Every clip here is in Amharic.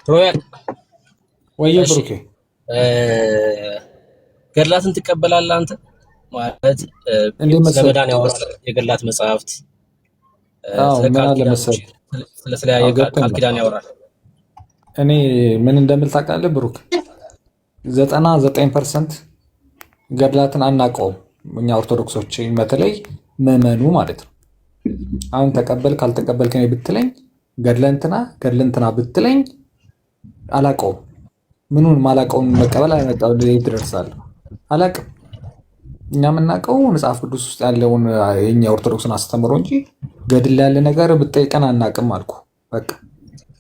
ሮያል ወየ እሺ ብሩኬ ገድላትን ትቀበላለህ አንተ? ማለት እንዴት ስለ መሰል? መዳን ያወራል የገድላት መጽሐፍት፣ አዎ ስለ ምን ቃል አለ ኪዳኖች፣ መሰል፣ ስለተለያየ አዎ ቃል ገብቶኛል። ኪዳን ያወራል። እኔ ምን እንደምል ታውቃለህ ብሩክ? 99% ገድላትን አናውቀውም እኛ ኦርቶዶክሶች፣ በተለይ ምዕመኑ ማለት ነው። አሁን ተቀበል ካልተቀበልክ እኔ ብትለኝ ገድለ እንትና ብትለኝ አላውቀውም። ምኑን ማላውቀውን መቀበል አለመቀበል ትደርሳለህ? አላውቅም። እኛ የምናውቀው መጽሐፍ ቅዱስ ውስጥ ያለውን የኛ ኦርቶዶክስን አስተምሮ እንጂ ገድል ያለ ነገር ብጠይቀን አናውቅም አልኩ በቃ።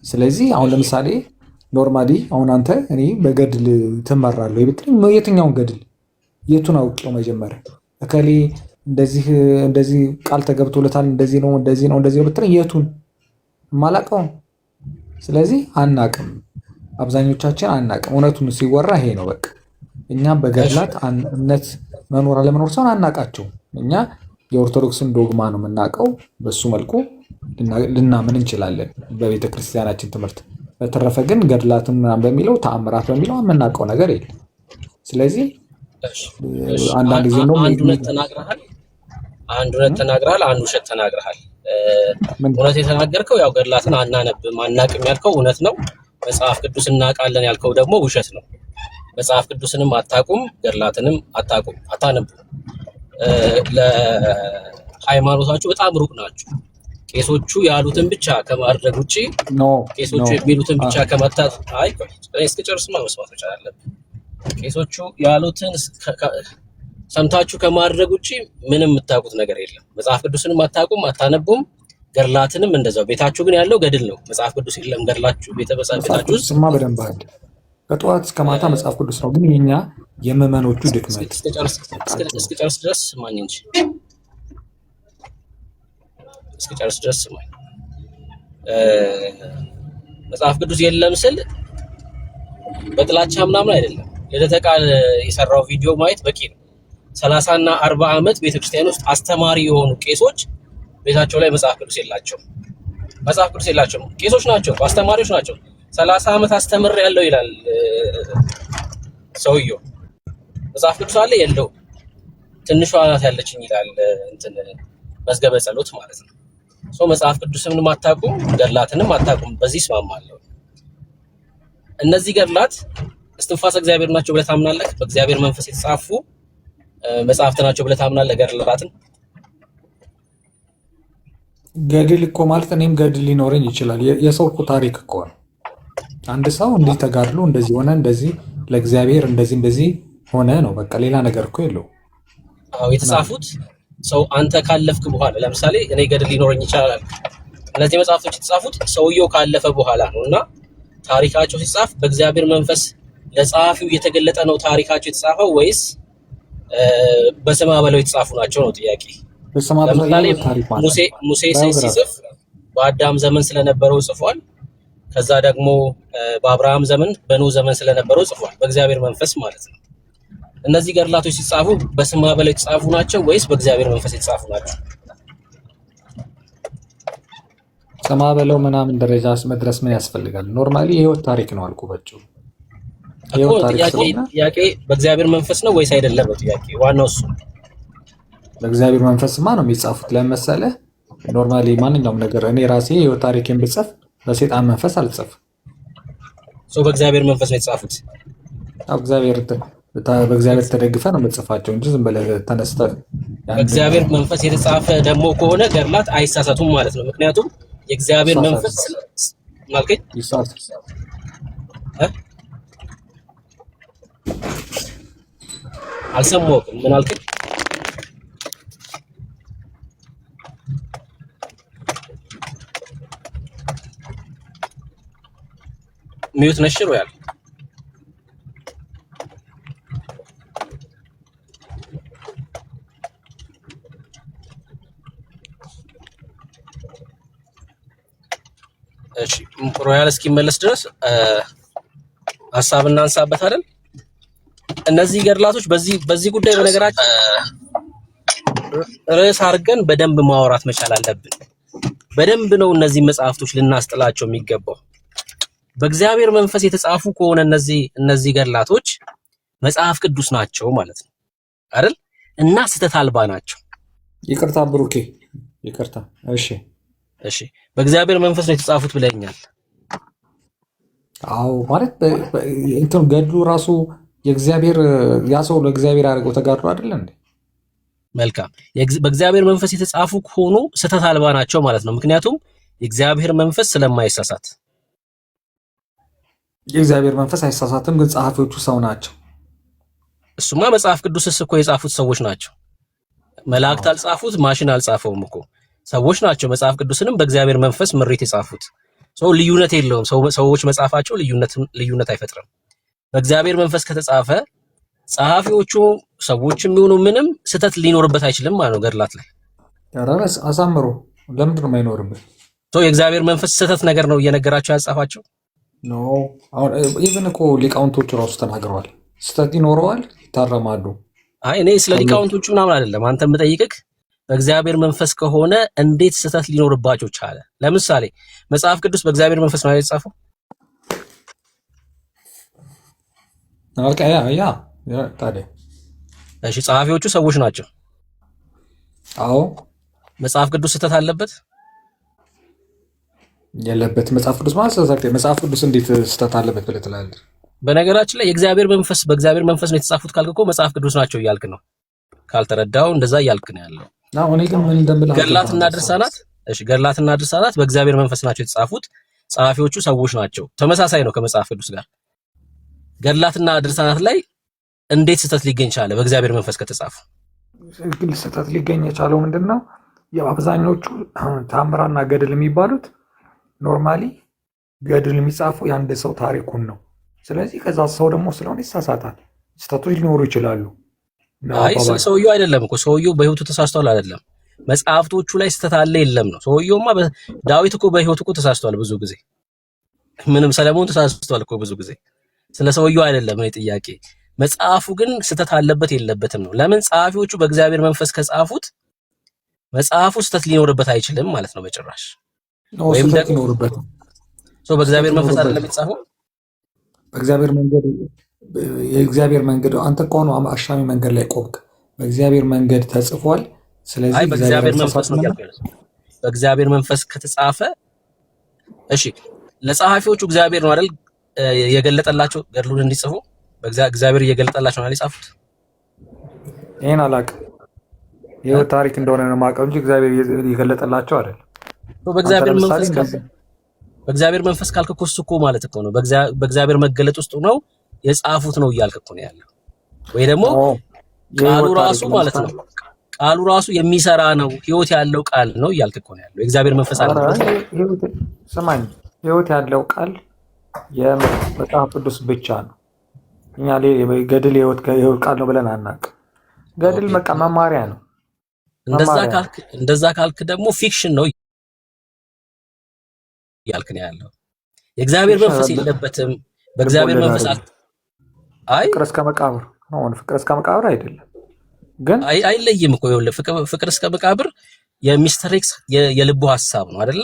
ስለዚህ አሁን ለምሳሌ ኖርማሊ አሁን አንተ እኔ በገድል ትመራለህ ብትለኝ የትኛውን ገድል የቱን አውቄው? መጀመሪያ እከሌ እንደዚህ እንደዚህ ቃል ተገብቶለታል እንደዚህ ነው እንደዚህ ነው እንደዚህ ነው ብትለኝ የቱን? የማላውቀውን። ስለዚህ አናቅም፣ አብዛኞቻችን አናቅም። እውነቱን ሲወራ ይሄ ነው በቃ። እኛ በገድላት እምነት መኖር አለመኖር ሳይሆን አናቃቸው። እኛ የኦርቶዶክስን ዶግማ ነው የምናውቀው። በሱ መልኩ ልናምን እንችላለን በቤተ ክርስቲያናችን ትምህርት። በተረፈ ግን ገድላትን ምናምን በሚለው ተአምራት በሚለው የምናውቀው ነገር የለም። ስለዚህ አንዳንድ ጊዜ ነው አንድ እውነት ተናግረሃል፣ አንድ ውሸት ተናግረሃል። እውነት የተናገርከው ያው ገድላትን አናነብም አናቅም ያልከው እውነት ነው። መጽሐፍ ቅዱስ እናውቃለን ያልከው ደግሞ ውሸት ነው። መጽሐፍ ቅዱስንም አታቁም፣ ገድላትንም አታቁም፣ አታነቡ። ለሃይማኖታችሁ በጣም ሩቅ ናችሁ። ቄሶቹ ያሉትን ብቻ ከማድረግ ውጪ ቄሶቹ የሚሉትን ብቻ ከመታት እስከጨርስማ መስማት መቻል አለብን። ቄሶቹ ያሉትን ሰምታችሁ ከማድረግ ውጪ ምንም የምታውቁት ነገር የለም። መጽሐፍ ቅዱስንም አታቁም፣ አታነቡም። ገድላትንም እንደዛው። ቤታችሁ ግን ያለው ገድል ነው፣ መጽሐፍ ቅዱስ የለም። ገድላችሁ ቤታችሁ ውስጥ በደንብ አለ። ከጠዋት እስከ ማታ መጽሐፍ ቅዱስ ነው። ግን የኛ የምዕመኖቹ ድክመት እስከጨርስ ድረስ ስማኝ እንጂ እስከጨርስ ድረስ ስማኝ። መጽሐፍ ቅዱስ የለም ስል በጥላቻ ምናምን አይደለም። ልደተ ቃል የሰራው ቪዲዮ ማየት በቂ ነው። 30 እና 40 ዓመት ቤተክርስቲያን ውስጥ አስተማሪ የሆኑ ቄሶች ቤታቸው ላይ መጽሐፍ ቅዱስ የላቸውም። መጽሐፍ ቅዱስ የላቸውም። ቄሶች ናቸው፣ አስተማሪዎች ናቸው። 30 ዓመት አስተምር ያለው ይላል ሰውየው። መጽሐፍ ቅዱስ አለ የለው፣ ትንሿ ናት ያለችኝ ይላል እንትን መዝገበ ጸሎት ማለት ነው። መጽሐፍ ቅዱስንም አታቁም፣ ገድላትንም አታቁም። በዚህ እስማማለሁ። እነዚህ ገድላት እስትንፋሰ እግዚአብሔር ናቸው ብለህ ታምናለህ? በእግዚአብሔር መንፈስ የተጻፉ መጽሐፍት ናቸው ብለህ ታምናለህ? ገድላትን ገድል እኮ ማለት እኔም ገድል ሊኖረኝ ይችላል። የሰው እኮ ታሪክ እኮ ነው። አንድ ሰው እንዲህ ተጋድሎ እንደዚህ ሆነ እንደዚህ ለእግዚአብሔር እንደዚህ ሆነ ነው በቃ። ሌላ ነገር እኮ የለው። አዎ የተጻፉት ሰው አንተ ካለፍክ በኋላ ለምሳሌ እኔ ገድል ሊኖረኝ ይችላል። እነዚህ መጽሐፍቶች የተጻፉት ሰውየው ካለፈ በኋላ ነው እና ታሪካቸው ሲጻፍ በእግዚአብሔር መንፈስ ለጸሐፊው የተገለጠ ነው ታሪካቸው የተጻፈው ወይስ በስማ በለው የተጻፉ ናቸው ነው ጥያቄ። ለምሳሌ ሙሴ ሲጽፍ በአዳም ዘመን ስለነበረው ጽፏል። ከዛ ደግሞ በአብርሃም ዘመን በኖህ ዘመን ስለነበረው ጽፏል፣ በእግዚአብሔር መንፈስ ማለት ነው። እነዚህ ገድላቶች ሲጻፉ በስማ በለው የተጻፉ ናቸው ወይስ በእግዚአብሔር መንፈስ የተጻፉ ናቸው? ስማ በለው ምናምን ደረጃ መድረስ ምን ያስፈልጋል? ኖርማሊ የህይወት ታሪክ ነው አልኩ በጩ። ጥያቄ በእግዚአብሔር መንፈስ ነው ወይስ አይደለም ነው ጥያቄ። ዋናው እሱ በእግዚአብሔር መንፈስማ ነው የሚጻፉት። ለምሳሌ ኖርማሊ ማንኛውም ነገር እኔ ራሴ የህይወት ታሪክን ብጽፍ በሰይጣን መንፈስ አልጽፍም። በእግዚአብሔር መንፈስ ነው የተጻፉት። በእግዚአብሔር ተደግፈ ነው የምጽፋቸው እንጂ ዝም ብለህ ተነስተህ በእግዚአብሔር መንፈስ የተጻፈ ደግሞ ከሆነ ገድላት አይሳሳቱም ማለት ነው። ምክንያቱም የእግዚአብሔር መንፈስ ማልከኝ አልሰማሁም። ምን አልከኝ? ሚዩት ነሽሮ ያለ እሺ ሮያል እስኪመለስ ድረስ ሀሳብ እናንሳበት አይደል? እነዚህ ገድላቶች በዚህ ጉዳይ በነገራችን ርዕስ አድርገን በደንብ ማውራት መቻል አለብን። በደንብ ነው እነዚህ መጽሐፍቶች ልናስጥላቸው የሚገባው። በእግዚአብሔር መንፈስ የተጻፉ ከሆነ እነዚህ ገድላቶች መጽሐፍ ቅዱስ ናቸው ማለት ነው አይደል? እና ስተት አልባ ናቸው። ይቅርታ ብሩኬ፣ ይቅርታ። እሺ በእግዚአብሔር መንፈስ ነው የተጻፉት ብለኛል። አዎ ማለት እንትን ገድሉ ራሱ የእግዚአብሔር ያ ሰው ለእግዚአብሔር ያደረገው ተጋድሎ አይደለ እንዴ? መልካም። በእግዚአብሔር መንፈስ የተጻፉ ከሆኑ ስተት አልባ ናቸው ማለት ነው። ምክንያቱም የእግዚአብሔር መንፈስ ስለማይሳሳት። የእግዚአብሔር መንፈስ አይሳሳትም፣ ግን ጸሐፊዎቹ ሰው ናቸው። እሱማ መጽሐፍ ቅዱስስ እኮ የጻፉት ሰዎች ናቸው። መላእክት አልጻፉት፣ ማሽን አልጻፈውም እኮ ሰዎች ናቸው። መጽሐፍ ቅዱስንም በእግዚአብሔር መንፈስ ምሪት የጻፉት ሰው ልዩነት የለውም። ሰዎች መጻፋቸው ልዩነት አይፈጥርም። በእግዚአብሔር መንፈስ ከተጻፈ ጸሐፊዎቹ ሰዎችም የሚሆኑ ምንም ስተት ሊኖርበት አይችልም ማለት ነው። ገድላት ላይ ያራስ አሳምሮ ለምንድን ነው የማይኖርበት? የእግዚአብሔር መንፈስ ስተት ነገር ነው እየነገራቸው ያጻፋቸው ኖ። አሁን ኢቭን እኮ ሊቃውንቶቹ ራሱ ተናግረዋል። ስተት ይኖረዋል፣ ይታረማሉ። አይ እኔ ስለ ሊቃውንቶቹ ምናምን አይደለም አንተ የምጠይቅህ በእግዚአብሔር መንፈስ ከሆነ እንዴት ስተት ሊኖርባቸው ቻለ? ለምሳሌ መጽሐፍ ቅዱስ በእግዚአብሔር መንፈስ ነው የተጻፈው? ያ ታዲያ እሺ፣ ጸሐፊዎቹ ሰዎች ናቸው። አዎ። መጽሐፍ ቅዱስ ስተት አለበት የለበት? መጽሐፍ ቅዱስ ማለት መጽሐፍ ቅዱስ እንዴት ስተት አለበት ብለህ ትላለህ? በነገራችን ላይ በእግዚአብሔር መንፈስ ነው የተጻፉት ካልክ እኮ መጽሐፍ ቅዱስ ናቸው እያልክ ነው። ካልተረዳው እንደዛ እያልክ ነው ያለው። እኔ ግን ምን እንደምልህ ገድላትና ድርሳናት በእግዚአብሔር መንፈስ ናቸው የተጻፉት። ጸሐፊዎቹ ሰዎች ናቸው። ተመሳሳይ ነው ከመጽሐፍ ቅዱስ ጋር። ገድላትና ድርሳናት ላይ እንዴት ስተት ሊገኝ ቻለ? በእግዚአብሔር መንፈስ ከተጻፉ ግን ስተት ሊገኝ የቻለው ምንድነው? አብዛኞቹ ታምራና ገድል የሚባሉት ኖርማሊ ገድል የሚጻፈው የአንድ ሰው ታሪኩን ነው። ስለዚህ ከዛ ሰው ደግሞ ስለሆነ ይሳሳታል። ስተቶች ሊኖሩ ይችላሉ። አይ ሰውየው አይደለም እኮ ሰውየው በህይወቱ ተሳስቷል አይደለም። መጽሐፍቶቹ ላይ ስተት አለ የለም ነው። ሰውየውማ ዳዊት እኮ በህይወቱ እኮ ተሳስቷል ብዙ ጊዜ። ምንም ሰለሞን ተሳስቷል እኮ ብዙ ጊዜ። ስለ ሰውየው አይደለም እኔ ጥያቄ። መጽሐፉ ግን ስተት አለበት የለበትም ነው። ለምን ጸሐፊዎቹ በእግዚአብሔር መንፈስ ከጻፉት መጽሐፉ ስተት ሊኖርበት አይችልም ማለት ነው በጭራሽ። ወይም ደግሞ ሊኖርበት ሰው በእግዚአብሔር መንፈስ አይደለም የተጻፈው። የእግዚአብሔር መንገድ አንተ እኮ ነው አሻሚ መንገድ ላይ ቆምክ። በእግዚአብሔር መንገድ ተጽፏል። ስለዚህ በእግዚአብሔር መንፈስ ነው ያልከው። በእግዚአብሔር መንፈስ ከተጻፈ እሺ፣ ለጸሐፊዎቹ እግዚአብሔር ነው አይደል የገለጠላቸው ገድሉን እንዲጽፉ? እግዚአብሔር እየገለጠላቸው ነው የጻፉት። ይሄን አላውቅም። ይሄው ታሪክ እንደሆነ ነው የማውቀው እንጂ እግዚአብሔር እየገለጠላቸው አይደል። በእግዚአብሔር መንፈስ ካልክ እኮ እሱ እኮ ማለት እኮ ነው በእግዚአብሔር መገለጥ ውስጥ ነው የጻፉት ነው እያልክ እኮ ነው ያለው። ወይ ደግሞ ቃሉ ራሱ ማለት ነው ቃሉ ራሱ የሚሰራ ነው፣ ህይወት ያለው ቃል ነው እያልክ እኮ ነው ያለው። የእግዚአብሔር መንፈስ አለበት። ስማኝ፣ ህይወት ያለው ቃል የመጽሐፍ ቅዱስ ብቻ ነው። እኛ ገድል የህይወት ቃል ነው ብለን አናውቅም። ገድል በቃ መማሪያ ነው። እንደዛ ካልክ ደግሞ ፊክሽን ነው እያልክ ነው ያለው። የእግዚአብሔር መንፈስ የለበትም። በእግዚአብሔር መንፈስ ፍቅር እስከ መቃብር ነው። ፍቅር እስከ መቃብር አይደለም ግን አይለይም እኮ ይኸውልህ፣ ፍቅር እስከ መቃብር የሚስተር ኤክስ የልቡ ሐሳብ ነው አይደለ?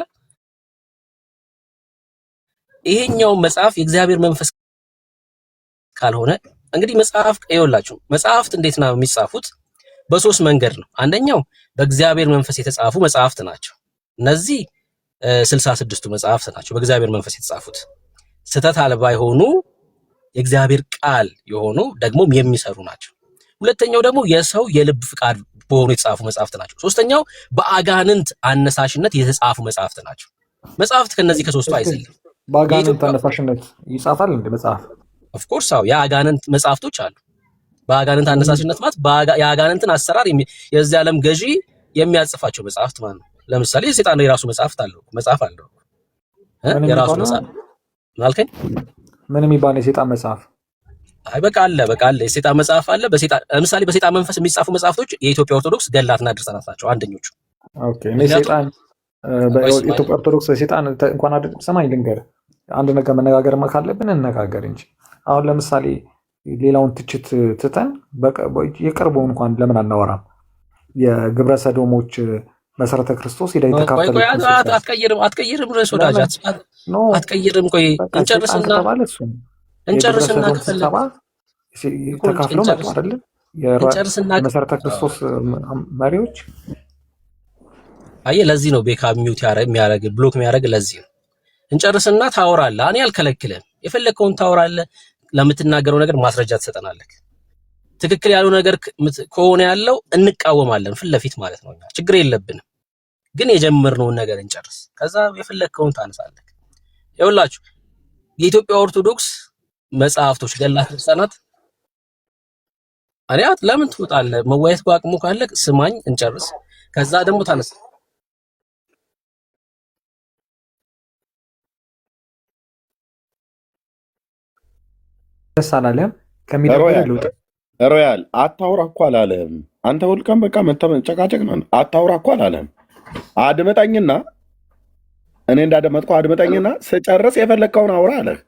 ይሄኛው መጽሐፍ የእግዚአብሔር መንፈስ ካልሆነ እንግዲህ መጽሐፍት እንዴት ነው የሚጻፉት? በሶስት መንገድ ነው። አንደኛው በእግዚአብሔር መንፈስ የተጻፉ መጽሐፍት ናቸው። እነዚህ 66ቱ መጽሐፍት ናቸው በእግዚአብሔር መንፈስ የተጻፉት። ስተት አልባ የሆኑ የእግዚአብሔር ቃል የሆኑ ደግሞም የሚሰሩ ናቸው። ሁለተኛው ደግሞ የሰው የልብ ፍቃድ በሆኑ የተጻፉ መጽሐፍት ናቸው። ሶስተኛው በአጋንንት አነሳሽነት የተጻፉ መጽሐፍት ናቸው። መጽሐፍት ከነዚህ ከሶስቱ አይዘልም። በአጋንንት አነሳሽነት ይጻፋል እንደ መጽሐፍ? ኦፍ ኮርስ አዎ፣ የአጋንንት መጽሐፍቶች አሉ። በአጋንንት አነሳሽነት ማለት የአጋንንትን አሰራር የዚህ ዓለም ገዢ የሚያጽፋቸው መጽሐፍት ማለት ነው። ለምሳሌ የሰይጣን የራሱ መጽሐፍ አለው የራሱ መጽሐፍ ማልከኝ ምን የሚባል የሰይጣን መጽሐፍ? አይ በቃ አለ የሰይጣን መጽሐፍ አለ። ለምሳሌ በሰይጣን መንፈስ የሚጻፉ መጽሐፍቶች የኢትዮጵያ ኦርቶዶክስ ገድላትና ድርሳናት ናቸው አንደኞቹ። ኦኬ ሰይጣን በኢትዮጵያ ኦርቶዶክስ ሰይጣን እንኳን ሰማኝ ልንገር፣ አንድ ነገር መነጋገር ካለብን እንነጋገር እንጂ አሁን ለምሳሌ ሌላውን ትችት ትተን የቅርቡን እንኳን ለምን አናወራም? የግብረ ሰዶሞች መሰረተ ክርስቶስ ሄዳ የተካፈለ አትቀይርም ርዕስ ወዳጅ ኖ አትቀይርም። ቆይ በቃ ሰይጣን እንጨርስና ከተባለ እሱ የግብረ ሰዶም ከፈለግ ስብሰባ ተካፍለው መጡ እንጨርስ አይደለ? እንጨርስና የመሰረተ ክርስቶስ መሪዎች። አየህ፣ ለዚህ ነው ቤካ ሚውት የሚያደርግ ብሎክ የሚያደርግ ለዚህ ነው። እንጨርስና ታወራለህ። እኔ አልከለክልህም። የፈለግከውን ታወራለህ። ለምትናገረው ነገር ማስረጃ ትሰጠናለህ። ትክክል ያለው ነገር ከሆነ ያለው እንቃወማለን ፊት ለፊት ማለት ነው። እኛ ችግር የለብንም። ግን የጀመርነውን ነገር እንጨርስ። ከዛ የፈለግከውን ታነሳለህ። ይኸውላችሁ የኢትዮጵያ ኦርቶዶክስ መጽሐፍቶች ገድላት፣ ድርሳናት አሪያት ለምን ትወጣለህ? መወያየት በአቅሙ ካለ ስማኝ፣ እንጨርስ። ከዛ ደግሞ ታነሳ። ተሳናለም ከሚደበረ ልውጥ ሮያል አታውራ እኮ አላለህም። አንተ ሁልቀን በቃ መጨቃጨቅ ነው። አታውራ እኮ አላለህም። አድመጣኝና እኔ እንዳደመጥኩ አድመጣኝና ስጨርስ የፈለግከውን አውራ አለህ።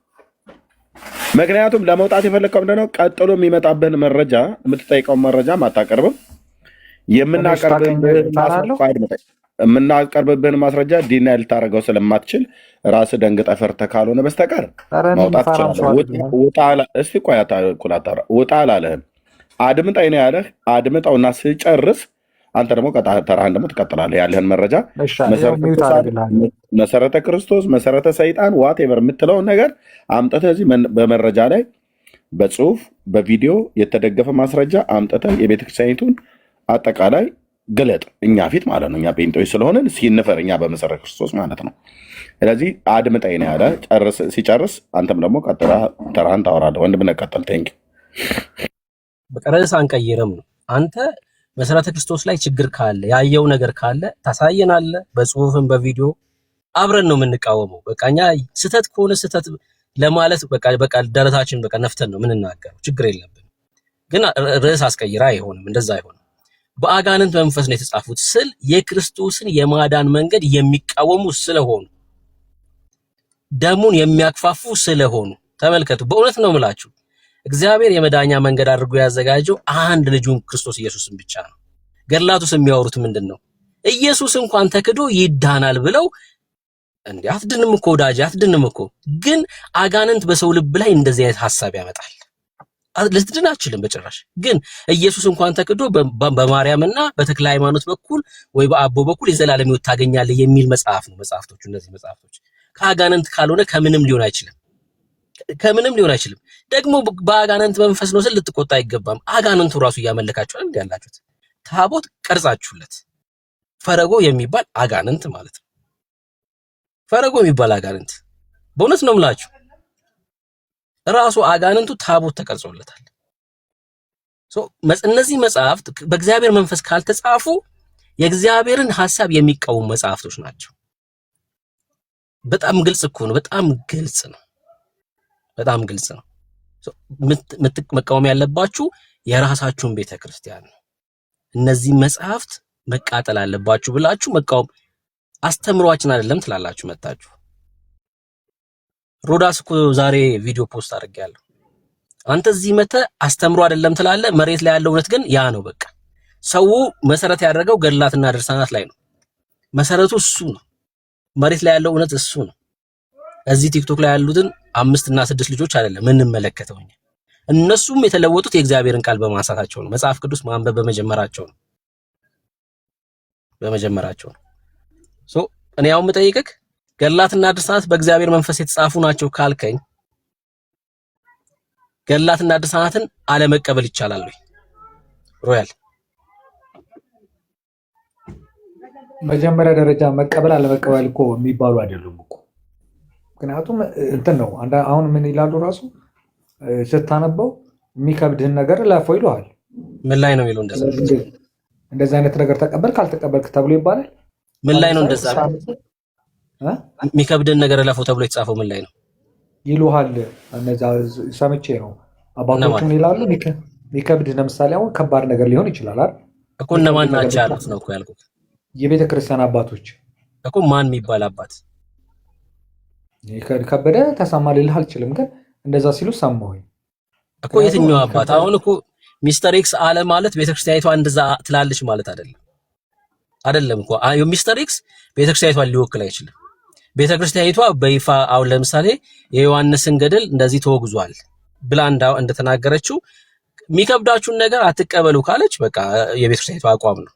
ምክንያቱም ለመውጣት የፈለግከው ምንድነው? ቀጥሎ የሚመጣብህን መረጃ የምትጠይቀውን መረጃ አታቀርብም። የምናቀርብብህን ማስረጃ ዲና ልታደርገው ስለማትችል ራስህ ደንግጠህ ፈርተህ ካልሆነ በስተቀር ማውጣት ትችላለህ። እስቲ ቆይ ውጣ አላለህም። አድምጠኝ ነው ያለህ። አድምጠውና ስጨርስ አንተ ደግሞ ተራህን ደግሞ ትቀጥላለህ። ያለህን መረጃ መሰረተ ክርስቶስ፣ መሰረተ ሰይጣን፣ ዋቴቨር የምትለውን ነገር አምጥተህ እዚህ በመረጃ ላይ በጽሁፍ በቪዲዮ የተደገፈ ማስረጃ አምጥተህ የቤተክርስቲያኒቱን አጠቃላይ ግለጥ፣ እኛ ፊት ማለት ነው። እኛ ጴንጤዎች ስለሆንን ሲንፈር እኛ በመሰረተ ክርስቶስ ማለት ነው። ስለዚህ አድምጠኝ ነው ያለ። ሲጨርስ አንተም ደግሞ ቀጥታ ተራህን ታወራለህ። ወንድምነህ ቀጥል። ቴንክ በቃ ርዕስ አንቀይርም ነው። አንተ መሰረተ ክርስቶስ ላይ ችግር ካለ ያየው ነገር ካለ ታሳየናለህ፣ በጽሁፍም በቪዲዮ አብረን ነው የምንቃወመው። በቃ እኛ ስህተት ከሆነ ስህተት ለማለት በቃ ደረታችን በቃ ነፍተን ነው የምንናገረው። ችግር የለብንም። ግን ርዕስ አስቀይራ አይሆንም፣ እንደዛ አይሆንም። በአጋንንት መንፈስ ነው የተጻፉት ስል የክርስቶስን የማዳን መንገድ የሚቃወሙ ስለሆኑ ደሙን የሚያክፋፉ ስለሆኑ ተመልከቱ። በእውነት ነው የምላችሁ እግዚአብሔር የመዳኛ መንገድ አድርጎ ያዘጋጀው አንድ ልጁን ክርስቶስ ኢየሱስን ብቻ ነው። ገድላቱስ የሚያወሩት ምንድን ነው? ኢየሱስ እንኳን ተክዶ ይዳናል ብለው እንዴ! አትድንም እኮ ወዳጅ፣ አትድንም እኮ። ግን አጋንንት በሰው ልብ ላይ እንደዚህ አይነት ሐሳብ ያመጣል። ልትድን አትችልም በጭራሽ። ግን ኢየሱስ እንኳን ተክዶ በማርያምና በተክለ ሃይማኖት በኩል ወይ በአቦ በኩል የዘላለም ሕይወት ታገኛለህ የሚል መጽሐፍ ነው። መጽሐፍቶቹ እነዚህ መጽሐፍቶች ከአጋንንት ካልሆነ ከምንም ሊሆን አይችልም። ከምንም ሊሆን አይችልም። ደግሞ በአጋንንት መንፈስ ነው ስል ልትቆጣ አይገባም። አጋንንቱ ራሱ እያመለካችሁ እንዴ ያላችሁት ታቦት ቀርጻችሁለት ፈረጎ የሚባል አጋንንት ማለት ነው። ፈረጎ የሚባል አጋንንት በእውነት ነው የምላችሁ ራሱ አጋንንቱ ታቦት ተቀርጾለታል። እነዚህ መጽሐፍት በእግዚአብሔር መንፈስ ካልተጻፉ የእግዚአብሔርን ሐሳብ የሚቃወሙ መጽሐፍቶች ናቸው። በጣም ግልጽ እኮ ነው። በጣም ግልጽ ነው። በጣም ግልጽ ነው። መቃወም ያለባችሁ የራሳችሁን ቤተክርስቲያን ነው። እነዚህ መጽሐፍት መቃጠል አለባችሁ ብላችሁ መቃወም አስተምሯችን አይደለም ትላላችሁ መጣችሁ። ሮዳስ እኮ ዛሬ ቪዲዮ ፖስት አድርጌያለሁ። አንተ እዚህ መተህ አስተምሮ አይደለም ትላለህ። መሬት ላይ ያለው እውነት ግን ያ ነው። በቃ ሰው መሰረት ያደረገው ገድላትና ድርሳናት ላይ ነው። መሰረቱ እሱ ነው። መሬት ላይ ያለው እውነት እሱ ነው። እዚህ ቲክቶክ ላይ ያሉትን 5 እና 6 ልጆች አይደለም የምንመለከተው። እነሱም የተለወጡት የእግዚአብሔርን ቃል በማንሳታቸው ነው። መጽሐፍ ቅዱስ ማንበብ በመጀመራቸው ነው። እኔ ያው የምጠይቅህ ገድላትና ድርሳናት በእግዚአብሔር መንፈስ የተጻፉ ናቸው ካልከኝ ገድላትና ድርሳናትን አለመቀበል ይቻላል ወይ? ሮያል መጀመሪያ ደረጃ መቀበል አለመቀበል እኮ የሚባሉ አይደሉም እኮ። ምክንያቱም እንትን ነው። አሁን ምን ይላሉ ራሱ ስታነበው የሚከብድህን ነገር ለፈው ይለዋል። ምን ላይ ነው የሚለው? እንደዛ አይነት ነገር ተቀበል ካልተቀበልክ ተብሎ ይባላል። ምን ላይ ነው እንደዛ የሚከብድህን ነገር ለፈው ተብሎ የተጻፈው? ምን ላይ ነው ይሉሃል? እነዛ ሰምቼ ነው። አባቶች ምን ይላሉ? የሚከብድህ ለምሳሌ አሁን ከባድ ነገር ሊሆን ይችላል አይደል እኮ። እነማን ናቸው ያሉት ነው እኮ ያልኩት። የቤተ ክርስቲያን አባቶች እኮ ማን የሚባል አባት ከበደ ተሰማ ልልህ አልችልም፣ ግን እንደዛ ሲሉ ሰማሁኝ እኮ። የትኛው አባት? አሁን እኮ ሚስተር ኤክስ አለ ማለት ቤተክርስቲያኒቷ እንደዛ ትላለች ማለት አይደለም እኮ። ሚስተር ኤክስ ቤተክርስቲያኒቷን ሊወክል አይችልም። ቤተክርስቲያኒቷ በይፋ አሁን ለምሳሌ የዮሐንስን ገድል እንደዚህ ተወግዟል ብላ እንደተናገረችው የሚከብዳችሁን ነገር አትቀበሉ ካለች በቃ የቤተክርስቲያኒቷ አቋም ነው።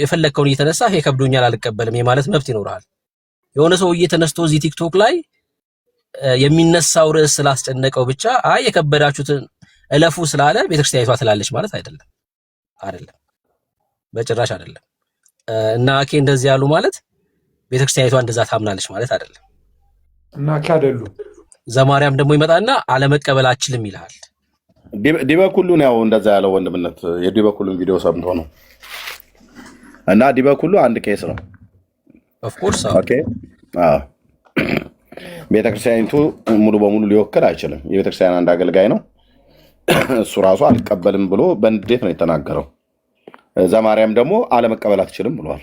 የፈለከውን እየተነሳ ይሄ ከብዶኛል አልቀበልም የማለት መብት ይኖርሃል። የሆነ ሰውዬ ተነስቶ እዚህ ቲክቶክ ላይ የሚነሳው ርዕስ ስላስጨነቀው ብቻ አይ የከበዳችሁትን እለፉ ስላለ ቤተክርስቲያኒቷ ትላለች ማለት አይደለም። በጭራሽ አይደለም። እና አኬ እንደዚህ ያሉ ማለት ቤተክርስቲያኒቷ እንደዛ ታምናለች ማለት አይደለም። እና አኬ አይደሉ ዘማርያም ደግሞ ይመጣና አለመቀበል አችልም ይልሃል። ዲበኩሉን ያው እንደዛ ያለው ወንድምነት የዲበኩሉን ቪዲዮ ሰምቶ ነው። እና ዲበኩሉ አንድ ኬስ ነው። ኦፍ ኮርስ ኦኬ። ቤተክርስቲያኒቱ ሙሉ በሙሉ ሊወክል አይችልም። የቤተክርስቲያን አንድ አገልጋይ ነው። እሱ ራሱ አልቀበልም ብሎ በንዴት ነው የተናገረው። ዘማርያም ደግሞ አለመቀበል አትችልም ብሏል።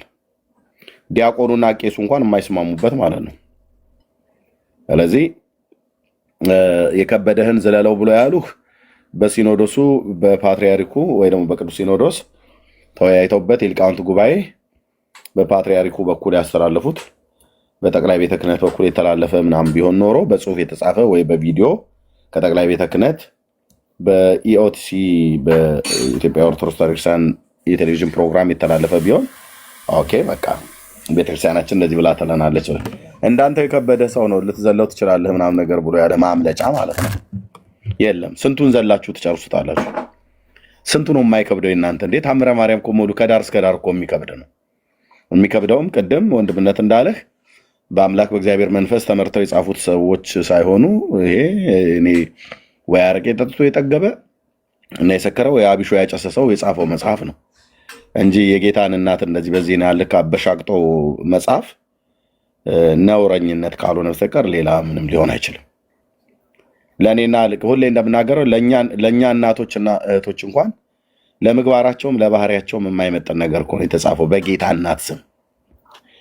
ዲያቆኑና ቄሱ እንኳን የማይስማሙበት ማለት ነው። ስለዚህ የከበደህን ዝለለው ብሎ ያሉህ በሲኖዶሱ በፓትሪያርኩ ወይ ደግሞ በቅዱስ ሲኖዶስ ተወያይተውበት የሊቃውንት ጉባኤ በፓትሪያርኩ በኩል ያስተላለፉት በጠቅላይ ቤተ ክህነት በኩል የተላለፈ ምናምን ቢሆን ኖሮ በጽሁፍ የተጻፈ ወይ በቪዲዮ ከጠቅላይ ቤተ ክህነት በኢኦቲሲ በኢትዮጵያ ኦርቶዶክስ ቤተክርስቲያን የቴሌቪዥን ፕሮግራም የተላለፈ ቢሆን ኦኬ በቃ ቤተክርስቲያናችን እንደዚህ ብላ ትለናለች። እንዳንተ የከበደ ሰው ነው ልትዘለው ትችላለህ ምናምን ነገር ብሎ ያለ ማምለጫ ማለት ነው የለም። ስንቱን ዘላችሁ ትጨርሱታላችሁ? ስንቱ ነው የማይከብደው እናንተ? እንዴት ታምረ ማርያም እኮ ሙሉ ከዳር እስከ ዳር እኮ የሚከብድ ነው። የሚከብደውም ቅድም ወንድምነት እንዳለህ በአምላክ በእግዚአብሔር መንፈስ ተመርተው የጻፉት ሰዎች ሳይሆኑ ይሄ እኔ ወይ አረቄ ጠጥቶ የጠገበ እና የሰከረ ወይ አቢሾ ያጨሰ ሰው የጻፈው መጽሐፍ ነው እንጂ የጌታን እናት እንደዚህ በዚህ ልክ አበሻቅጦ መጽሐፍ ነውረኝነት ካልሆነ በስተቀር ሌላ ምንም ሊሆን አይችልም። ለእኔና ሁሌ እንደምናገረው ለእኛ እናቶችና እህቶች እንኳን ለምግባራቸውም ለባህሪያቸውም የማይመጠን ነገር እኮ ነው የተጻፈው። በጌታ እናት ስም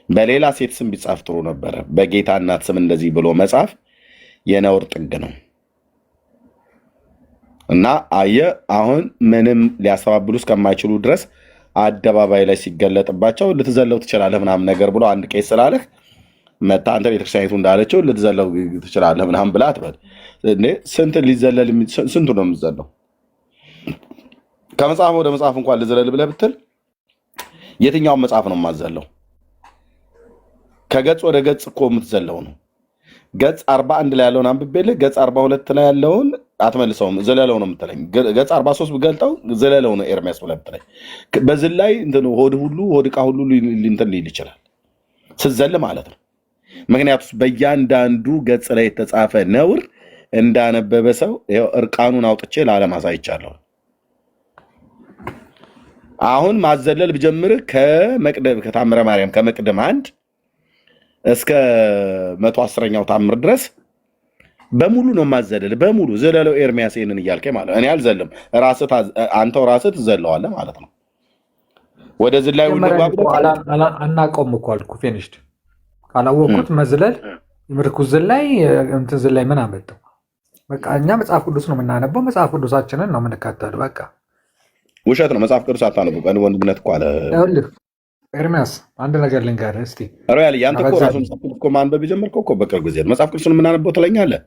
በሌላ ሴት ስም ቢጻፍ ጥሩ ነበረ። በጌታ እናት ስም እንደዚህ ብሎ መጻፍ የነውር ጥግ ነው። እና አሁን ምንም ሊያስተባብሉ እስከማይችሉ ድረስ አደባባይ ላይ ሲገለጥባቸው ልትዘለው ትችላለህ ምናምን ነገር ብሎ አንድ ቄስ ስላለህ መታ አንተ ቤተክርስቲያኒቱ እንዳለችው ልትዘለው ትችላለህ ምናምን ብላ አትበል። ስንቱ ነው የምትዘለው? ከመጽሐፍ ወደ መጽሐፍ እንኳን ልዘለል ብለህ ብትል የትኛውን መጽሐፍ ነው የማዘለው? ከገጽ ወደ ገጽ እኮ የምትዘለው ነው። ገጽ 41 ላይ ያለውን አንብቤልህ ገጽ 42 ላይ ያለውን አትመልሰውም፣ ዘለለው ነው የምትለኝ። ገጽ 43 ብገልጠው ዘለለው ነው ኤርሚያስ ብለህ ብትለኝ በዝላይ ሆድ ዕቃ ሁሉ እንትን ሊል ይችላል ስትዘል ማለት ነው። ምክንያቱም በእያንዳንዱ ገጽ ላይ የተጻፈ ነውር እንዳነበበ ሰው እርቃኑን አውጥቼ ለዓለም አሳይቻለሁ። አሁን ማዘለል ብጀምርህ ከታምረ ማርያም ከመቅደም 1 እስከ 110ኛው ታምር ድረስ በሙሉ ነው ማዘለል። በሙሉ ዘለለው ኤርሚያስ ይሄንን እያልከኝ ማለት እኔ አልዘልም፣ አንተው ራስህ ትዘለዋለህ ማለት ነው። ወደ ዝላይ ሁሉ አናውቀውም እኮ አልኩ። ፊኒሽድ ካላወቅኩት መዝለል ምርኩዝ ዝላይ እንትን ዝላይ ምን አመጣው? በቃ እኛ መጽሐፍ ቅዱስ ነው የምናነበው፣ መጽሐፍ ቅዱሳችንን ነው የምንካተለው። በቃ ውሸት ነው መጽሐፍ ቅዱስ አታነቡ። ቀን ወንድምነት እኮ አለ ኤርሚያስ አንድ ነገር ልንገርህ እስቲ። ሮያል ያንተ እኮ ራሱን መጽሐፍ ቅዱስ እኮ ማንበብ የጀመርከው እኮ በቅርብ ጊዜ ነው። መጽሐፍ ቅዱስን የምናነበው ትለኛለህ።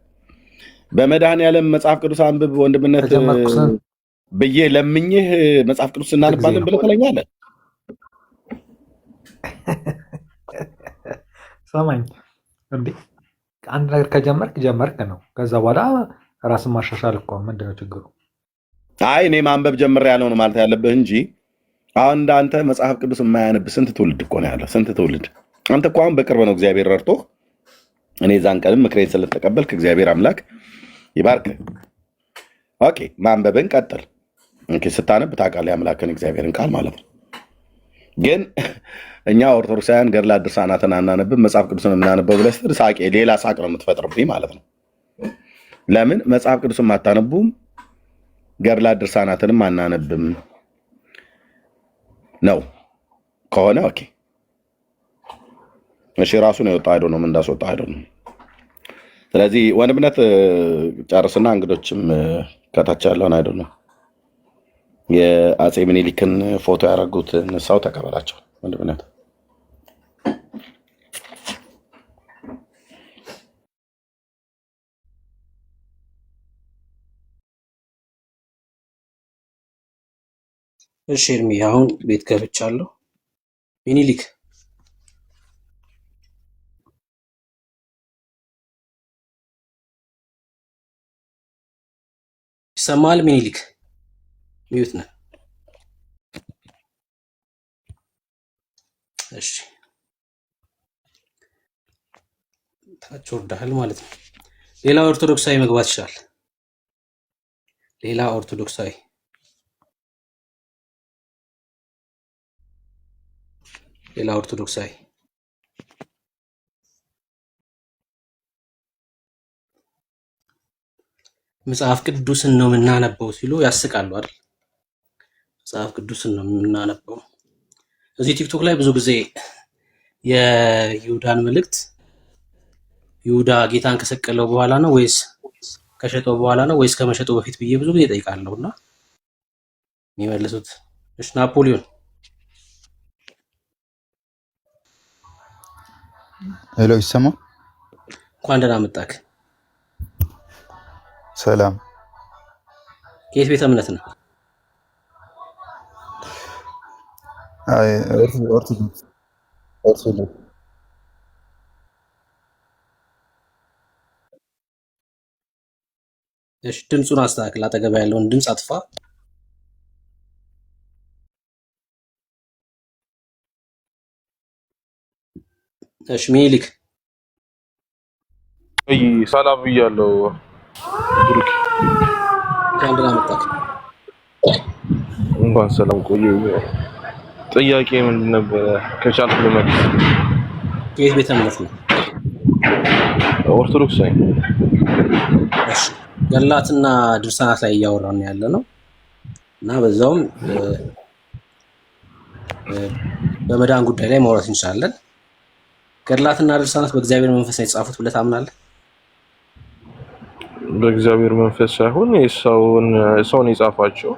በመድኃኔዓለም መጽሐፍ ቅዱስ አንብብ ወንድምነት ብዬ ለምኝህ መጽሐፍ ቅዱስ እናነባለን ብለህ ትለኛለህ። ሰማኝ እንዴ? አንድ ነገር ከጀመርክ ነው። ከዛ በኋላ ራስን ማሻሻል እኮ ምንድነው ችግሩ? አይ እኔ ማንበብ ጀምሬ ያለው ነው ማለት ያለብህ እንጂ አሁን እንዳንተ መጽሐፍ ቅዱስ የማያነብ ስንት ትውልድ እኮ ነው ያለው። ስንት ትውልድ። አንተ እኮ አሁን በቅርብ ነው እግዚአብሔር ረድቶህ እኔ ዛን ቀንም ምክሬን ስለተቀበልክ እግዚአብሔር አምላክ ይባርክ። ኦኬ ማንበብን ቀጥል። ስታነብ ታውቃለህ የአምላክን እግዚአብሔርን ቃል ማለት ነው። ግን እኛ ኦርቶዶክሳውያን ገድላት ድርሳናትን አናነብም መጽሐፍ ቅዱስን የምናነበው ብለህ ስትል ሳቄ ሌላ ሳቅ ነው የምትፈጥርብኝ ማለት ነው። ለምን መጽሐፍ ቅዱስን አታነቡም? ገድላት ድርሳናትንም አናነብም ነው ከሆነ ኦኬ እሺ፣ ራሱ ነው የወጣ አይዶ ነው ምን እንዳስወጣ አይዶ ነው። ስለዚህ ወንድምነት ጨርስና እንግዶችም ከታች ያለውን አይዶ ነው የአፄ ምኒልክን ፎቶ ያደረጉትን ሰው ተቀበላቸው ወንድምነት እሺ እርሚ አሁን ቤት ገብቻለሁ። ሚኒሊክ ይሰማል? ሚኒሊክ ሚዩት ነህ? እሺ ታች ወርደሃል ማለት ነው። ሌላ ኦርቶዶክሳዊ መግባት ይችላል። ሌላ ኦርቶዶክሳዊ መጽሐፍ ቅዱስን ነው የምናነበው ሲሉ ያስቃሉ አይደል? መጽሐፍ ቅዱስን ነው የምናነበው። እዚህ ቲክቶክ ላይ ብዙ ጊዜ የይሁዳን መልእክት ይሁዳ ጌታን ከሰቀለው በኋላ ነው ወይስ ከሸጠው በኋላ ነው ወይስ ከመሸጠው በፊት ብዬ ብዙ ጊዜ ጠይቃለሁና የሚመልሱት እሺ ናፖሊዮን ሄሎ ይሰማ? እንኳን ደህና መጣክ። ሰላም። ከየት ቤተ እምነት ነው? አይ ኦርቶዶክስ። እሺ ድምፁን አስተካክል። አጠገባ ያለውን ድምፅ አጥፋ። እሺ ሚኒሊክ ሰላም ብያለሁ። ብሩክ እንኳን ደህና መጣክ። እንኳን ሰላም ቆዩ። ጥያቄ ምንድን ነበረ? ከቻልኩ ልመልስ። ከየት ቤተ እምነት ነው? ኦርቶዶክስ ነኝ። እሺ ገድላትና ድርሳናት ላይ እያወራን ያለ ነው እና በዛውም በመዳን ጉዳይ ላይ ማውራት እንችላለን። ገድላትና ድርሳናት በእግዚአብሔር መንፈስ ነው የተጻፉት ብለህ ታምናለህ? በእግዚአብሔር መንፈስ ሳይሆን ሰውን የጻፋቸው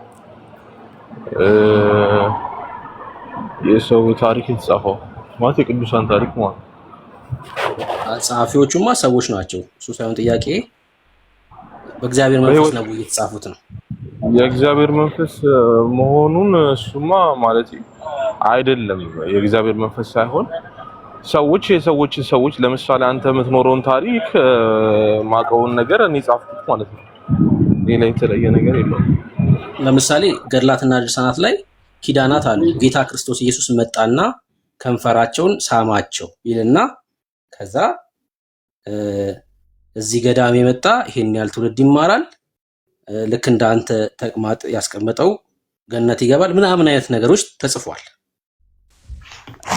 የሰው ታሪክ የተጻፈው ማለት የቅዱሳን ታሪክ ማለት ነው። ጸሐፊዎቹማ ሰዎች ናቸው። እሱ ሳይሆን ጥያቄ በእግዚአብሔር መንፈስ ነው የተጻፉት ነው። የእግዚአብሔር መንፈስ መሆኑን እሱማ ማለት አይደለም። የእግዚአብሔር መንፈስ ሳይሆን ሰዎች ለምሳሌ አንተ የምትኖረውን ታሪክ ማቀውን ነገር እኔ ጻፍኩት ማለት ነው። ሌላ የተለየ ነገር የለውም። ለምሳሌ ገድላትና ድርሳናት ላይ ኪዳናት አሉ። ጌታ ክርስቶስ ኢየሱስ መጣና ከንፈራቸውን ሳማቸው ይልና ከዛ እዚህ ገዳም የመጣ ይሄን ያህል ትውልድ ይማራል፣ ልክ እንዳንተ ተቅማጥ ያስቀመጠው ገነት ይገባል ምናምን አይነት ነገሮች ተጽፏል።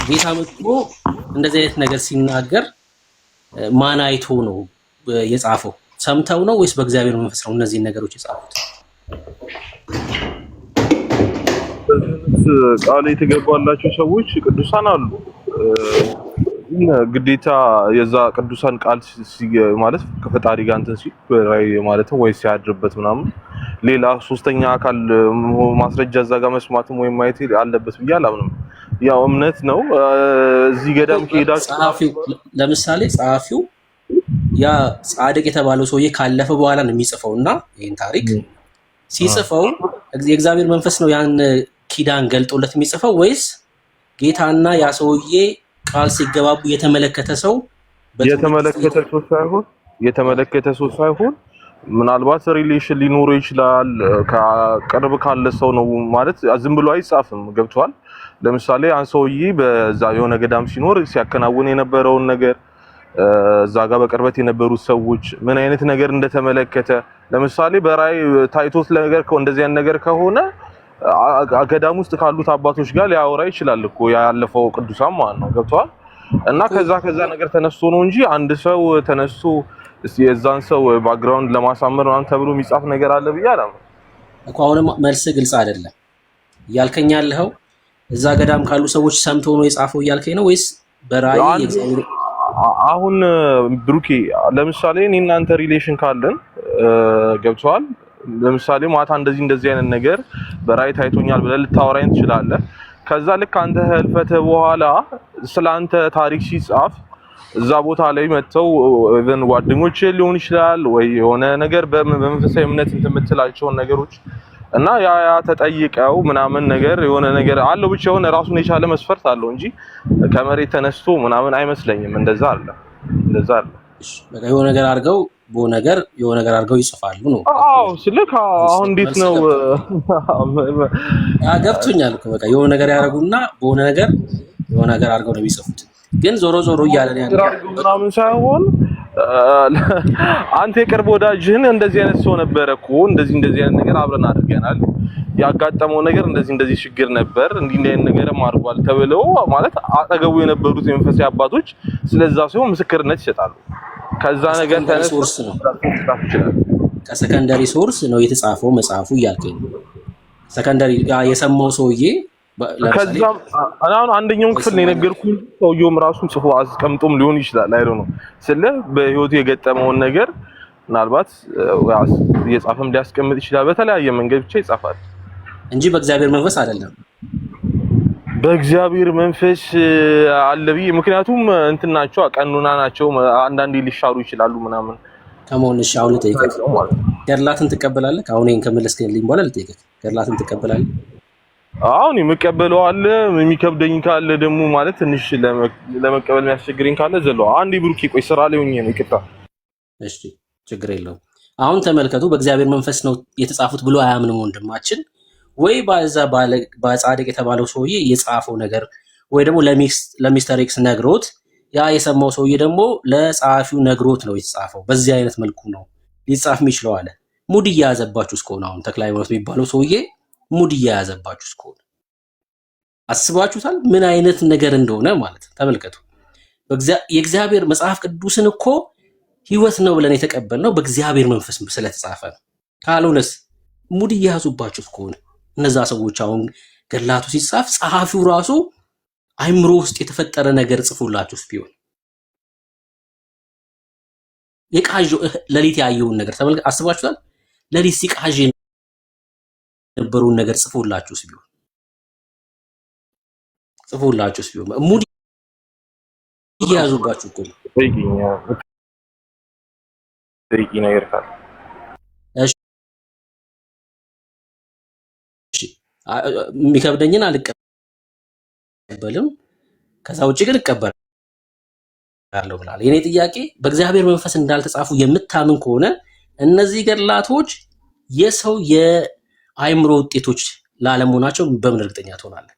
ጌታ መጥቶ እንደዚህ አይነት ነገር ሲናገር ማን አይቶ ነው የጻፈው? ሰምተው ነው ወይስ በእግዚአብሔር መንፈስ ነው እነዚህን ነገሮች የጻፉት? ቃል የተገባላቸው ሰዎች ቅዱሳን አሉ። ግዴታ የዛ ቅዱሳን ቃል ማለት ከፈጣሪ ጋር እንትን ሲል በራይ ማለት ነው ወይስ ሲያድርበት ምናምን ሌላ ሶስተኛ አካል ማስረጃ እዛ ጋር መስማትም ወይም ማየት አለበት ብዬ አላምንም። ያው እምነት ነው። እዚህ ገዳም ከሄዳችሁ ለምሳሌ ጸሐፊው ያ ጻድቅ የተባለው ሰውዬ ካለፈ በኋላ ነው የሚጽፈውና ይሄን ታሪክ ሲጽፈው የእግዚአብሔር መንፈስ ነው ያን ኪዳን ገልጦለት የሚጽፈው ወይስ ጌታና ያ ሰውዬ ቃል ሲገባቡ የተመለከተ ሰው የተመለከተ ሰው ሳይሆን ምናልባት ሪሌሽን ሊኖረው ይችላል። ከቅርብ ካለ ሰው ነው ማለት ዝም ብሎ አይጻፍም። ገብቷል? ለምሳሌ አንድ ሰውዬ በዛ የሆነ ገዳም ሲኖር ሲያከናውን የነበረውን ነገር እዛ ጋር በቅርበት የነበሩት ሰዎች ምን አይነት ነገር እንደተመለከተ ለምሳሌ በራይ ታይቶት ነገር እንደዚህ አይነት ነገር ከሆነ ገዳም ውስጥ ካሉት አባቶች ጋር ሊያወራ ይችላል እኮ ያለፈው ቅዱሳን ማለት ነው። ገብቷል? እና ከዛ ነገር ተነስቶ ነው እንጂ አንድ ሰው ተነስቶ የዛን ሰው ባክግራውንድ ለማሳመር ምናምን ተብሎ የሚጻፍ ነገር አለ ብዬ አላምንም እኮ። አሁንም መልስ ግልጽ አይደለም እያልከኝ ያለኸው እዛ ገዳም ካሉ ሰዎች ሰምቶ ነው የጻፈው እያልከኝ ነው ወይስ በራእይ የእግዚአብሔር? አሁን ብሩኬ ለምሳሌ እኔ እናንተ ሪሌሽን ካለን ገብቷል? ለምሳሌ ማታ እንደዚህ አይነት ነገር በራእይ ታይቶኛል ብለህ ልታወራኝ ትችላለህ። ከዛ ልክ አንተ ህልፈተ በኋላ ስላንተ ታሪክ ሲጻፍ እዛ ቦታ ላይ መተው ኢቭን ጓደኞች ሊሆን ይችላል ወይ የሆነ ነገር በመንፈሳዊ እምነት እንትን የምትላቸውን ነገሮች እና ያ ተጠይቀው ምናምን ነገር የሆነ ነገር አለው ብቻ የሆነ ራሱን የቻለ መስፈርት አለው እንጂ ከመሬት ተነስቶ ምናምን አይመስለኝም። እንደዛ አለ። በቃ የሆነ ነገር አድርገው የሆነ ነገር አድርገው ይጽፋሉ ነው። አዎ ስልክ አሁን እንዴት ነው ገብቶኛል እኮ በቃ የሆነ ነገር ያደርጉና የሆነ ነገር አድርገው ነው የሚጽፉት። ግን ዞሮ እያለን ያለው ምናምን ሳይሆን አንተ የቅርብ ወዳጅህን እንደዚህ አይነት ሰው ነበረ እኮ እንደዚህ አይነት ነገር አብረን አድርገናል፣ ያጋጠመው ነገር እንደዚህ ችግር ነበር፣ እንዲህ አይነት ነገርም አድርጓል ተብለው ማለት አጠገቡ የነበሩት የመንፈሳዊ አባቶች ስለዛ ሰው ምስክርነት ይሰጣሉ። ከዛ ነገር ተነስቶ ከሰከንደሪ ሶርስ ነው የተጻፈው መጽሐፉ እያልከኝ ነው። ሰከንደሪ የሰማው ሰውዬ ከዛም አሁን አንደኛውን ክፍል ነው የነገርኩኝ። ሰውየውም ራሱን ጽፎ አስቀምጦም ሊሆን ይችላል። አይደው ነው ስለ በህይወቱ የገጠመውን ነገር ምናልባት እየጻፈም ሊያስቀምጥ ይችላል። በተለያየ መንገድ ብቻ ይጻፋል እንጂ በእግዚአብሔር መንፈስ አይደለም። በእግዚአብሔር መንፈስ አለ ብዬ ምክንያቱም እንትን ናቸው ቀኑና ናቸው። አንዳንዴ ሊሻሩ ይችላሉ ምናምን ከመሆንሽ አሁን ልጠይቅህ፣ ገድላትን ትቀበላለህ? አሁን ይሄን ከመለስከልኝ በኋላ ልጠይቅህ፣ ገድላትን ትቀበላለህ? አሁን የምቀበለው አለ፣ የሚከብደኝ ካለ ደግሞ ማለት ትንሽ ለመቀበል የሚያስቸግረኝ ካለ ዘለው አንዴ ብሩኬ ቆይ ስራ ላይ ሆኜ ነው ይቅርታ። እሺ ችግር የለውም። አሁን ተመልከቱ፣ በእግዚአብሔር መንፈስ ነው የተጻፉት ብሎ አያምንም ወንድማችን። ወይ በጻድቅ የተባለው ሰውዬ የጻፈው ነገር ወይ ደግሞ ለሚስተር ኤክስ ነግሮት ያ የሰማው ሰውዬ ደግሞ ለጸሐፊው ነግሮት ነው የተጻፈው። በዚህ አይነት መልኩ ነው ሊጻፍ የሚችለው አለ። ሙድ እየያዘባችሁ እስከሆነ አሁን ተክለ ሃይማኖት የሚባለው ሰውዬ ሙድ እየያዘባችሁ እስከሆነ አስባችሁታል ምን አይነት ነገር እንደሆነ ማለት ተመልከቱ። የእግዚአብሔር መጽሐፍ ቅዱስን እኮ ህይወት ነው ብለን የተቀበልነው በእግዚአብሔር መንፈስ ስለተጻፈ ነው። ካልሆነስ ሙድ እየያዙባችሁ እስከሆነ እነዛ ሰዎች አሁን ገድላቱ ሲጻፍ ጸሐፊው ራሱ አይምሮ ውስጥ የተፈጠረ ነገር ጽፎላችሁስ ቢሆን የቃዥው ለሊት ያየውን ነገር ተመልከቱ። አስባችሁታል? ለሊት ሲቃዥ የነበረውን ነገር ጽፎላችሁስ ቢሆን ሙድ እየያዙባችሁ እኮ ነው። ነገር ካለ የሚከብደኝን አልቀበልም፣ ከዛ ውጭ ግን እቀበላለሁ ብላል። የኔ ጥያቄ በእግዚአብሔር መንፈስ እንዳልተጻፉ የምታምን ከሆነ እነዚህ ገድላቶች የሰው የአይምሮ ውጤቶች ላለመሆናቸው በምን እርግጠኛ ትሆናለህ?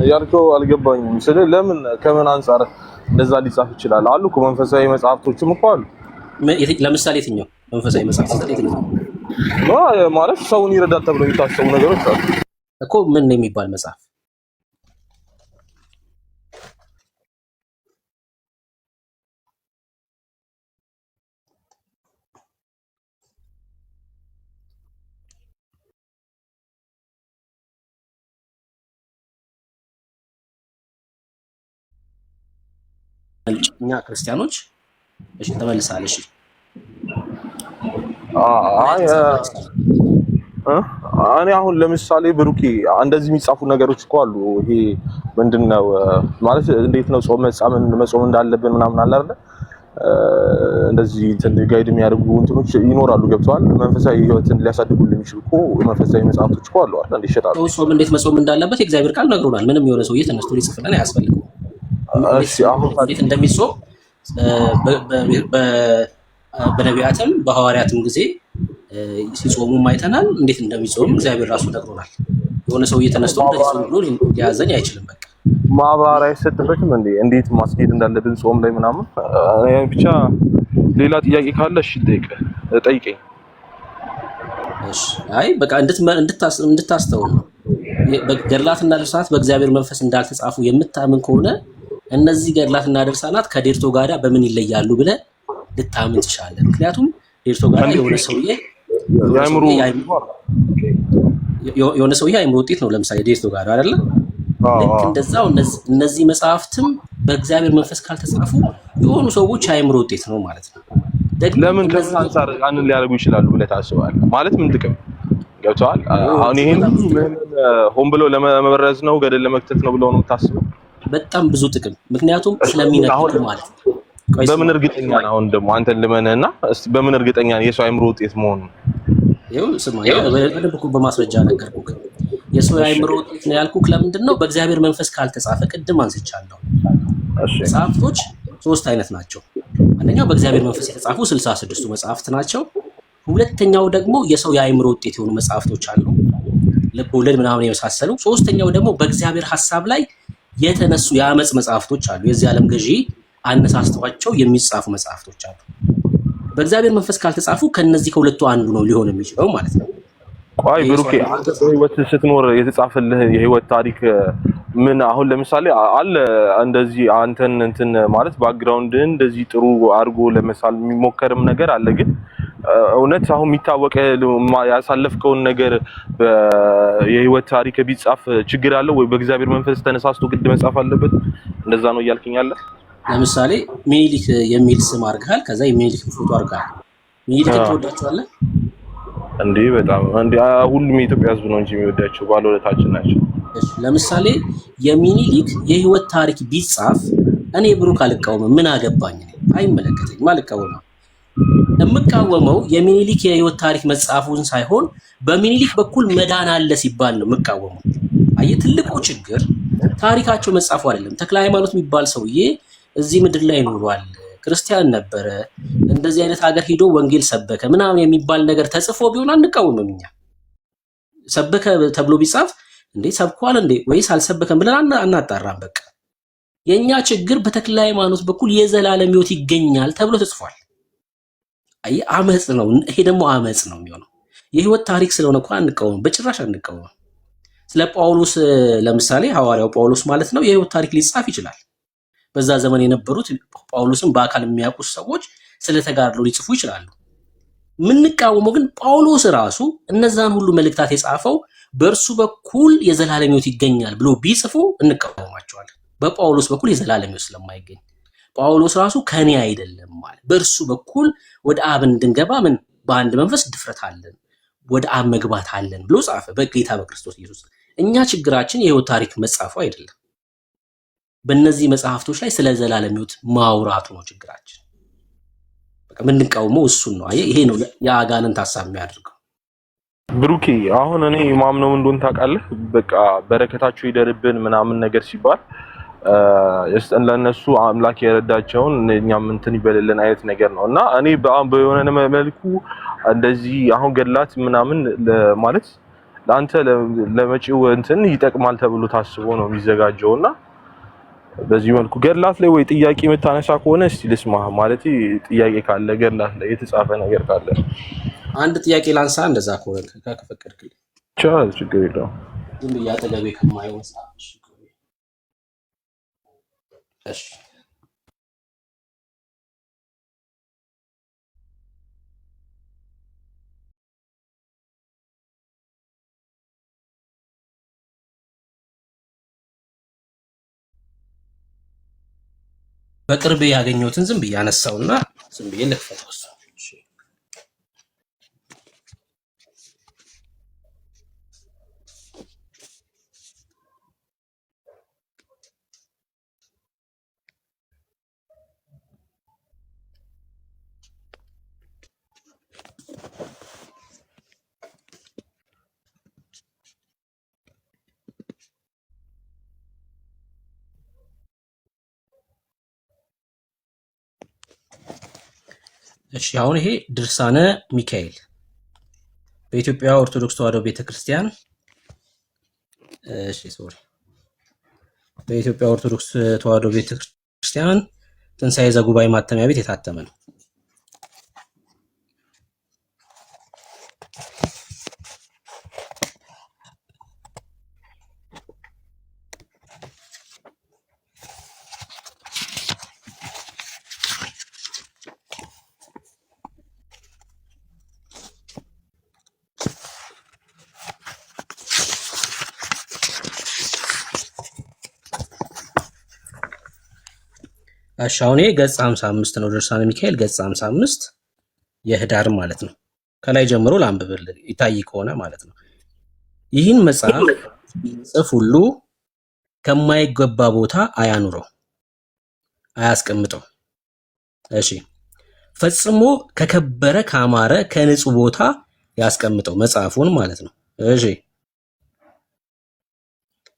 ያልከው አልገባኝም። ለምን ከምን አንፃር እንደዛ ሊጻፍ ይችላል? አሉ እኮ መንፈሳዊ መጽሐፍቶችም እኮ አሉ። ለምሳሌ የትኛው መንፈሳዊ መጽሐፍ ማለት ሰውን ይረዳል ተብሎ የሚታሰቡ ነገሮች አሉ እኮ። ምን የሚባል መጽሐፍ? እኛ ክርስቲያኖች እሺ ተመልሳለህ። እሺ እኔ አሁን ለምሳሌ ብሩኬ እንደዚህ የሚጻፉ ነገሮች እኮ አሉ። ይሄ ምንድነው ማለት እንዴት ነው መጾም እንዳለብን ምናምን አለ አይደል? እንደዚህ እንትን ጋይድ የሚያደርጉ እንትኖች ይኖራሉ። ገብተዋል። መንፈሳዊ ህይወትን ሊያሳድጉልን የሚችሉ እኮ መንፈሳዊ መጽሐፍቶች እኮ አሉ አይደል? ይሸጣሉ። ጾም እንዴት መጾም እንዳለበት የእግዚአብሔር ቃል ነግሮናል። ምንም የሆነ ሰውዬ ተነስቶ ሊጽፍልን አያስፈልግም። እሺ አሁን እንዴት እንደሚጾም በነቢያትም በሐዋርያትም ጊዜ ሲጾሙ አይተናል። እንዴት እንደሚጾም እግዚአብሔር ራሱ ነግሮናል። የሆነ ሰውዬ ተነስቶ እንደዚህ ጾም ብሎ ሊያዘኝ አይችልም። በቃ ማብራሪያ አይሰጥበትም እንዴ? እንዴት ማስኬድ እንዳለብን ጾም ላይ ምናምን። ብቻ ሌላ ጥያቄ ካለ እሺ ጠይቀኝ። እሺ አይ በቃ እንድታስተውል ነው። ገድላትና ድርሳናት በእግዚአብሔር መንፈስ እንዳልተጻፉ የምታምን ከሆነ እነዚህ ገድላትና ድርሳናት ከዴርቶ ጋራ በምን ይለያሉ ብለህ ልታምን ትችላለህ። ምክንያቱም ዴርቶ ጋራ የሆነ ሰውዬ አይምሮ ውጤት ነው። ለምሳሌ ዴርቶ ጋራ አይደለ? ልክ እንደዛው እነዚህ መጽሐፍትም በእግዚአብሔር መንፈስ ካልተጻፉ የሆኑ ሰዎች አይምሮ ውጤት ነው ማለት ነው። ለምን ከዚህ አንፃር ያንን ሊያደርጉ ይችላሉ ብለህ ታስባለህ? ማለት ምን ጥቅም ገብተዋል? አሁን ይሄን ሆን ብለው ለመበረዝ ነው ገደል ለመክተት ነው ብለው ነው የምታስበው? በጣም ብዙ ጥቅም። ምክንያቱም ስለሚነግሩ ማለት ነው። በምን እርግጠኛ ነህ? አሁን ደግሞ አንተን ልመንህና እስቲ በምን እርግጠኛ ነህ የሰው አእምሮ ውጤት መሆኑን? ይኸው ስማ፣ በደንብ እኮ በማስረጃ ነገርኩህ። የሰው አእምሮ ውጤት ነው ያልኩህ ለምንድን ነው? በእግዚአብሔር መንፈስ ካልተጻፈ ቅድም አንስቻለሁ። መጽሐፍቶች ሶስት አይነት ናቸው። አንደኛው በእግዚአብሔር መንፈስ የተጻፉ 66ቱ መጽሐፍት ናቸው። ሁለተኛው ደግሞ የሰው የአእምሮ ውጤት የሆኑ መጽሐፍቶች አሉ፣ ልብ ወለድ ምናምን የመሳሰሉ። ሶስተኛው ደግሞ በእግዚአብሔር ሐሳብ ላይ የተነሱ የአመጽ መጽሐፍቶች አሉ። የዚህ ዓለም ገዢ አነሳስተዋቸው የሚጻፉ መጽሐፍቶች አሉ። በእግዚአብሔር መንፈስ ካልተጻፉ ከነዚህ ከሁለቱ አንዱ ነው ሊሆን የሚችለው ማለት ነው። ቆይ ብሩኬ፣ አንተ በህይወት ስትኖር የተጻፈልህ የህይወት ታሪክ ምን አሁን ለምሳሌ አለ እንደዚህ አንተን እንትን ማለት ባክግራውንድ እንደዚህ ጥሩ አድርጎ ለመሳል የሚሞከርም ነገር አለ። ግን እውነት አሁን የሚታወቀ ያሳለፍከውን ነገር የህይወት ታሪክ ቢጻፍ ችግር አለው ወይ? በእግዚአብሔር መንፈስ ተነሳስቶ ግድ መጻፍ አለበት? እንደዛ ነው እያልከኝ አለ? ለምሳሌ ሚኒሊክ የሚል ስም አድርገሃል፣ ከዛ የሚኒሊክ ፎቶ አድርገሃል። ሚኒሊክን ትወዳቸዋለህ እንዴ? በጣም እንዴ! ሁሉም የኢትዮጵያ ህዝብ ነው እንጂ የሚወዳቸው ባለውለታችን ናቸው። ለምሳሌ የሚኒሊክ የህይወት ታሪክ ቢጻፍ እኔ ብሩክ አልቃወምም። ምን አገባኝ? አይመለከተኝም፣ አልቃወምም። የምቃወመው የሚኒሊክ የህይወት ታሪክ መጻፉን ሳይሆን በሚኒሊክ በኩል መዳን አለ ሲባል ነው የምቃወመው። አየህ፣ ትልቁ ችግር ታሪካቸው መጻፉ አይደለም። ተክለ ሃይማኖት የሚባል ሰውዬ እዚህ ምድር ላይ ኖሯል፣ ክርስቲያን ነበረ፣ እንደዚህ አይነት ሀገር ሄዶ ወንጌል ሰበከ ምናምን የሚባል ነገር ተጽፎ ቢሆን አንቃወምም። እኛ ሰበከ ተብሎ ቢጻፍ እንዴ ሰብኳል እንዴ ወይስ አልሰበከም ብለን አናጣራም። በቃ የኛ ችግር በተክለ ሃይማኖት በኩል የዘላለም ሕይወት ይገኛል ተብሎ ተጽፏል። አይ አመጽ ነው። ይሄ ደግሞ አመጽ ነው የሚሆነው። የህይወት ታሪክ ስለሆነ እንኳን አንቃወም፣ በጭራሽ አንቃወም። ስለ ጳውሎስ ለምሳሌ ሐዋርያው ጳውሎስ ማለት ነው የህይወት ታሪክ ሊጻፍ ይችላል። በዛ ዘመን የነበሩት ጳውሎስን በአካል የሚያውቁ ሰዎች ስለተጋድሎ ሊጽፉ ይችላሉ። ምንቃወመው ግን ጳውሎስ ራሱ እነዛን ሁሉ መልእክታት የጻፈው በእርሱ በኩል የዘላለም ሕይወት ይገኛል ብሎ ቢጽፉ እንቃወማቸዋለን። በጳውሎስ በኩል የዘላለም ሕይወት ስለማይገኝ ጳውሎስ ራሱ ከኔ አይደለም ማለት በእርሱ በኩል ወደ አብ እንድንገባ ምን በአንድ መንፈስ ድፍረት አለን፣ ወደ አብ መግባት አለን ብሎ ጻፈ በጌታ በክርስቶስ ኢየሱስ። እኛ ችግራችን የህይወት ታሪክ መጻፉ አይደለም፣ በእነዚህ መጽሐፍቶች ላይ ስለ ዘላለም ሕይወት ማውራቱ ነው ችግራችን። በቃ ምንቃወመው እሱን ነው። አየህ፣ ይሄ ነው የአጋንንት ሐሳብ የሚያደርገው። ብሩኬ አሁን እኔ ማምነው እንደሆነ ታውቃለህ፣ በቃ በረከታቸው ይደርብን ምናምን ነገር ሲባል ለእነሱ አምላክ የረዳቸውን እኛም እንትን ይበልልን አይነት ነገር ነው። እና እኔ በሆነ መልኩ እንደዚህ አሁን ገድላት ምናምን ማለት ለአንተ ለመጪው እንትን ይጠቅማል ተብሎ ታስቦ ነው የሚዘጋጀው። እና በዚህ መልኩ ገድላት ላይ ወይ ጥያቄ የምታነሳ ከሆነ እስቲ ልስማ። ማለት ጥያቄ ካለ ገድላት ላይ የተጻፈ ነገር ካለ አንድ ጥያቄ ላንሳ። እንደዛ ከሆነ ከፈቀድክልኝ ይቻላል፣ ችግር የለውም። ዝም ብዬ አጠገቤ ከማየው መጽሐፍ እሺ። በቅርብ ያገኘሁትን ዝም ብዬ አነሳውና ዝም ብዬ ልክፈተው። እሺ እሺ አሁን ይሄ ድርሳነ ሚካኤል በኢትዮጵያ ኦርቶዶክስ ተዋሕዶ ቤተክርስቲያን በኢትዮጵያ ኦርቶዶክስ ተዋሕዶ ቤተክርስቲያን ትንሣኤ ዘጉባኤ ማተሚያ ቤት የታተመ ነው። አሁን ይሄ ገጽ 55 ነው። ድርሳነ ሚካኤል ገጽ 55 የህዳር ማለት ነው። ከላይ ጀምሮ ላንብብልህ ይታይ ከሆነ ማለት ነው። ይህን መጽሐፍ ጽፍ ሁሉ ከማይገባ ቦታ አያኑረው፣ አያስቀምጠው። እሺ ፈጽሞ ከከበረ ካማረ ከንጹህ ቦታ ያስቀምጠው መጽሐፉን ማለት ነው። እሺ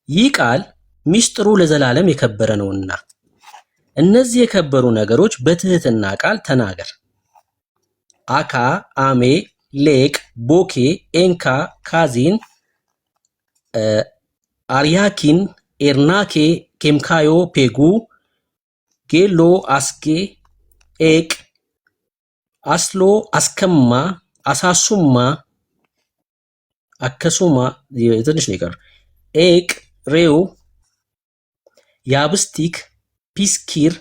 ይህ ቃል ሚስጥሩ ለዘላለም የከበረ ነውና እነዚህ የከበሩ ነገሮች በትህትና ቃል ተናገር። አካ፣ አሜ፣ ሌቅ፣ ቦኬ፣ ኤንካ፣ ካዚን፣ አርያኪን፣ ኤርናኬ፣ ኬምካዮ፣ ፔጉ፣ ጌሎ፣ አስጌ፣ ኤቅ፣ አስሎ፣ አስከማ፣ አሳሱማ፣ አከሱማ ትንሽ ነው የቀረው፣ ኤቅ፣ ሬው፣ ያብስቲክ፣ ፒስኪር፣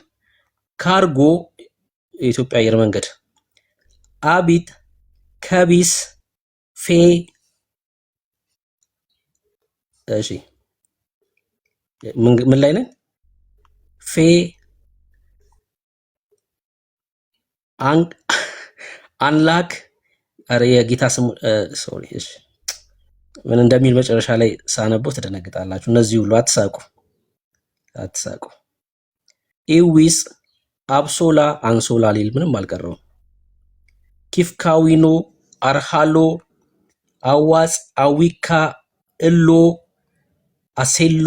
ካርጎ የኢትዮጵያ አየር መንገድ፣ አቢት፣ ከቢስ፣ ፌ። እሺ ምን ላይ ነን? ፌ አንላክ አረ የጌታ ስሙ ሶሪ። እሺ ምን እንደሚል መጨረሻ ላይ ሳነበው ትደነግጣላችሁ። እነዚህ ሁሉ አትሳቁ። ኢዊስ፣ አብሶላ፣ አንሶላ ሊል ምንም አልቀረውም። ኪፍካዊኖ፣ አርሃሎ፣ አዋጽ፣ አዊካ፣ እሎ፣ አሴሎ፣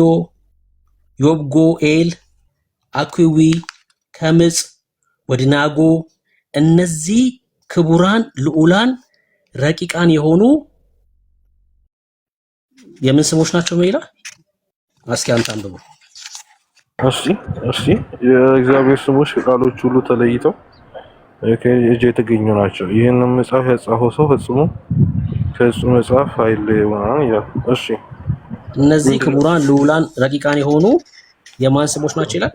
ዮብጎ፣ ኤል፣ አኩዊ፣ ከምጽ፣ ወድናጎ እነዚህ ክቡራን ልዑላን ረቂቃን የሆኑ የምን ስሞች ናቸው? ሜላ እስኪ አንተ አንብበው። እሺ የእግዚአብሔር ስሞች ቃሎች ሁሉ ተለይተው ከእጅ የተገኙ ናቸው። ይህንን መጽሐፍ ያጻፈው ሰው ፈጽሞ ከእሱ መጽሐፍ አይለይም ይላል። እሺ እነዚህ ክቡራን ልዑላን ረቂቃን የሆኑ የማን ስሞች ናቸው ይላል?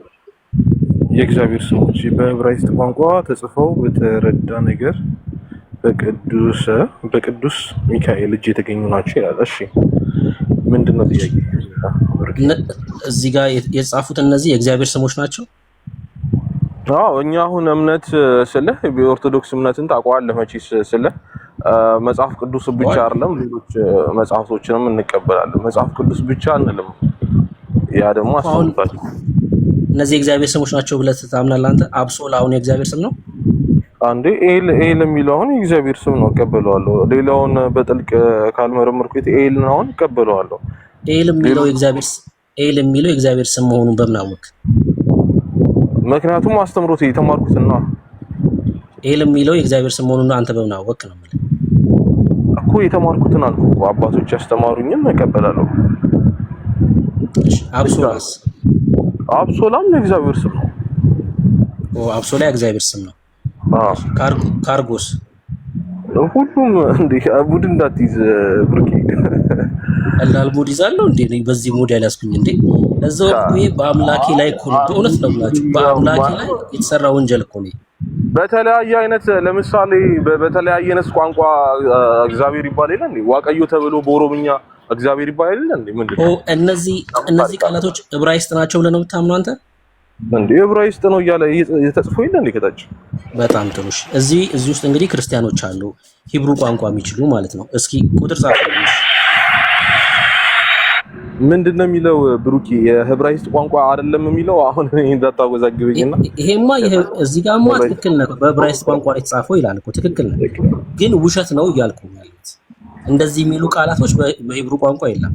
የእግዚአብሔር ስሞች በዕብራይስጥ ቋንቋ ተጽፈው በተረዳ ነገር በቅዱስ ሚካኤል እጅ የተገኙ ናቸው ይላል። እሺ ምንድነው ጥያቄ? እዚህ ጋር የተጻፉት እነዚህ የእግዚአብሔር ስሞች ናቸው። አዎ እኛ አሁን እምነት ስልህ በኦርቶዶክስ እምነትን ታውቀዋለህ መቼስ ስልህ መጽሐፍ ቅዱስ ብቻ አይደለም ሌሎች መጽሐፎችንም እንቀበላለን። መጽሐፍ ቅዱስ ብቻ አንልም። ያ ደግሞ አስተውልታል። እነዚህ የእግዚአብሔር ስሞች ናቸው ብለህ ታምናለህ አንተ? አብሶላ አሁን የእግዚአብሔር ስም ነው አንዴ? ኤል የሚለው አሁን የእግዚአብሔር ስም ነው እቀበለዋለሁ። ሌላውን በጥልቅ ካልመረመርኩት ኤልን አሁን እቀበለዋለሁ። ኤል የሚለው የእግዚአብሔር ስም መሆኑን በምን አወቅ? ምክንያቱም አስተምሮት የተማርኩትን ነው። ኤል የሚለው የእግዚአብሔር ስም መሆኑን አንተ በምን አወቅ ነው ማለት እኮ? የተማርኩትን አልኩ እኮ አባቶች ያስተማሩኝን እቀበላለሁ። አብሶላስ? አብሶላም የእግዚአብሔር ስም ነው። አብሶላ የእግዚአብሔር ስም ነው። ካርጎስ? ሁሉም እንዴ ሙድ እንዳትይዝ ብርቂ። ቀላል ሙድ ይዛለሁ እንዴ? በዚህ ሙድ ያላስኩኝ እንዴ? ለዛው እኮ በአምላኬ ላይ እኮ በእውነት ነው ብላችሁ በአምላኬ ላይ የተሰራ ወንጀል እኮ ነው። በተለያየ አይነት ለምሳሌ በተለያየ አይነት ቋንቋ እግዚአብሔር ይባል የለ እንዴ? ዋቀዮ ተብሎ በኦሮምኛ እግዚአብሔር ይባል የለ እንዴ? ምንድነው እነዚህ ቃላቶች ዕብራይስጥ ናቸው ብለህ ነው የምታምነው አንተ? እንዴ ዕብራይስጥ ነው እያለ የተጽፎ የለ እንዴ ከታች? በጣም ጥሩ። እዚህ ውስጥ እንግዲህ ክርስቲያኖች አሉ ሂብሩ ቋንቋ የሚችሉ ማለት ነው። እስኪ ቁጥር ጻፉልኝ። ምንድነው የሚለው ብሩኪ? የዕብራይስጥ ቋንቋ አይደለም የሚለው? አሁን እንዳታወዛግበኝና ይሄማ እዚህ ጋርማ ትክክል ነው። በዕብራይስጥ ቋንቋ ላይ ተጻፈው ይላል እኮ ትክክል ነው፣ ግን ውሸት ነው እያልኩ ያለሁት። እንደዚህ የሚሉ ቃላቶች በሂብሩ ቋንቋ የለም።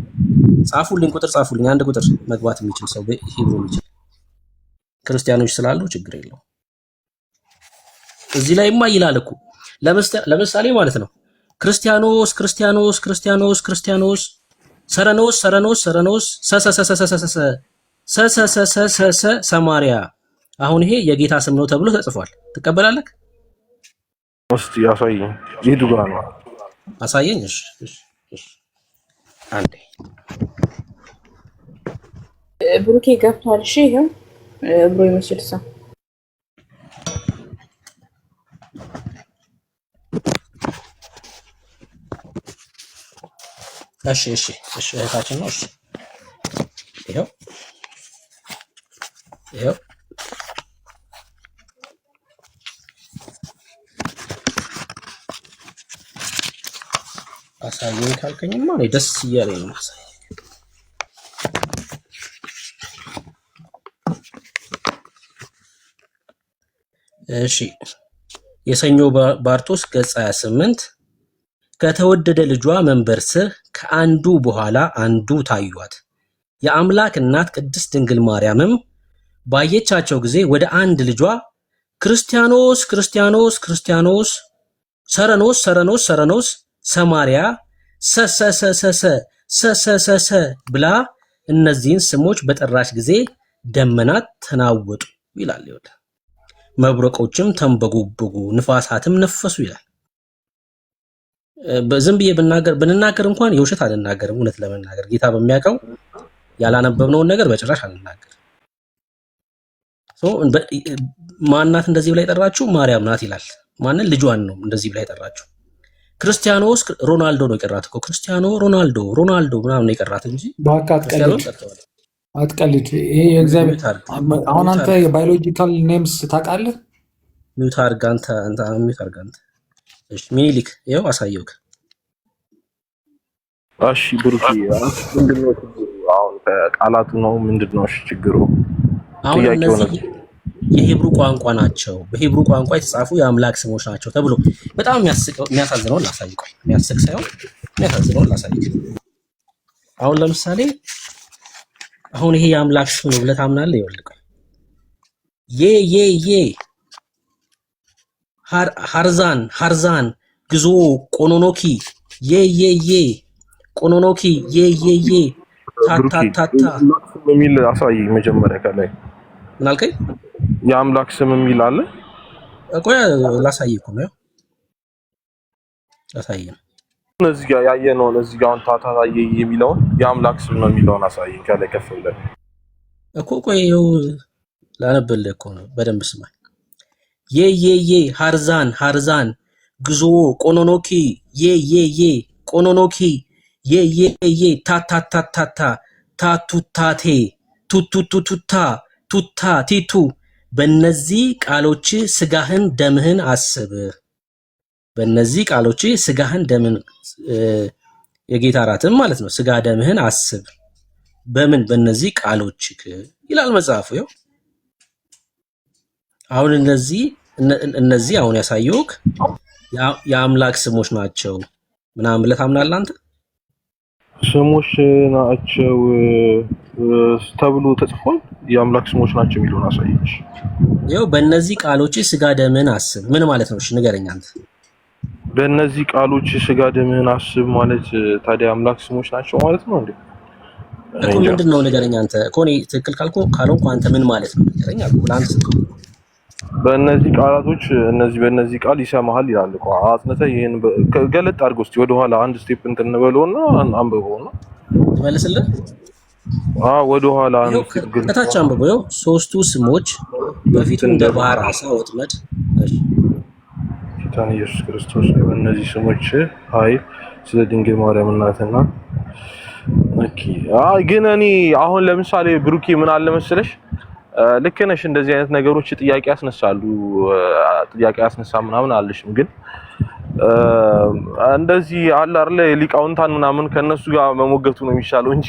ጻፉልኝ፣ ቁጥር ጻፉልኝ። አንድ ቁጥር መግባት የሚችል ሰው በሂብሩ የሚችል ክርስቲያኖች ስላሉ ችግር የለው። እዚህ ላይማ ይላል እኮ ለምሳሌ ማለት ነው ክርስቲያኖስ ክርስቲያኖስ ክርስቲያኖስ ክርስቲያኖስ ሰረኖስ ሰረኖስ ሰረኖስ ሰሰሰሰሰሰሰሰሰሰ ሰማሪያ። አሁን ይሄ የጌታ ስም ነው ተብሎ ተጽፏል። ትቀበላለህ? እስቲ አሳየኝ። የቱ ጋር ነው? አሳየኝ። እሺ አንዴ ብሩኬ ገብቷል። እሺ ይሄው ብሩ ይመስል ሰው እሺ እህታችን ነው። እሺ ይሄው አሳየኝ ካልከኝማ እኔ ደስ እያለኝ ነው። እሺ የሰኞ ባርቶስ ገጽ 28 ከተወደደ ልጇ መንበር ስር ከአንዱ በኋላ አንዱ ታዩአት። የአምላክ እናት ቅድስት ድንግል ማርያምም ባየቻቸው ጊዜ ወደ አንድ ልጇ ክርስቲያኖስ ክርስቲያኖስ ክርስቲያኖስ ሰረኖስ ሰረኖስ ሰረኖስ ሰማርያ ሰሰሰሰሰ ሰሰሰሰ ብላ እነዚህን ስሞች በጠራች ጊዜ ደመናት ተናወጡ ይላል። ይወጣ መብረቆችም ተንበጉብጉ ንፋሳትም ነፈሱ ይላል። በዝም ብዬ ብንናገር እንኳን የውሸት አልናገርም። እውነት ለመናገር ጌታ በሚያውቀው ያላነበብነውን ነገር በጭራሽ አልናገር። ማናት እንደዚህ ብላ የጠራችሁ? ማርያም ናት ይላል። ማንን? ልጇን ነው እንደዚህ ብላ የጠራችሁ። ክርስቲያኖስ ሮናልዶ ነው የቀራት እኮ ክርስቲያኖ ሮናልዶ ምናምን ነው የቀራት እንጂ አትቀልድ። ይሄ የእግዚአብሔር አሁን አንተ የባዮሎጂካል ኔምስ ታውቃለህ? ሚውት አድርግ አንተ ሚውት አድርግ አንተ። እሺ ሚኒሊክ ይኸው አሳየውክ። እሺ ብሩክ ምንድነው አሁን ቃላቱ ነው ምንድነው ችግሩ? አሁን እነዚህ የሂብሩ ቋንቋ ናቸው፣ በሂብሩ ቋንቋ የተጻፉ የአምላክ ስሞች ናቸው ተብሎ በጣም የሚያሳዝነውን ላሳይቅ። የሚያስቅ ሳይሆን የሚያሳዝነውን ላሳይቅ። አሁን ለምሳሌ አሁን ይሄ የአምላክ ስም ነው ብለህ ታምናለህ? ይወልቀው ሃርዛን ግዞ ቆኖኖኪ ቆኖኖኪ ታታታታ የሚል አሳይ። መጀመሪያ ከላይ ምን አልከኝ? የአምላክ ስም የሚል አለ። ቆይ ላሳይህ እኮ ነው ላሳይህ ነው። እዚህ ጋር ያየነውን እዚህ ጋር ታታታየ የሚለውን የአምላክ ስም ነው የሚለውን አሳይ ከላይ ከፍ ብለህ እኮ። ቆይ ላነብልህ እኮ ነው፣ በደንብ ስማኝ። ሃርዛን ግዞ ቆኖኖኪ ቆኖኖኪ ታታታታታ ታቱታቴ ቱቱቱቱታ ቱታ ቲቱ በእነዚህ ቃሎች ስጋህን ደምህን አስብ። በእነዚህ ቃሎች ስጋህን ደምህን የጌታ እራትም ማለት ነው። ስጋ ደምህን አስብ በምን? በእነዚህ ቃሎች ይላል መጽሐፉ። ይኸው አሁን እነዚህ አሁን ያሳየውክ የአምላክ ስሞች ናቸው ምናምን ብለህ ታምናለህ አንተ? ስሞች ናቸው ተብሎ ተጽፏል። የአምላክ ስሞች ናቸው የሚለውን አሳየች። ይኸው በእነዚህ ቃሎች ስጋ ደምህን አስብ ምን ማለት ነው? እሺ ንገረኝ አንተ። በእነዚህ ቃሎች ስጋ ደምህን አስብ ማለት ታዲያ አምላክ ስሞች ናቸው ማለት ነው እንዴ? እኮ ምንድን ነው ንገረኝ አንተ። እኮ እኔ ትክክል ካልሆንኩ አንተ ምን ማለት ነው ንገረኝ አልኩህ ለአንተ ስትል። በእነዚህ ቃላቶች በእነዚህ ቃል ይሰማሃል ይላል እኮ። አጥንተህ ይሄን ገለጥ አድርጎ እስቲ ወደኋላ አንድ ስቴፕ እንትን እንበለውና አንብበውና ትመልስልህ። ወደኋላ ከታች አንብበው። ይኸው ሶስቱ ስሞች በፊቱ እንደ ባህር ዓሣ ወጥመድ። ጌታን ኢየሱስ ክርስቶስ በእነዚህ ስሞች ኃይል ስለ ድንግል ማርያም እናትና ግን እኔ አሁን ለምሳሌ ብሩኬ ምን አለ መሰለሽ፣ ልክ ነሽ፣ እንደዚህ አይነት ነገሮች ጥያቄ ያስነሳሉ። ጥያቄ ያስነሳ ምናምን አልልሽም፣ ግን እንደዚህ አለ አይደል ሊቃውንታን ምናምን ከነሱ ጋር መሞገቱ ነው የሚሻለው እንጂ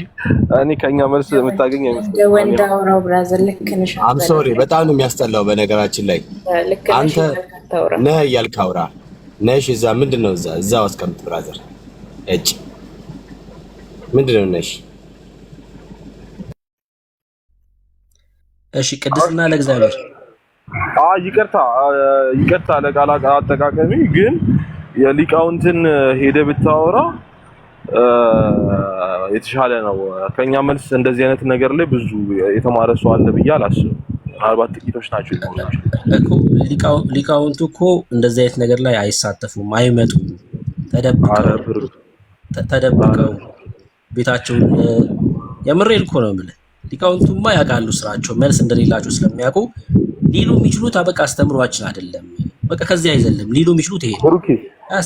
እኔ ከኛ መልስ የምታገኝ አይመስልም። ወንድ አውራው ብራዘር ልክ ነሽ። አም ሶሪ በጣም ነው የሚያስጠላው። በነገራችን ላይ አንተ ነህ እያልክ አውራ ነሽ። እዛ ምንድነው እዛው አስቀምጥ ብራዘር። እጭ ምንድነው ነሽ? እሺ ቅድስና ለእግዚአብሔር። ይቅርታ ለቃል አጠቃቀሚ፣ ግን የሊቃውንትን ሄደ ብታወራ የተሻለ ነው። ከኛ መልስ እንደዚህ አይነት ነገር ላይ ብዙ የተማረ ሰው አለ ብዬ አላስብም። ምናልባት ጥቂቶች ናቸው እኮ ሊቃውንቱ እኮ እንደዚህ አይነት ነገር ላይ አይሳተፉም፣ አይመጡም። ተደብቀው ቤታቸው የምሬል እኮ ነው የምልህ። ሊቃውንቱማ ያውቃሉ ስራቸው፣ መልስ እንደሌላቸው ስለሚያውቁ ሊሉ የሚችሉት በቃ አስተምሯችን አይደለም፣ በቃ ከዚህ አይዘልም ሊሉ የሚችሉት ይሄ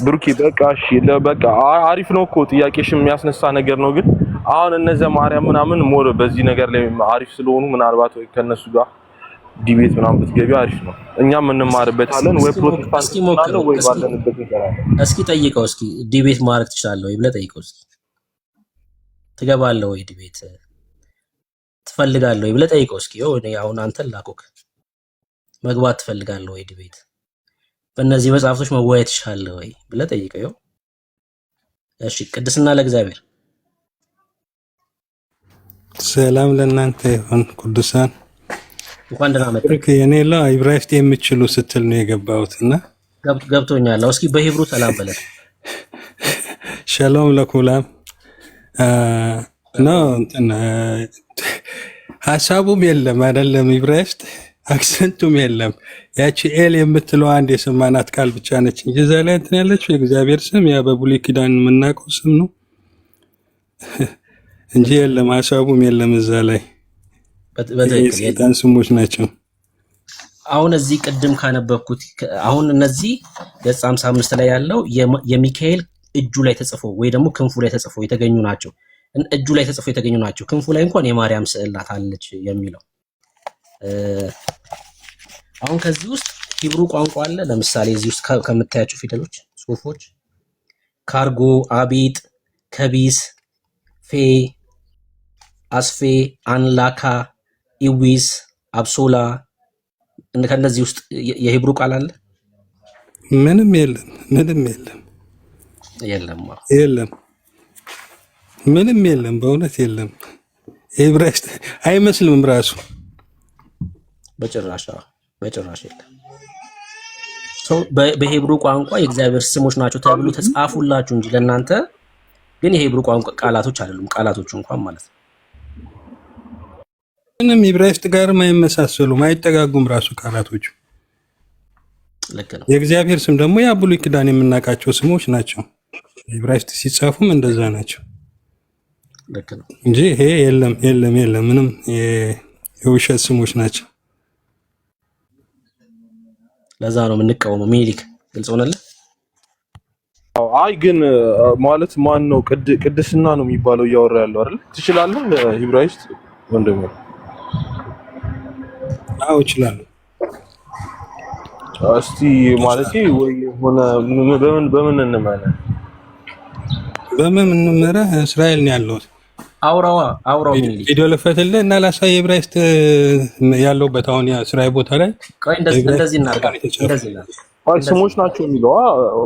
ብሩኬ በቃ እሺ፣ በቃ አሪፍ ነው እኮ ጥያቄሽ የሚያስነሳ ነገር ነው። ግን አሁን እነዚያ ማርያም ምናምን ሞር በዚህ ነገር ላይ አሪፍ ስለሆኑ ምናልባት ወይ ከነሱ ጋር ዲቤት ምናምን ብትገቢ አሪፍ ነው። እኛም እንማርበታለን። ወይ ፕሮቴስታንት ነው ወይ ባለንበት ይቀራል። እስኪ ጠይቀው፣ እስኪ ዲቤት ማድረግ ትችላለህ ወይ ብለህ ጠይቀው። እስኪ ትገባለህ ወይ ዲቤት ትፈልጋለህ ወይ ብለህ ጠይቀው። እስኪ እኔ አሁን አንተን ላኩክ መግባት ትፈልጋለህ ወይ ዲቤት በእነዚህ መጽሐፍቶች መወያየት ትችላለህ ወይ ብለህ ጠይቀው። እሺ ቅድስና ለእግዚአብሔር። ሰላም ለእናንተ ይሁን ቅዱሳን። እንኳን ደህና መጣህ። ብሩክ የኔ ላ ኢብራይስጥ የምትችሉ ስትል ነው የገባሁትና ገብቶኛል። እስኪ በሂብሩ ሰላም በለን። ሸሎም ለኩላም ነው እንትን ሀሳቡም የለም አይደለም ኢብራይስጥ አክሰንቱም የለም። ያቺ ኤል የምትለው አንድ የሰማናት ቃል ብቻ ነች እንጂ እዛ ላይ እንትን ያለችው የእግዚአብሔር ስም ያ በብሉይ ኪዳን የምናውቀው ስም ነው እንጂ የለም፣ ሀሳቡም የለም እዛ ላይ። የሰይጣን ስሞች ናቸው። አሁን እዚህ ቅድም ካነበብኩት አሁን እነዚህ ገጽ 55 ላይ ያለው የሚካኤል እጁ ላይ ተጽፎ ወይ ደግሞ ክንፉ ላይ ተጽፎ የተገኙ ናቸው። እጁ ላይ ተጽፎ የተገኙ ናቸው። ክንፉ ላይ እንኳን የማርያም ስዕል ናት አለች የሚለው። አሁን ከዚህ ውስጥ ሂብሩ ቋንቋ አለ። ለምሳሌ እዚህ ውስጥ ከምታያቸው ፊደሎች ጽሁፎች ካርጎ፣ አቢጥ፣ ከቢስ፣ ፌ፣ አስፌ፣ አንላካ፣ ኢዊስ፣ አብሶላ ከነዚህ ውስጥ የሂብሩ ቃል አለ? ምንም የለም። ምንም የለም። የለም። ምንም የለም። በእውነት የለም። ኢብራይስጥ አይመስልም ራሱ በጭራሽ የለም። በሂብሩ ቋንቋ የእግዚአብሔር ስሞች ናቸው ተብሎ ተጻፉላችሁ እንጂ ለእናንተ ግን የሂብሩ ቋንቋ ቃላቶች አይደሉም። ቃላቶቹ እንኳን ማለት ነው ምንም ኢብራይስጥ ጋር አይመሳሰሉም፣ አይጠጋጉም ራሱ ቃላቶቹ። ልክ ነው። የእግዚአብሔር ስም ደግሞ ያ ብሉይ ኪዳን የምናውቃቸው ስሞች ናቸው። ኢብራይስጥ ሲጻፉም እንደዛ ናቸው። ልክ ነው እንጂ ይሄ የለም ምንም የውሸት ስሞች ናቸው። ለዛ ነው የምንቃወመው። ሚኒሊክ ግልጽ ሆነልህ? አይ ግን ማለት ማን ነው ቅድስና ነው የሚባለው እያወራ ያለው አይደል? ትችላለህ ኢብራይስጥ ወንድሜ? አዎ እችላለሁ። እስቲ ማለት ወይ ሆነ በምን እንመነ በምን እንመረ? እስራኤል ነው ያለው። አውራው ሚኒሊክ ቪዲዮ ልፈትልህ እና ላሳይ ኢብራይስጥ ያለውበት አሁን ያ እስራኤል ቦታ ላይ እንደዚህ እናደርጋለን። አይ ስሞች ናቸው የሚለው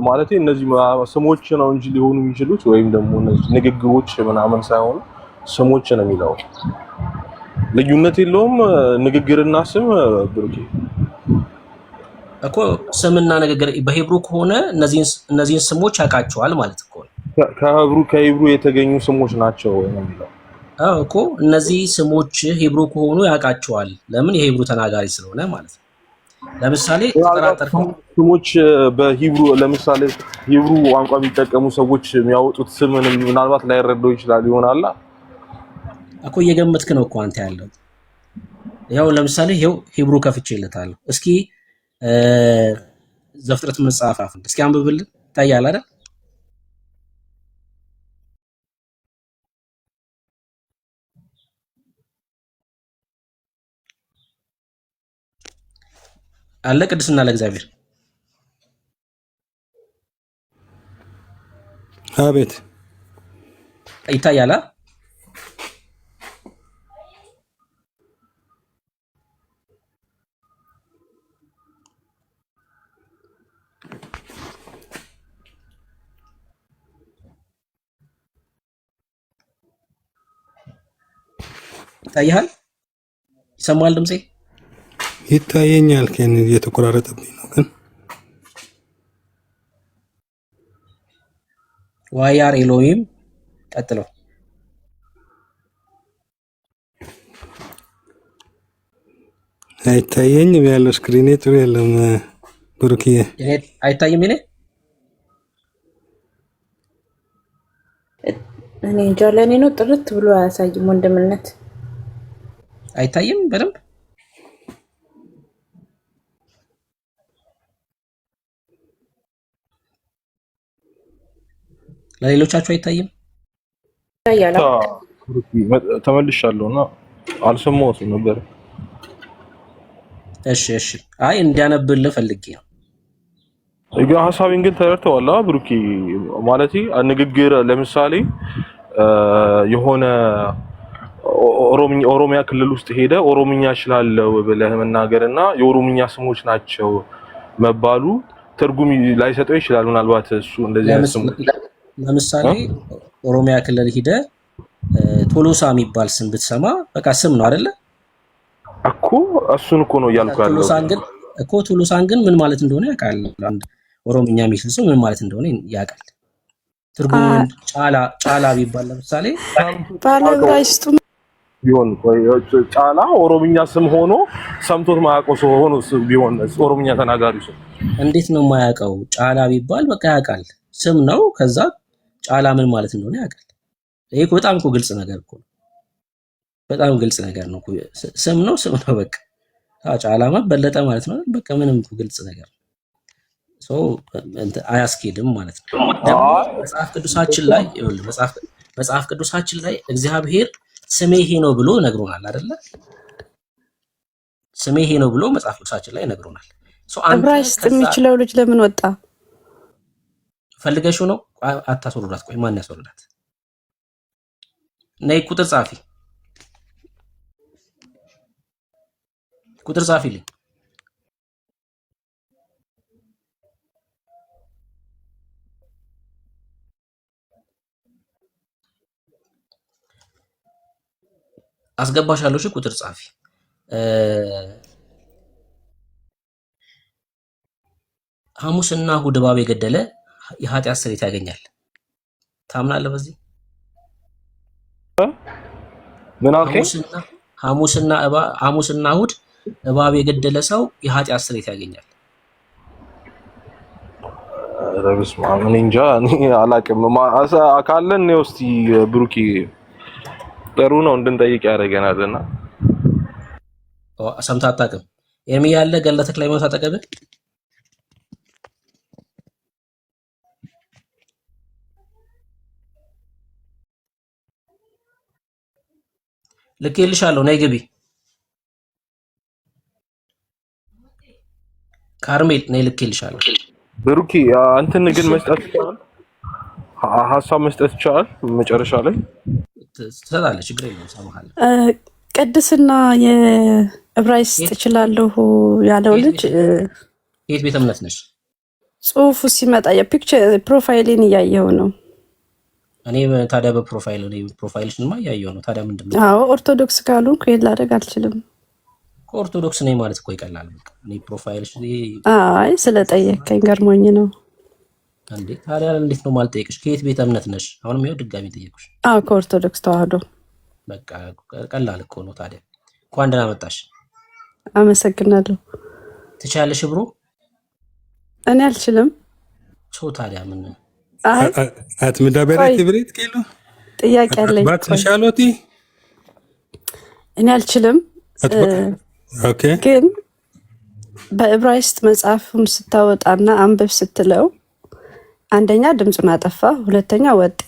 ማለት እነዚህ ስሞች ነው እንጂ ሊሆኑ የሚችሉት ወይም ደግሞ እነዚህ ንግግሮች ምናምን ሳይሆን ስሞች ነው የሚለው። ልዩነት የለውም ንግግርና ስም ብሩኬ እኮ ስምና ንግግር በሂብሩ ከሆነ እነዚህን ስሞች ያውቃቸዋል ማለት እኮ ነው። ከሂብሩ የተገኙ ስሞች ናቸው የሚለው እኮ እነዚህ ስሞች ሂብሩ ከሆኑ ያውቃቸዋል። ለምን? የሂብሩ ተናጋሪ ስለሆነ ማለት ነው። ለምሳሌ ተጠራጠርከው ስሞች በሂብሩ ለምሳሌ ሂብሩ ቋንቋ የሚጠቀሙ ሰዎች የሚያወጡት ስምን ምናልባት ላይረዳው ይችላል ይሆናል እኮ እየገመትክ ነው እኮ አንተ ያለው። ያው ለምሳሌ ይሄው ሂብሩ ከፍቼለታለሁ። እስኪ ዘፍጥረት መጽሐፍ እስኪ አንብብልን። ታያለህ አይደል? አለ ቅድስና ለእግዚአብሔር። አቤት ይታያል። ይታያል? ይሰማል ድምጼ? ይታየኛል። ከኔ እየተቆራረጠብኝ ነው ግን ዋያር ኤሎሂም ቀጥለው አይታየኝም ያለው ስክሪኔ ጥሩ የለም። ብሩክዬ አይታይም? እኔ እንጃ ለእኔ ነው ጥርት ብሎ አያሳይም። ወንድምነት አይታይም በደንብ ለሌሎቻችሁ አይታይም? ታያላ ተመልሻለሁና አልሰማሁትም ነበር። እሺ አይ እንዲያነብልህ ፈልጌ ነው። ሀሳቤን ግን ተረድተዋል ብሩኪ? ማለት ንግግር ለምሳሌ የሆነ ኦሮሚያ ክልል ውስጥ ሄደ ኦሮምኛ እችላለሁ ብለህ መናገርና የኦሮምኛ ስሞች ናቸው መባሉ ትርጉም ላይሰጠው ይችላል። ምናልባት እሱ እንደዚህ አይነት ስም ለምሳሌ ኦሮሚያ ክልል ሄደ ቶሎሳ የሚባል ስም ብትሰማ በቃ ስም ነው አይደለ እኮ እሱን እኮ ነው እያልኩ ያለው። ቶሎሳን ግን ምን ማለት እንደሆነ ያውቃል። አንድ ኦሮምኛ የሚችል ሰው ምን ማለት እንደሆነ ያውቃል። ትርጉሙን ጫላ ቢባል ለምሳሌ ባለብራይስቱ ቢሆን ጫላ ኦሮምኛ ስም ሆኖ ሰምቶት ማያውቀው ሰው ሆኖ ቢሆን ኦሮምኛ ተናጋሪ ሰው እንዴት ነው የማያውቀው? ጫላ ቢባል በቃ ያውቃል፣ ስም ነው። ከዛ ጫላ ምን ማለት እንደሆነ ያውቃል። ይሄ በጣም እኮ ግልጽ ነገር እኮ ነው። በጣም ግልጽ ነገር ነው። ስም ነው በቃ ጫላማ በለጠ ማለት ነው። በቃ ምንም እኮ ግልጽ ነገር ነው። አያስኬድም ማለት ነው። መጽሐፍ ቅዱሳችን ላይ እግዚአብሔር ስሜ ይሄ ነው ብሎ ነግሮናል አይደለ? ስሜ ይሄ ነው ብሎ መጽሐፍ ቅዱሳችን ላይ ነግሮናል። ዕብራይስጥ የሚችለው ልጅ ለምን ወጣ? ፈልገሽው ነው? አታስወርዳት። ቆይ ማን ያስወርዳት? ነይ ቁጥር ጻፊልኝ። አስገባሻለሁ። እሺ ቁጥር ጻፊ። ሐሙስና እሑድ እባብ የገደለ የኃጢአት ስርየት ያገኛል። ታምናለህ በዚህ? ምን አልከኝ? ሐሙስና እሑድ እባብ የገደለ ሰው የኃጢአት ስርየት ያገኛል። ረብስማ ምን እንጃ እኔ አላውቅም። አካለን ነው እስቲ ብሩኪ ጥሩ ነው እንድንጠይቅ ያደርገናልና ሰምተህ አታውቅም? ኤርሚ ያለ ገድለ ተክለ ሃይማኖት አጠገብህ ልኬልሻለሁ። ነይ ግቢ። ካርሜል ነይ ልኬልሻለሁ። ብሩኪ አንተን ግን መስጠት ይችላል፣ ሀሳብ መስጠት ይችላል። መጨረሻ ላይ ትሰጣለህ፣ ችግር የለውም። ሰማሃል። ቅድስና የዕብራይስጥ እችላለሁ ያለው ልጅ የት ቤተ እምነት ነሽ? ጽሁፉ ሲመጣ የፒክቸር ፕሮፋይልን እያየው ነው። እኔ ታዲያ ፕሮፋይልሽንማ እያየው ነው። ታዲያ ምንድነው? አዎ ኦርቶዶክስ ካልሆንኩ ይሄን ላደርግ አልችልም። ኦርቶዶክስ ነኝ ማለት እኮ ይቀላል። በቃ እኔ ፕሮፋይልሽ አይ ስለጠየቀኝ ገርሞኝ ነው። እንዴ ታዲያ እንዴት ነው ማልጠየቅሽ? ከየት ቤተ እምነት ነሽ? አሁንም ይኸው ድጋሚ ጠየቅሽ። አዎ ከኦርቶዶክስ ተዋህዶ። በቃ ቀላል እኮ ነው። ታዲያ እንኳን ደህና መጣሽ። አመሰግናለሁ። ትቻለሽ ብሮ? እኔ አልችልም። ታዲያ ምን አትምዳበረት ብሬት ኪሎ ጥያቄ አለኝ። ባትሻሎቲ እኔ አልችልም። ኦኬ ግን በዕብራይስጥ መጽሐፍም ስታወጣና አንብብ ስትለው አንደኛ ድምፁን አጠፋ፣ ሁለተኛ ወጣ።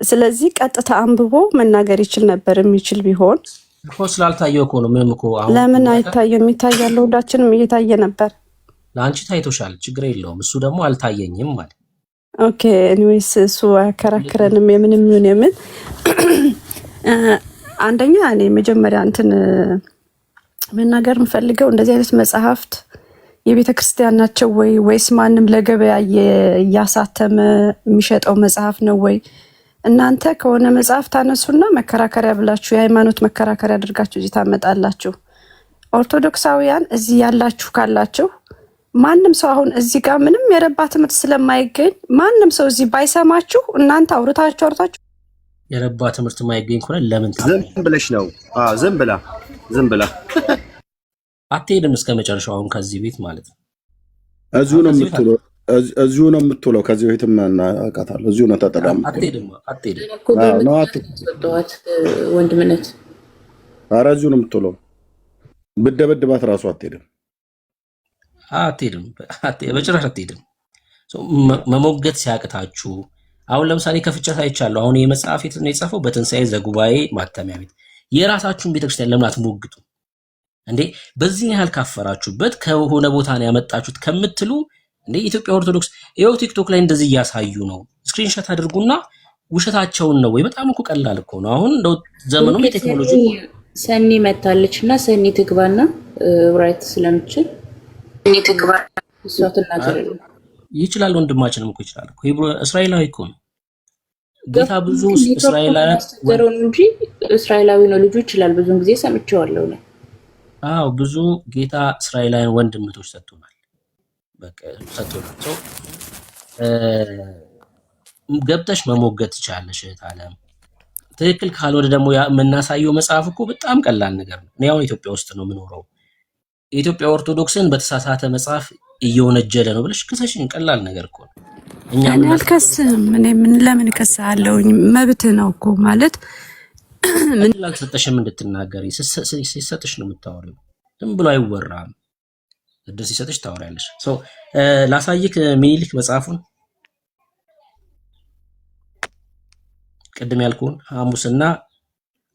ስለዚህ ቀጥታ አንብቦ መናገር ይችል ነበር። የሚችል ቢሆን እኮ ስላልታየው እኮ ነው። ምንም እኮ አሁን ለምን አይታየም? የሚታያል። ሁላችንም እየታየ ነበር። ለአንቺ ታይቶሻል፣ ችግር የለውም። እሱ ደግሞ አልታየኝም ማለት ኦኬ። ኤኒዌይስ እሱ አያከራክረንም። የምንም ይሁን የምን አንደኛ እኔ መጀመሪያ መናገር የምፈልገው እንደዚህ አይነት መጽሐፍት የቤተ ክርስቲያን ናቸው ወይስ ማንም ለገበያ እያሳተመ የሚሸጠው መጽሐፍ ነው ወይ? እናንተ ከሆነ መጽሐፍ ታነሱና መከራከሪያ ብላችሁ የሃይማኖት መከራከሪያ አድርጋችሁ እዚህ ታመጣላችሁ። ኦርቶዶክሳውያን እዚህ ያላችሁ ካላችሁ ማንም ሰው አሁን እዚህ ጋር ምንም የረባ ትምህርት ስለማይገኝ ማንም ሰው እዚህ ባይሰማችሁ እናንተ አውርታችሁ የረባ ትምህርት የማይገኝ ከሆነ ለምን ዝም ብለሽ ነው? ዝም ብላ አትሄድም እስከ መጨረሻው። አሁን ከዚህ ቤት ማለት ነው እዚሁ ነው የምትውለው። ከዚህ ቤትም እናውቃታለሁ። እዚሁ ነው ተጠዳም። አትሄድም ወንድምነት። ኧረ እዚሁ ነው የምትውለው። ብደበድባት ራሱ አትሄድም። በጭራሽ አትሄድም። መሞገት ሲያቅታችሁ አሁን ለምሳሌ ከፍቻት አይቻለሁ። አሁን የመጽሐፍ ነው የጻፈው በትንሣኤ ዘጉባኤ ማተሚያ ቤት። የራሳችሁን ቤተክርስቲያን ለምን አትሞግቱ እንዴ? በዚህ ያህል ካፈራችሁበት ከሆነ ቦታ ነው ያመጣችሁት ከምትሉ እንዴ ኢትዮጵያ ኦርቶዶክስ ይኸው ቲክቶክ ላይ እንደዚህ እያሳዩ ነው። ስክሪንሾት አድርጉና ውሸታቸውን ነው ወይ? በጣም እኮ ቀላል እኮ ነው። አሁን እንደው ዘመኑም የቴክኖሎጂ ሰኒ መታለች እና ሰኒ ትግባና ራይት ስለምችል ሰኒ ትግባ እሷ ትናገር ይችላል። ወንድማችንም እኮ ይችላል እኮ እስራኤላዊ እኮ ነው። ጌታ ብዙ እስራኤላውያን እንጂ እስራኤላዊ ነው ልጁ ይችላል። ብዙን ጊዜ ሰምቼዋለሁ ነው። አዎ ብዙ ጌታ እስራኤላውያን ወንድምቶች ሰጥቶናል። በቃ ሰጥቶናል። ገብተሽ መሞገት ትችላለሽ እህት ዓለም። ትክክል ካልወደ ደግሞ የምናሳየው መጽሐፍ እኮ በጣም ቀላል ነገር ነው። እኔ አሁን ኢትዮጵያ ውስጥ ነው የምኖረው። የኢትዮጵያ ኦርቶዶክስን በተሳሳተ መጽሐፍ እየወነጀለ ነው ብለሽ ክሰሽኝ። ቀላል ነገር እኮ ነው። እኔ አልከስም። እኔ ለምን እከሳለሁኝ? መብት ነው እኮ ማለት ምን ላልተሰጠሽም እንድትናገሪ ሲሰጥሽ ነው የምታወሪው። ዝም ብሎ አይወራም። እድል ሲሰጥሽ ታወሪያለሽ። ላሳይክ ሚኒሊክ መጽሐፉን ቅድም ያልኩን ሐሙስና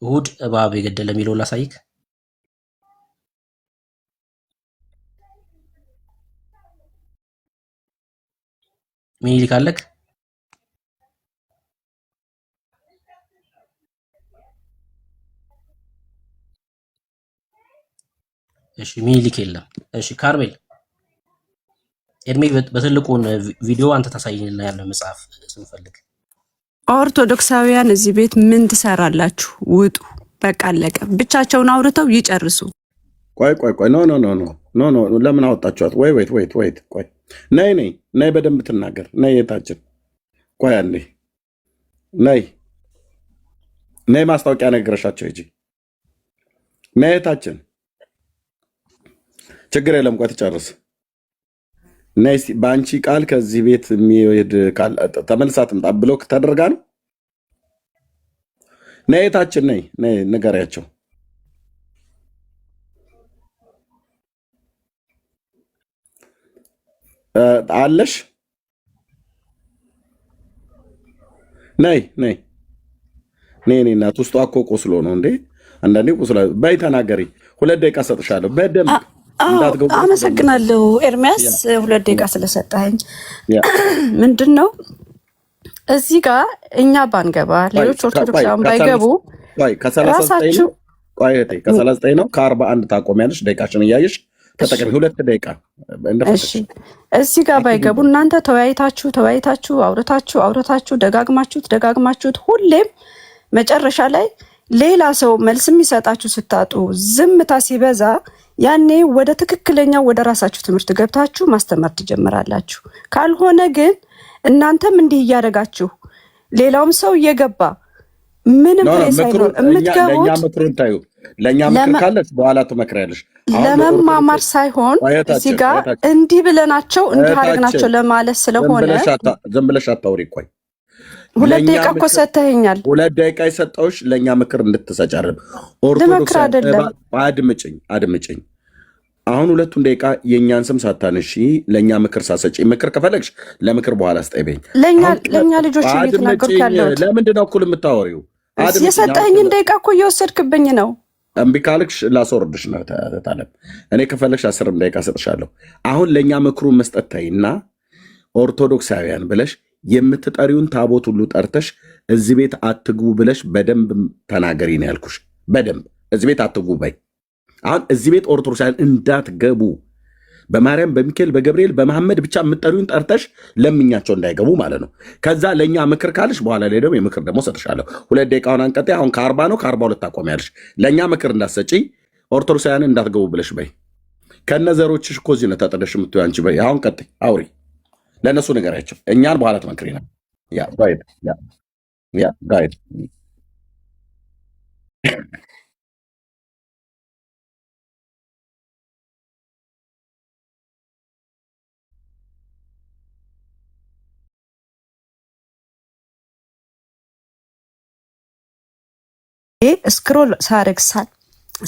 እሁድ እባብ የገደለ የሚለው ላሳይክ። ሚኒሊክ አለክ? እሺ ሚኒሊክ የለም። እሺ ካርሜል ኤድሜ በትልቁን ቪዲዮ አንተ ታሳይኝና ያለ መጽሐፍ ስንፈልግ ኦርቶዶክሳውያን እዚህ ቤት ምን ትሰራላችሁ? ውጡ። በቃ አለቀ። ብቻቸውን አውርተው ይጨርሱ። ቆይ ኖ ለምን አወጣችኋት? ወይ ቆይ ነይ በደንብ ትናገር። ነይ የታችን ቆይ አንዴ ነይ ማስታወቂያ ነገረሻቸው ሂጂ። ነይ የታችን ችግር የለም። ቆይ ትጨርስ። ነይ በአንቺ ቃል ከዚህ ቤት የሚሄድ ቃል ተመልሳ ትምጣ ብሎክ ተደርጋ ነው። ነይ የታችን ነይ ንገሪያቸው። አለሽ ነይ እናት ውስጧ እኮ ቆስሎ ነው እንዴ? አንዳንዴ ቆስሎ በይ ተናገሪ። 2 ደቂቃ ሰጥሻለሁ በደንብ እንዳትገቡ። አመሰግናለሁ ኤርሚያስ 2 ደቂቃ ስለሰጠኸኝ። ምንድን ነው እዚህ ጋር እኛ ባንገባ ሌሎች ኦርቶዶክሳውያን ባይገቡ ራሳችሁ ከ39 ነው ከ41 ታቆሚያለሽ። ደቂቃሽን እያየሽ ተጠቅሚ። 2 ደቂቃ እሺ። እዚህ ጋር ባይገቡ እናንተ ተወያይታችሁ አውርታችሁ ደጋግማችሁት ሁሌም መጨረሻ ላይ ሌላ ሰው መልስ የሚሰጣችሁ ስታጡ ዝምታ ሲበዛ ያኔ ወደ ትክክለኛው ወደ ራሳችሁ ትምህርት ገብታችሁ ማስተማር ትጀምራላችሁ። ካልሆነ ግን እናንተም እንዲህ እያደረጋችሁ ሌላውም ሰው እየገባ ምንም ሳይኖር የምትገቡት ለእኛ ምክር ካለች በኋላ ትመክሪያለሽ። ለመማማር ሳይሆን እዚህ ጋር እንዲህ ብለናቸው እንዲህ አደረግናቸው ለማለት ስለሆነ ዝም ብለሽ አታውሪ። ቆይ 2 ደቂቃ እኮ ሰጥተኸኛል። 2 ደቂቃ የሰጠሁሽ ለእኛ ምክር እንድትሰጭ አይደለም። ልመክር አይደለም። አድምጭኝ። አሁን 2 ደቂቃ የእኛን ስም ሳታነሺ ለእኛ ምክር ሳሰጪ፣ ምክር ከፈለግሽ ለምክር በኋላ ስጠይበኝ። ለእኛ ልጆች እየተናገርኩ ያለሁት ለምንድን ነው እኩል የምታወሪው? የሰጠኸኝን ደቂቃ እኮ እየወሰድክብኝ ነው። እምቢ ካልክሽ ላስወርድሽ ነው። ታለም እኔ ከፈለግሽ 10 ደቂቃ ሰጥሻለሁ። አሁን ለእኛ ምክሩን መስጠት ታይና ኦርቶዶክሳውያን ብለሽ የምትጠሪውን ታቦት ሁሉ ጠርተሽ እዚህ ቤት አትግቡ ብለሽ በደንብ ተናገሪ ነው ያልኩሽ። በደንብ እዚህ ቤት አትግቡ በይ። አሁን እዚህ ቤት ኦርቶዶክሳውያን እንዳትገቡ በማርያም በሚካኤል በገብርኤል በመሐመድ ብቻ የምትጠሪውን ጠርተሽ ለምኛቸው እንዳይገቡ ማለት ነው። ከዛ ለእኛ ምክር ካልሽ በኋላ ላይ ደግሞ የምክር ደግሞ ሰጥሻለሁ። 2 ደቂቃውን አንቀጤ አሁን ከ40 ነው ከ42 ታቆሚያለሽ። ለእኛ ምክር እንዳትሰጪ ኦርቶዶክሳውያን እንዳትገቡ ብለሽ በይ። ከነዘሮችሽ እኮ እዚህ ነው ተጠደሽ የምትይው አንቺ በይ። አሁን ቀጥይ አውሪ። ለእነሱ ንገሪያቸው። እኛን በኋላ ትመክሪ ነው። ጋይድ ስክሮል ሳረግ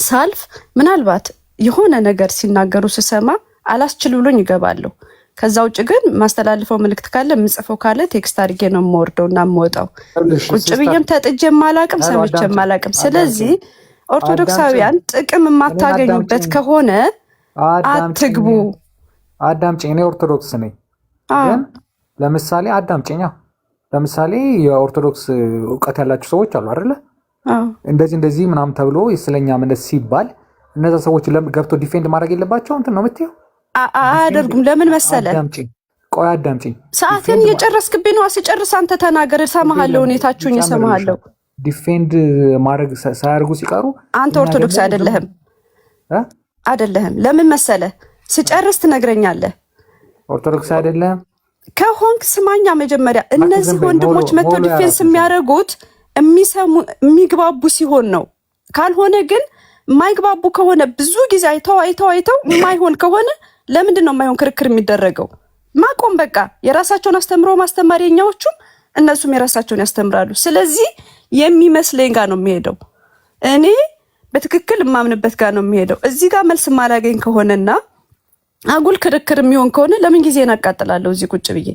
ሳልፍ ምናልባት የሆነ ነገር ሲናገሩ ስሰማ አላስችል ብሎኝ ይገባለሁ። ከዛ ውጭ ግን ማስተላልፈው መልእክት ካለ ምጽፈው ካለ ቴክስት አድርጌ ነው የምወርደው እና የምወጣው። ቁጭ ብዬም ተጥጄም አላቅም ሰምቼም አላቅም። ስለዚህ ኦርቶዶክሳውያን ጥቅም የማታገኙበት ከሆነ አትግቡ። አዳምጪኝ። እኔ ኦርቶዶክስ ነኝ፣ ግን ለምሳሌ አዳምጪኛ ለምሳሌ የኦርቶዶክስ እውቀት ያላቸው ሰዎች አሉ አይደለ? እንደዚህ ምናምን ተብሎ ስለኛ እምነት ሲባል እነዛ ሰዎች ገብቶ ዲፌንድ ማድረግ የለባቸው እንትን ነው የምትይው? አያደርጉም። ለምን መሰለ? ቆይ አዳምጪኝ። ሰዓትን እየጨረስክብኝ ነው። አስጨርስ አንተ ተናገር፣ እሰማሃለሁ። ሁኔታችሁን እሰማሃለሁ። ዲፌንድ ማድረግ ሳያደርጉ ሲቀሩ አንተ ኦርቶዶክስ አይደለህም። ለምን መሰለ? ስጨርስ ትነግረኛለህ። ኦርቶዶክስ አይደለም ከሆንክ ስማኛ። መጀመሪያ እነዚህ ወንድሞች መጥተው ዲፌንስ የሚያደርጉት የሚግባቡ ሲሆን ነው። ካልሆነ ግን የማይግባቡ ከሆነ ብዙ ጊዜ አይተው የማይሆን ከሆነ ለምንድን ነው የማይሆን ክርክር የሚደረገው? ማቆም በቃ። የራሳቸውን አስተምሮ ማስተማር የኛዎቹም እነሱም የራሳቸውን ያስተምራሉ። ስለዚህ የሚመስለኝ ጋር ነው የሚሄደው። እኔ በትክክል የማምንበት ጋር ነው የሚሄደው። እዚህ ጋር መልስ ማላገኝ ከሆነና አጉል ክርክር የሚሆን ከሆነ ለምን ጊዜን አቃጥላለሁ እዚህ ቁጭ ብዬ?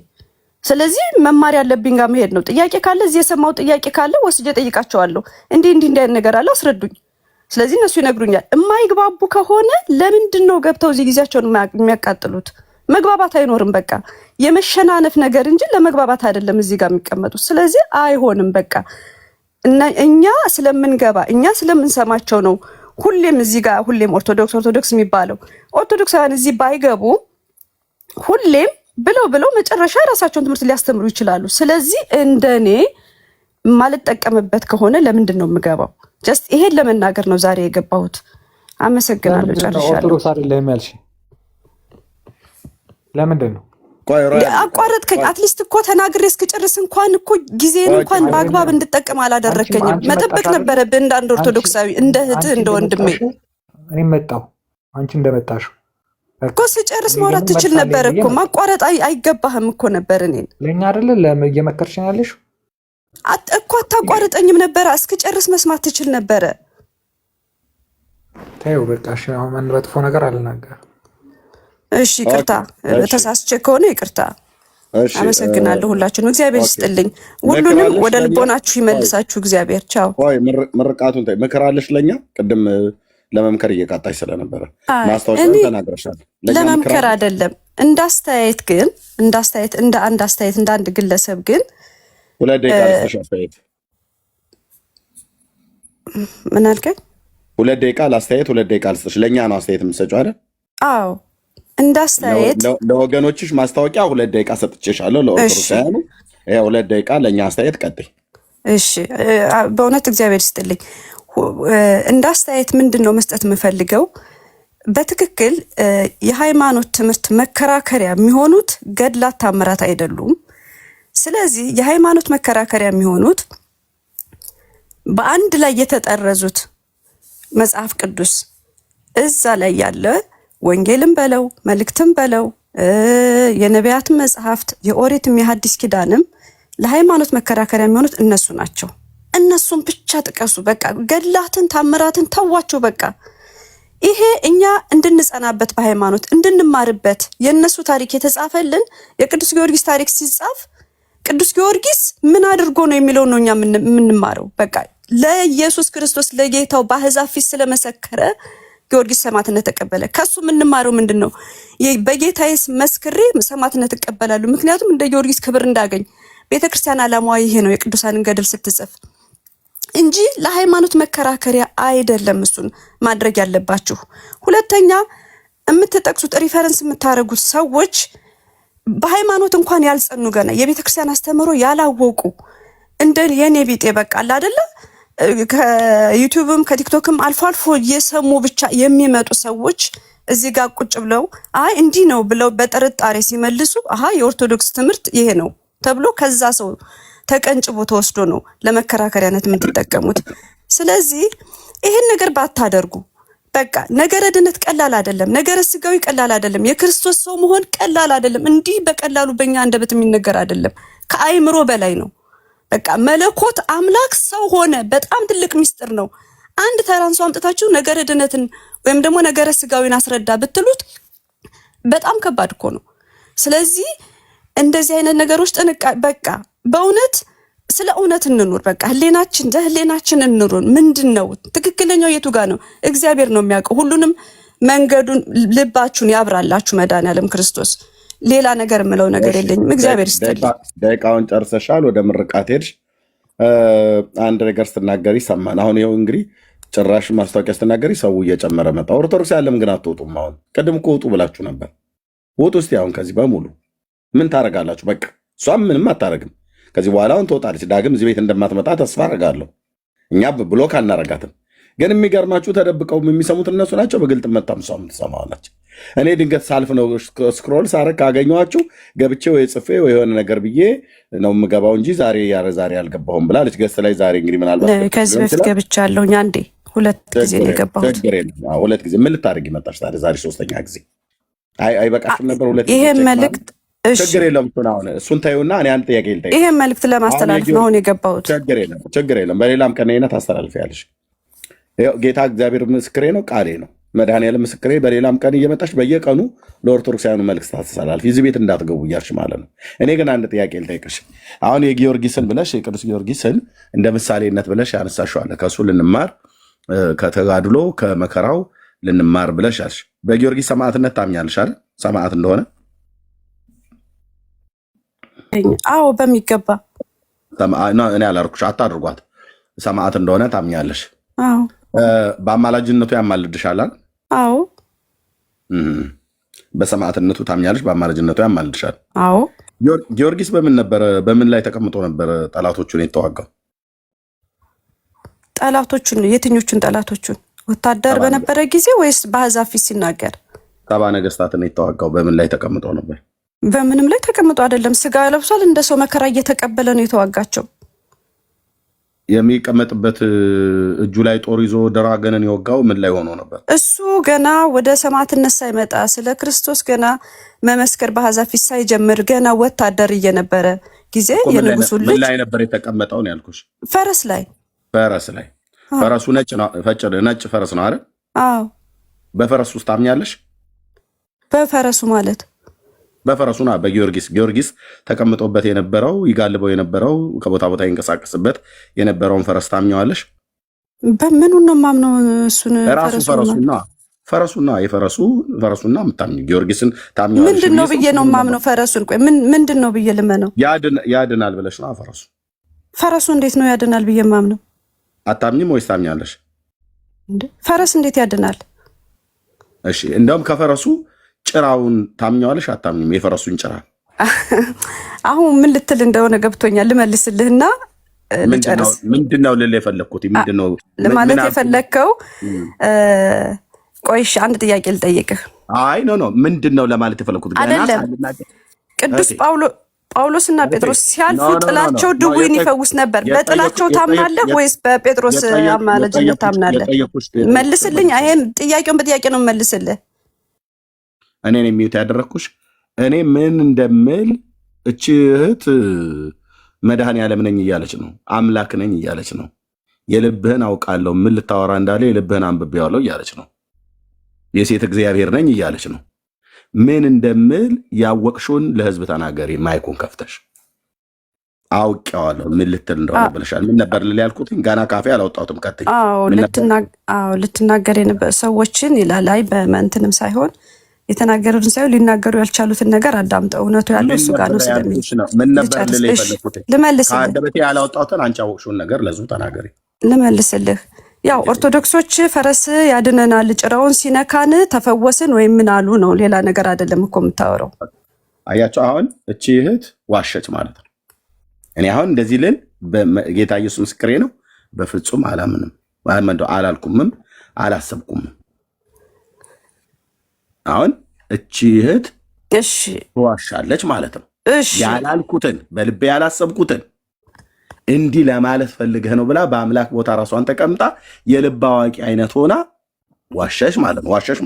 ስለዚህ መማር ያለብኝ ጋር መሄድ ነው። ጥያቄ ካለ እዚህ የሰማው ጥያቄ ካለ ወስጄ ጠይቃቸዋለሁ። እንዲህ አይነት ነገር አለ አስረዱኝ። ስለዚህ እነሱ ይነግሩኛል። የማይግባቡ ከሆነ ለምንድን ነው ገብተው እዚህ ጊዜያቸውን የሚያቃጥሉት? መግባባት አይኖርም። በቃ የመሸናነፍ ነገር እንጂ ለመግባባት አይደለም እዚህ ጋር የሚቀመጡት። ስለዚህ አይሆንም። በቃ እኛ ስለምንገባ እኛ ስለምንሰማቸው ነው ሁሌም እዚህ ጋር ሁሌም ኦርቶዶክስ የሚባለው። ኦርቶዶክሳውያን እዚህ ባይገቡ ሁሌም ብለው መጨረሻ የራሳቸውን ትምህርት ሊያስተምሩ ይችላሉ። ስለዚህ እንደኔ ማልጠቀምበት ከሆነ ለምንድን ነው የምገባው? ጀስት ይሄን ለመናገር ነው ዛሬ የገባሁት። አመሰግናለሁ። ጨርሻለሁ። ኦርቶዶክስ አይደለም ያልሽ ለምንድን ነው? አቋረጥከኝ። አትሊስት እኮ ተናግሬ እስክጨርስ እንኳን እኮ ጊዜን እንኳን በአግባብ እንድጠቀም አላደረከኝም። መጠበቅ ነበረብህ እንደ አንድ ኦርቶዶክሳዊ፣ እንደ እህትህ፣ እንደ ወንድሜ። እኔም መጣሁ አንቺ እንደመጣሽው እኮ ስጨርስ ማውራት ትችል ነበር እኮ። ማቋረጥ አይገባህም እኮ ነበር። እኔን ለኛ አይደለ እየመከርሽኝ ያለሽ እኮ። አታቋርጠኝም ነበረ። እስክጨርስ መስማት ትችል ነበረ። ተይው በቃ እሺ። አሁን መጥፎ ነገር አልናገርም። እሺ ይቅርታ፣ ተሳስቼ ከሆነ ይቅርታ። አመሰግናለሁ። ሁላችሁንም እግዚአብሔር ይስጥልኝ። ሁሉንም ወደ ልቦናችሁ ይመልሳችሁ እግዚአብሔር። ቻው። ምርቃቱን ምክር አለሽ ለኛ? ቅድም ለመምከር እየቃጣሽ ስለነበረ ማስታወቂያ ተናግረሻል። ለመምከር አይደለም እንዳስተያየት ግን እንደ አንድ ግለሰብ ግን 2 ደቂቃ ልስጥሽ አስተያየት። ምን አልከኝ? 2 ደቂቃ ለአስተያየት 2 ደቂቃ ልስጥሽ። ለእኛ ነው አስተያየት የምትሰጪው አይደል? አዎ እንዳስተያየት ለወገኖችሽ ማስታወቂያ 2 ደቂቃ ሰጥቼሻለሁ። ለኦርቶዶክሳውያኑ 2 ደቂቃ ለእኛ አስተያየት ቀጥይ። እሺ በእውነት እግዚአብሔር ይስጥልኝ። እንዳስተያየት ምንድን ነው መስጠት የምፈልገው? በትክክል የሃይማኖት ትምህርት መከራከሪያ የሚሆኑት ገድላት ታምራት አይደሉም። ስለዚህ የሃይማኖት መከራከሪያ የሚሆኑት በአንድ ላይ የተጠረዙት መጽሐፍ ቅዱስ እዛ ላይ ያለ ወንጌልም በለው መልእክትም በለው የነቢያትም መጽሐፍት የኦሪትም የሐዲስ ኪዳንም ለሃይማኖት መከራከሪያ የሚሆኑት እነሱ ናቸው። እነሱን ብቻ ጥቀሱ። በቃ ገድላትን ታምራትን ተዋቸው። በቃ ይሄ እኛ እንድንጸናበት በሃይማኖት እንድንማርበት የእነሱ ታሪክ የተጻፈልን የቅዱስ ጊዮርጊስ ታሪክ ሲጻፍ ቅዱስ ጊዮርጊስ ምን አድርጎ ነው የሚለው ነው እኛ የምንማረው። በቃ ለኢየሱስ ክርስቶስ ለጌታው በአሕዛብ ፊት ስለመሰከረ ጊዮርጊስ ሰማዕትነት ተቀበለ። ከሱ የምንማረው ምንድን ነው? በጌታዬስ መስክሬ ሰማዕትነት እቀበላለሁ፣ ምክንያቱም እንደ ጊዮርጊስ ክብር እንዳገኝ። ቤተክርስቲያን ዓላማዋ ይሄ ነው፣ የቅዱሳንን ገድል ስትጽፍ እንጂ ለሃይማኖት መከራከሪያ አይደለም። እሱን ማድረግ ያለባችሁ። ሁለተኛ የምትጠቅሱት ሪፈረንስ የምታደርጉት ሰዎች በሃይማኖት እንኳን ያልጸኑ ገና የቤተክርስቲያን አስተምሮ ያላወቁ እንደ የኔ ቢጤ በቃ አለ አይደለ ከዩቲዩብም ከቲክቶክም አልፎ አልፎ እየሰሙ ብቻ የሚመጡ ሰዎች እዚህ ጋር ቁጭ ብለው አይ እንዲህ ነው ብለው በጥርጣሬ ሲመልሱ አሃ የኦርቶዶክስ ትምህርት ይሄ ነው ተብሎ ከዛ ሰው ተቀንጭቦ ተወስዶ ነው ለመከራከሪያነት የምትጠቀሙት። ስለዚህ ይሄን ነገር ባታደርጉ በቃ ነገረ ድነት ቀላል አይደለም። ነገረ ስጋዊ ቀላል አይደለም። የክርስቶስ ሰው መሆን ቀላል አይደለም። እንዲህ በቀላሉ በእኛ አንደበት የሚነገር አይደለም። ከአይምሮ በላይ ነው። በቃ መለኮት አምላክ ሰው ሆነ። በጣም ትልቅ ሚስጥር ነው። አንድ ተራን ሰው አምጥታችሁ ነገረ ድነትን ወይም ደግሞ ነገረ ስጋዊን አስረዳ ብትሉት በጣም ከባድ እኮ ነው። ስለዚህ እንደዚህ አይነት ነገሮች በቃ በእውነት ስለ እውነት እንኑር። በቃ ህሌናችን እንኑር። ምንድነው ትክክለኛው የቱ ጋር ነው? እግዚአብሔር ነው የሚያውቀው። ሁሉንም መንገዱን ልባችሁን ያብራላችሁ መድኃኒዓለም ክርስቶስ ሌላ ነገር የምለው ነገር የለኝም። እግዚአብሔር ይስጥልኝ። ደቂቃውን ጨርሰሻል። ወደ ምርቃት ሄድሽ። አንድ ነገር ስትናገሪ ሰማን። አሁን ይኸው እንግዲህ ጭራሽ ማስታወቂያ ስትናገሪ ሰው እየጨመረ መጣ። ኦርቶዶክስ ያለም ግን አትወጡም። አሁን ቅድም እኮ ውጡ ብላችሁ ነበር። ውጡ እስቲ። አሁን ከዚህ በሙሉ ምን ታደርጋላችሁ? በቃ እሷም ምንም አታደርግም። ከዚህ በኋላ አሁን ትወጣለች። ዳግም እዚህ ቤት እንደማትመጣ ተስፋ አደርጋለሁ። እኛ ብሎክ አናረጋትም። ግን የሚገርማችሁ ተደብቀው የሚሰሙት እነሱ ናቸው። በግልጥ መጣም ሰው የምትሰማዋለች። እኔ ድንገት ሳልፍ ነው ስክሮል ሳረግ ካገኘኋችሁ ገብቼ ወይ ጽፌ ወይ የሆነ ነገር ብዬ ነው የምገባው እንጂ ዛሬ አልገባሁም ብላለች ገስት ላይ። ዛሬ እንግዲህ ምናልባት ከዚህ በፊት ገብቻለሁኝ አንዴ 2 ጊዜ ነው የገባሁት። 2 ጊዜ ምን ልታደርጊ መጣሽ ታዲያ? ዛሬ 3ኛ ጊዜ አይበቃሽም ነበር? 2 ጊዜ ይሄ መልእክት ችግር የለም። እሱን ታዩና እኔ አንድ ጥያቄ ልጠይቅ። ይሄ መልእክት ለማስተላለፍ ነው አሁን የገባሁት። ችግር የለም። በሌላም ቀን አይነት ታስተላልፊያለሽ። ጌታ እግዚአብሔር ምስክሬ ነው፣ ቃሌ ነው፣ መድኃኒዓለም ምስክሬ። በሌላም ቀን እየመጣሽ በየቀኑ ለኦርቶዶክሳውያኑ መልእክት ታስተላልፊ፣ እዚህ ቤት እንዳትገቡ እያልሽ ማለት ነው። እኔ ግን አንድ ጥያቄ ልጠይቅሽ። አሁን የጊዮርጊስን ብለሽ የቅዱስ ጊዮርጊስን እንደ ምሳሌነት ብለሽ ያነሳሽዋለ። ከእሱ ልንማር ከተጋድሎ ከመከራው ልንማር ብለሽ አልሽ። በጊዮርጊስ ሰማዕትነት ታምኛለሽ አይደል? ሰማዕት እንደሆነ አዎ በሚገባ እኔ አላልኩሽ፣ አታድርጓት። ሰማዕት እንደሆነ ታምኛለሽ? አዎ። በአማላጅነቱ ያማልድሻል? አዎ። በሰማዕትነቱ ታምኛለሽ? በአማላጅነቱ ያማልድሻል? አዎ። ጊዮርጊስ በምን ላይ ተቀምጦ ነበር ጠላቶቹን የተዋጋው? ጠላቶቹን የትኞቹን ጠላቶቹን? ወታደር በነበረ ጊዜ ወይስ በአሕዛብ ፊት ሲናገር? 70 ነገስታትን የተዋጋው በምን ላይ ተቀምጦ ነበር? በምንም ላይ ተቀምጦ አይደለም። ስጋ ለብሷል። እንደ ሰው መከራ እየተቀበለ ነው የተዋጋቸው። የሚቀመጥበት እጁ ላይ ጦር ይዞ ደራገንን የወጋው ምን ላይ ሆኖ ነበር? እሱ ገና ወደ ሰማዕትነት ሳይመጣ ስለ ክርስቶስ ገና መመስከር በአሕዛብ ፊት ሳይጀምር ገና ወታደር እየነበረ ጊዜ የንጉሱ ልጅ ምን ላይ ነበር የተቀመጠው ነው ያልኩሽ? ፈረስ ላይ። ፈረሱ ነጭ ፈረስ ነው አይደል? አዎ። በፈረሱ ውስጥ ታምኛለሽ? በፈረሱ ማለት በፈረሱና ጊዮርጊስ ተቀምጦበት የነበረው ይጋልበው የነበረው ከቦታ ቦታ ይንቀሳቀስበት የነበረውን ፈረስ ታምኘዋለሽ? በምኑ ነው ማምነው? እሱን ራሱ ፈረሱና ምታምኝ ጊዮርጊስን ታምኘዋለሽ? ምንድነው ብዬ ነው ማምነው? ፈረሱን ቆይ ምንድነው ብዬ ልመነው? ያድናል ብለሽ ነው? ፈረሱ እንዴት ነው ያድናል ብዬ ማምነው? አታምኝም ወይስ ታምኛለሽ? ፈረስ እንዴት ያድናል? እሺ እንደውም ከፈረሱ ጭራውን ታምኘዋለሽ? አታምኝም? የፈረሱን ጭራ አሁን ምን ልትል እንደሆነ ገብቶኛል። ልመልስልህና ልጨርስ። ምንድነው ልል የፈለግኩት? ምንድነው ማለት የፈለግከው? ቆይሽ አንድ ጥያቄ ልጠይቅህ። አይ ኖ ምንድነው ለማለት የፈለግኩት? ቅዱስ ጳውሎስና ጴጥሮስ ሲያልፉ ጥላቸው ድውይን ይፈውስ ነበር። በጥላቸው ታምናለህ ወይስ በጴጥሮስ አማላጅነት ታምናለህ? መልስልኝ። ይሄን ጥያቄውን በጥያቄ ነው መልስልህ። እኔን የሚዩት ያደረግኩሽ እኔ ምን እንደምል እቺ እህት መድኃኒዓለም ነኝ እያለች ነው፣ አምላክ ነኝ እያለች ነው፣ የልብህን አውቃለሁ፣ ምን ልታወራ እንዳለ የልብህን አንብቤዋለሁ እያለች ነው፣ የሴት እግዚአብሔር ነኝ እያለች ነው። ምን እንደምል ያወቅሽውን ለህዝብ ተናገሪ፣ ማይኩን ከፍተሽ። አውቄዋለሁ ምን ልትል እንደሆነ ብለሻል። ምን ነበር ልል ያልኩት? ገና ካፌ አላወጣሁትም። ቀጥይ። ልትናገር የነበረ ሰዎችን ይላል። አይ በመንትንም ሳይሆን የተናገሩትን ሳይሆን ሊናገሩ ያልቻሉትን ነገር አዳምጠው። እውነቱ ያለው እሱ ጋር ነው ስለሚል ምን ነበር ልል የፈለኩት? ልመልስልህ። ከአንደበቴ ያላወጣሁትን አንቺ ያወቅሽውን ነገር ለህዝቡ ተናገሪ። ልመልስልህ። ያው ኦርቶዶክሶች ፈረስ ያድነናል ጭራውን ሲነካን ተፈወስን ወይም ምን አሉ ነው፣ ሌላ ነገር አይደለም እኮ የምታወራው። አያቸው አሁን እቺ እህት ዋሸች ማለት ነው። እኔ አሁን እንደዚህ ልል ጌታ ኢየሱስ ምስክሬ ነው፣ በፍጹም አላምንም፣ አላልኩምም፣ አላሰብኩም። አሁን እቺ እህት ዋሻለች ማለት ነው። ያላልኩትን በልቤ ያላሰብኩትን እንዲህ ለማለት ፈልገህ ነው ብላ በአምላክ ቦታ ራሷን ተቀምጣ የልብ አዋቂ አይነት ሆና ዋሸሽ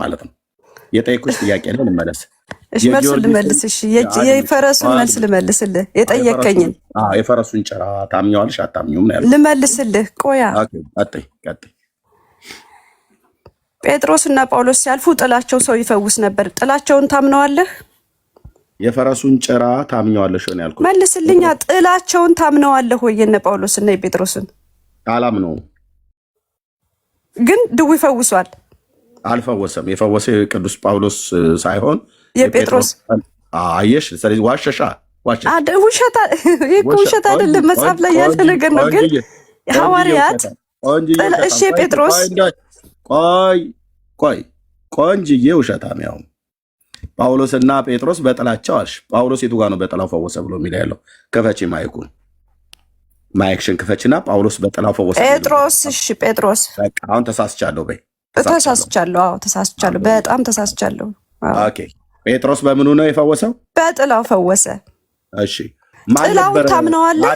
ማለት ነው። የጠየኩሽ ጥያቄ ነው ልመለስ። መልሱን ልመልስ። የፈረሱን መልስ ልመልስልህ። የጠየቀኝን የፈረሱን ጭራ ታምኘዋለሽ አታምኘውም ነው ያልኩት። ልመልስልህ። ቆያ ቀጥይ። ጴጥሮስና ጳውሎስ ሲያልፉ ጥላቸው ሰው ይፈውስ ነበር። ጥላቸውን ታምነዋለህ? የፈረሱን ጭራ ታምኘዋለሽ ነው ያልኩት። መልስልኛ። ጥላቸውን ታምነዋለህ ወይ? የነ ጳውሎስና የጴጥሮስን አላምነውም። ግን ድውይ ፈውሷል? አልፈወሰም። የፈወሰ ቅዱስ ጳውሎስ ሳይሆን የጴጥሮስ አየሽ። ስለዚህ ዋሸሻ ዋሸሽ። ውሸት አይደለም፣ መጽሐፍ ላይ ያለ ነገር ነው። ግን ሐዋርያት እሺ፣ ጴጥሮስ ቆንጅዬ ውሸታም ያው ጳውሎስና ጴጥሮስ በጥላቸው አልሽ። ጳውሎስ የቱ ጋር ነው በጥላው ፈወሰ ብሎ የሚል ያለው? ክፈቺ ማይኩን፣ ማይክሽን ክፈቺና ጳውሎስ በጥላው ፈወሰ ጴጥሮስ። እሺ ጴጥሮስ፣ በቃ አሁን ተሳስቻለሁ በይ። ተሳስቻለሁ። አዎ ተሳስቻለሁ፣ በጣም ተሳስቻለሁ። ኦኬ ጴጥሮስ በምኑ ነው የፈወሰው? በጥላው ፈወሰ። እሺ ጥላውን ታምነዋለህ?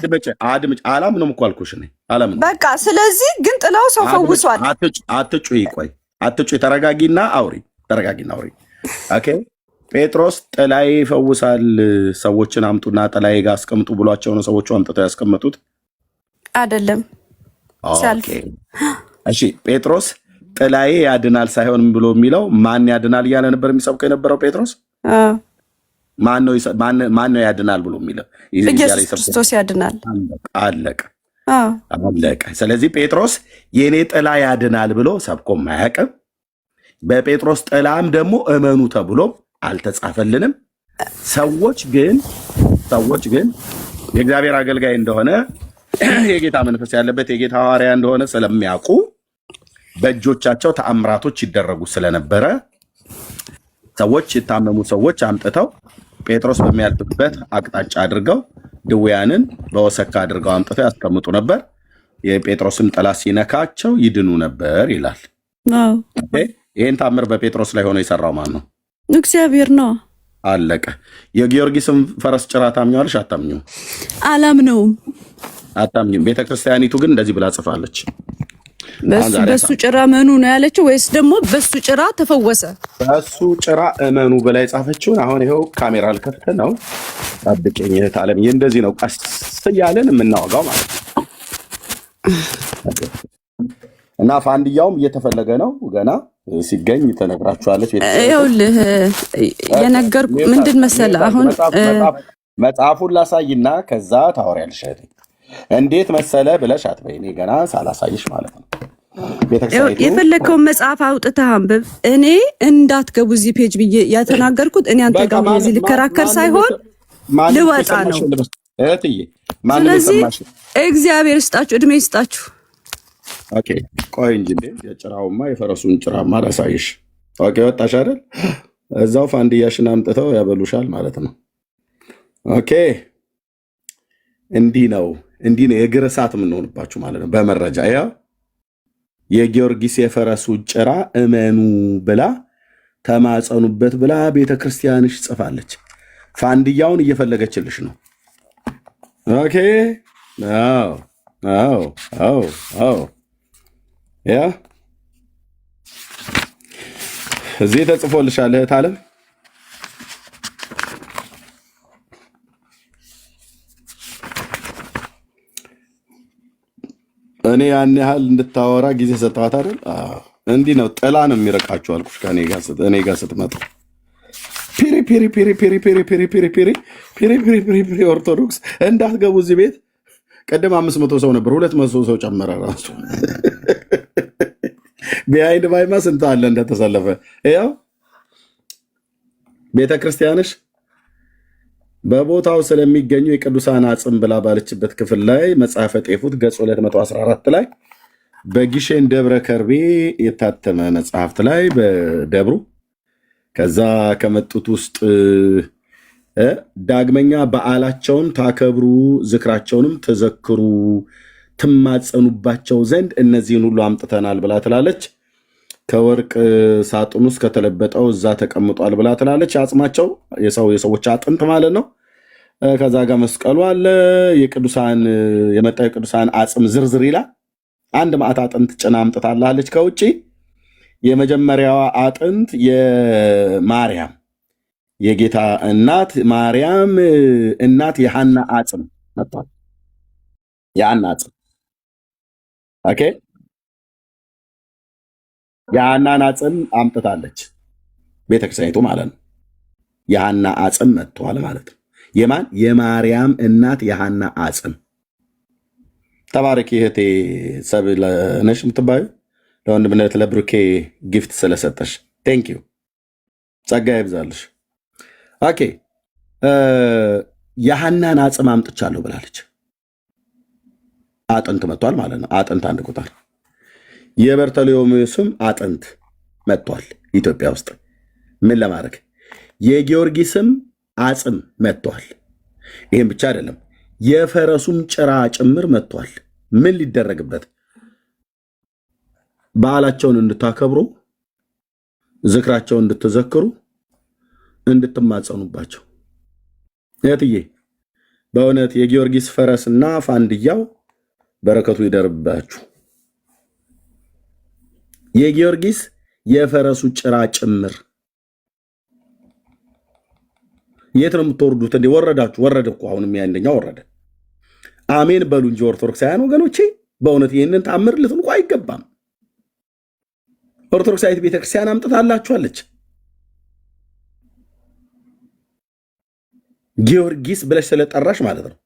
አድምጭ። አላምንም እኮ አልኩሽ እኔ አላምንም። በቃ ስለዚህ ግን ጥላው ሰው ፈውሷል። አትጩይ፣ ቆይ አትጩይ፣ ተረጋጊና አውሪ፣ ኦኬ ጴጥሮስ ጥላዬ ይፈውሳል፣ ሰዎችን አምጡና ጥላዬ ጋር አስቀምጡ ብሏቸው ነው ሰዎቹ አምጥተው ያስቀመጡት አይደለም? እሺ ጴጥሮስ ጥላዬ ያድናል ሳይሆን ብሎ የሚለው ማን ያድናል እያለ ነበር የሚሰብከው የነበረው ጴጥሮስ። ማን ነው ያድናል ብሎ የሚለው? ኢየሱስ ክርስቶስ ያድናል። አለቀ። ስለዚህ ጴጥሮስ የኔ ጥላ ያድናል ብሎ ሰብኮም አያውቅም። በጴጥሮስ ጥላም ደግሞ እመኑ ተብሎ አልተጻፈልንም። ሰዎች ግን የእግዚአብሔር አገልጋይ እንደሆነ የጌታ መንፈስ ያለበት የጌታ ሐዋርያ እንደሆነ ስለሚያውቁ በእጆቻቸው ተአምራቶች ይደረጉ ስለነበረ ሰዎች የታመሙ ሰዎች አምጥተው ጴጥሮስ በሚያልፍበት አቅጣጫ አድርገው ድውያንን በወሰካ አድርገው አምጥተው ያስቀምጡ ነበር። የጴጥሮስም ጥላ ሲነካቸው ይድኑ ነበር ይላል። ይህን ታምር በጴጥሮስ ላይ ሆኖ የሰራው ማን ነው? እግዚአብሔር ነው። አለቀ። የጊዮርጊስን ፈረስ ጭራ ታምኘዋለሽ? አታምኚውም? አላምነውም። አታምኚም። ቤተክርስቲያኒቱ ግን እንደዚህ ብላ ጽፋለች። በሱ ጭራ እመኑ ነው ያለችው ወይስ ደግሞ በሱ ጭራ ተፈወሰ? በሱ ጭራ እመኑ ብላ የጻፈችውን አሁን ይኸው ካሜራ ልከፍት ነው። ጠብቀኝ እህት ዓለም። ይህ እንደዚህ ነው ቀስ እያለን የምናወጋው ማለት ነው። እና ፋንድያውም እየተፈለገ ነው ገና ሲገኝ ተነግራችኋለች። ይኸውልህ የነገርኩ ምንድን መሰለህ፣ አሁን መጽሐፉን ላሳይና ከዛ ታወሪያለሽ። እንዴት መሰለ ብለሽ አትበይ፣ እኔ ገና ሳላሳይሽ ማለት ነው። የፈለከውን መጽሐፍ አውጥተህ አንብብ። እኔ እንዳትገቡ እዚህ ፔጅ ብዬ ያተናገርኩት እኔ አንተ ጋር እዚህ ልከራከር ሳይሆን ልወጣ ነው። ስለዚህ እግዚአብሔር ይስጣችሁ፣ እድሜ ይስጣችሁ። ኦኬ ቆይ እንጂ እንዴ የጭራውማ የፈረሱን ጭራማ ላሳይሽ። ኦኬ ወጣሽ አይደል? እዛው ፋንድያሽን አምጥተው ያበሉሻል ማለት ነው። ኦኬ እንዲህ ነው የእግር እሳት የምንሆንባችሁ ማለት ነው። በመረጃ ያ የጊዮርጊስ የፈረሱ ጭራ እመኑ ብላ ተማጸኑበት ብላ ቤተክርስቲያንሽ ጽፋለች። ፋንድያውን እየፈለገችልሽ ነው። ኦኬ አዎ ያ እዚህ ተጽፎልሻል እህት ዓለም። እኔ ያን ያህል እንድታወራ ጊዜ ሰጥቷት አይደል? እንዲህ ነው ጥላ ነው የሚረቃችሁ አልኩሽ። ከእኔ ጋር ስትመጡ ፒሪ ፒሪ ፒሪ ፒሪ ፒሪ ፒሪ ፒሪ ፒሪ ፒሪ ፒሪ ፒሪ ፒሪ ኦርቶዶክስ እንዳትገቡ እዚህ ቤት። ቀደም 500 ሰው ነበር፣ 200 ሰው ጨመረ ራሱ። ቢሃይንድ ባይማ ስንት አለ እንደተሰለፈ። ያው ቤተክርስቲያንሽ በቦታው ስለሚገኙ የቅዱሳን አጽም ብላ ባለችበት ክፍል ላይ መጽሐፈ ጤፉት ገጽ 214 ላይ በጊሼን ደብረ ከርቤ የታተመ መጽሐፍት ላይ በደብሩ ከዛ ከመጡት ውስጥ ዳግመኛ በዓላቸውን ታከብሩ፣ ዝክራቸውንም ተዘክሩ፣ ትማጸኑባቸው ዘንድ እነዚህን ሁሉ አምጥተናል ብላ ትላለች። ከወርቅ ሳጥን ውስጥ ከተለበጠው እዛ ተቀምጧል ብላ ትላለች። አጽማቸው የሰዎች አጥንት ማለት ነው። ከዛ ጋር መስቀሉ አለ። የመጣው የቅዱሳን አጽም ዝርዝር ይላል። አንድ ማዕት አጥንት ጭና አምጥታላለች ከውጭ። የመጀመሪያዋ አጥንት የማርያም የጌታ እናት ማርያም እናት የሐና አጽም መጥቷል። የሐና አጽም ኦኬ፣ የሐናን አጽም አምጥታለች ቤተክርስቲያኒቱ ማለት ነው። የሐና አጽም መጥቷል ማለት ነው። የማን? የማርያም እናት የሐና አጽም። ተባረኪ እህቴ ሰብለ ነሽ የምትባዩ ለወንድምነት ለብሩኬ ጊፍት ስለሰጠሽ ቴንክ ዩ፣ ጸጋ ይብዛልሽ። ኦኬ የሐናን አጽም አምጥቻለሁ ብላለች። አጥንት መጥቷል ማለት ነው። አጥንት አንድ ቁጥር። የበርተሎሜዎስም አጥንት መጥቷል ኢትዮጵያ ውስጥ ምን ለማድረግ? የጊዮርጊስም አጽም መጥቷል። ይህም ብቻ አይደለም፣ የፈረሱም ጭራ ጭምር መጥቷል። ምን ሊደረግበት? በዓላቸውን እንድታከብሩ፣ ዝክራቸውን እንድትዘክሩ፣ እንድትማጸኑባቸው። እህትዬ በእውነት የጊዮርጊስ ፈረስና ፋንድያው በረከቱ ይደርባችሁ። የጊዮርጊስ የፈረሱ ጭራ ጭምር የት ነው የምትወርዱት? እንዴ ወረዳችሁ? ወረደ እኮ አሁንም ያንደኛው ወረደ። አሜን በሉ እንጂ ኦርቶዶክሳውያን ወገኖቼ፣ በእውነት ይህንን ታምር ልትንቁ አይገባም። ኦርቶዶክሳዊት ቤተክርስቲያን አምጥታላችኋለች። ጊዮርጊስ ብለሽ ስለጠራሽ ማለት ነው።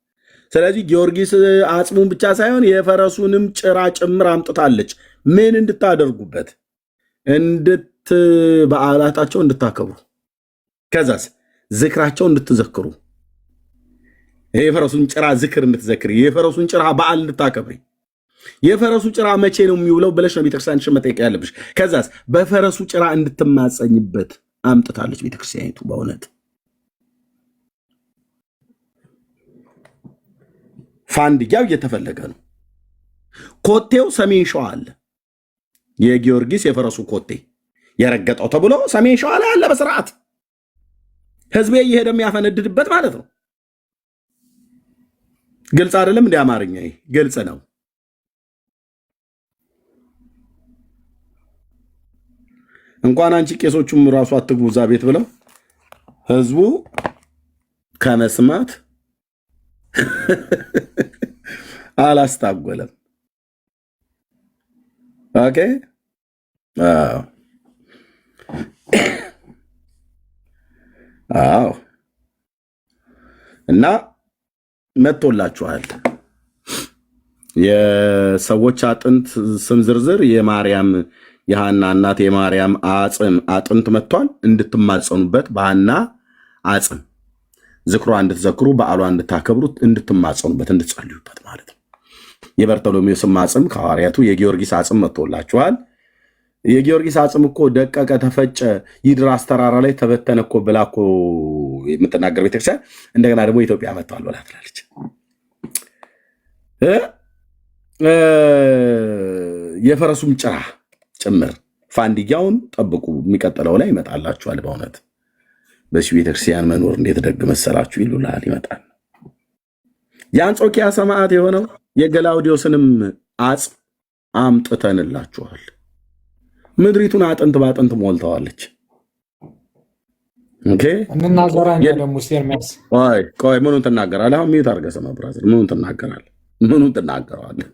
ስለዚህ ጊዮርጊስ አጽሙን ብቻ ሳይሆን የፈረሱንም ጭራ ጭምር አምጥታለች። ምን እንድታደርጉበት? በዓላታቸው እንድታከብሩ፣ ከዛስ ዝክራቸው እንድትዘክሩ፣ የፈረሱን ጭራ ዝክር እንድትዘክሪ፣ የፈረሱን ጭራ በዓል እንድታከብሪ። የፈረሱ ጭራ መቼ ነው የሚውለው ብለሽ ነው ቤተክርስቲያን መጠየቅ ያለብሽ። ከዛስ በፈረሱ ጭራ እንድትማጸኝበት አምጥታለች ቤተክርስቲያኒቱ። በእውነት ፋንድያው እየተፈለገ ነው። ኮቴው ሰሜን ሸዋ አለ። የጊዮርጊስ የፈረሱ ኮቴ የረገጠው ተብሎ ሰሜን ሸዋ ላይ አለ በስርዓት ህዝቤ እየሄደ የሚያፈነድድበት ማለት ነው። ግልጽ አይደለም? እንደ አማርኛ ግልጽ ነው። እንኳን አንቺ ቄሶቹም ራሱ አትግቡ እዛ ቤት ብለው ህዝቡ ከመስማት አላስታጎለም። ኦኬ አዎ። እና መጥቶላችኋል የሰዎች አጥንት ስም ዝርዝር። የማርያም የሐና እናት የማርያም አጥንት መጥቷል። እንድትማጸኑበት በሐና አጽም ዝክሯ እንድትዘክሩ፣ በዓሏ እንድታከብሩት፣ እንድትማጸኑበት፣ እንድትጸልዩበት ማለት ነው። የበርተሎሜዎስም አጽም ከሐዋርያቱ የጊዮርጊስ አጽም መጥቶላችኋል። የጊዮርጊስ አጽም እኮ ደቀቀ፣ ተፈጨ፣ ይድራስ ተራራ ላይ ተበተነ እኮ ብላ እኮ የምትናገር ቤተክርስቲያን እንደገና ደግሞ ኢትዮጵያ መጥተዋል ብላ ትላለች። የፈረሱም ጭራ ጭምር ፋንድያውን ጠብቁ፣ የሚቀጥለው ላይ ይመጣላችኋል። በእውነት በዚህ ቤተክርስቲያን መኖር እንዴት ደግ መሰላችሁ ይሉላል። ይመጣል። የአንጾኪያ ሰማዕት የሆነው የገላውዲዮስንም አጽም አምጥተንላችኋል። ምድሪቱን አጥንት በአጥንት ሞልተዋለች። እንናገራኛ ደግሞ ኤርሚያስ ቆይ ምኑን ትናገራለህ? አሁን ሚዩት አድርገህ ስማ ብራዘር። ምኑን ትናገራለህ? ምኑን ትናገረዋለህ?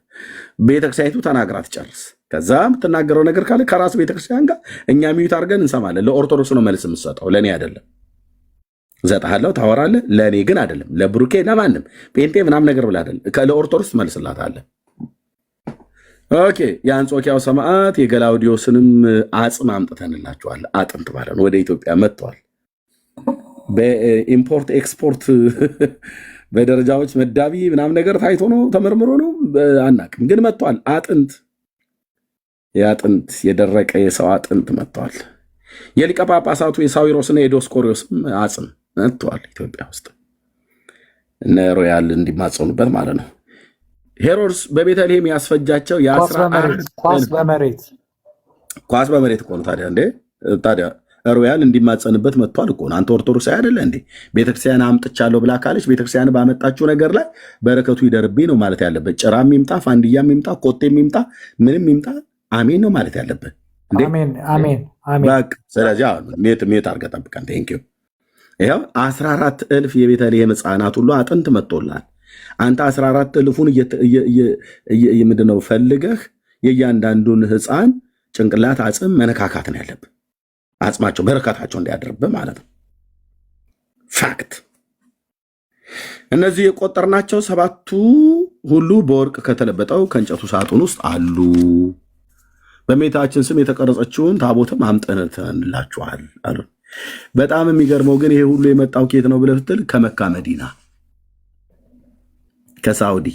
ቤተክርስቲያኒቱ ተናግራ ትጨርስ። ከዛ የምትናገረው ነገር ካለ ከራስ ቤተክርስቲያን ጋር እኛ ሚዩት አድርገን እንሰማለን። ለኦርቶዶክስ ነው መልስ የምትሰጠው፣ ለእኔ አይደለም። እሰጥሃለሁ፣ ታወራለህ። ለእኔ ግን አይደለም። ለብሩኬ ለማንም ጴንጤ ምናምን ነገር ብለህ አይደለም። ለኦርቶዶክስ ትመልስላታለህ። ኦኬ። የአንጾኪያው ሰማዕት የገላውዲዮስንም አጽም አምጥተንላችኋል። አጥንት ማለት ነው። ወደ ኢትዮጵያ መጥተዋል። በኢምፖርት ኤክስፖርት በደረጃዎች መዳቢ ምናምን ነገር ታይቶ ነው ተመርምሮ ነው አናቅም፣ ግን መጥተዋል። አጥንት የአጥንት የደረቀ የሰው አጥንት መጥተዋል። የሊቀ ጳጳሳቱ የሳዊሮስና የዲዮስቆሪዮስም አጽም መጥተዋል ኢትዮጵያ ውስጥ እነ ሮያል እንዲማጸኑበት ማለት ነው። ሄሮድስ በቤተልሔም ያስፈጃቸው ኳስ በመሬት እኮ ነው። ታዲያ እንዴ ታዲያ ሮያል እንዲማጸንበት መጥቷል እኮ ነው። አንተ ኦርቶዶክስ አይደለ እንዴ? ቤተክርስቲያን አምጥቻለሁ ብላ ካለች ቤተክርስቲያን ባመጣችው ነገር ላይ በረከቱ ይደርብኝ ነው ማለት ያለበት። ጭራም ይምጣ፣ ፋንድያም ይምጣ፣ ኮቴም ይምጣ፣ ምንም ይምጣ አሜን ነው ማለት ያለበት። ስለዚህ ሜት አድርገህ ጠብቀን። ቴንኪው። ይኸው 14,000 የቤተልሔም ሕፃናት ሁሉ አጥንት መጥቶላል። አንተ 14,000ን ምንድነው ፈልገህ የእያንዳንዱን ሕፃን ጭንቅላት አጽም መነካካት ነው ያለብህ። አጽማቸው በረከታቸው እንዲያደርብህ ማለት ነው። ፋክት። እነዚህ የቆጠርናቸው 7ቱ ሁሉ በወርቅ ከተለበጠው ከእንጨቱ ሳጥን ውስጥ አሉ። በእመቤታችን ስም የተቀረጸችውን ታቦትም አምጥተንላችኋል አሉ። በጣም የሚገርመው ግን ይሄ ሁሉ የመጣው ኬት ነው ብለህ ስትል ከመካ መዲና ከሳውዲ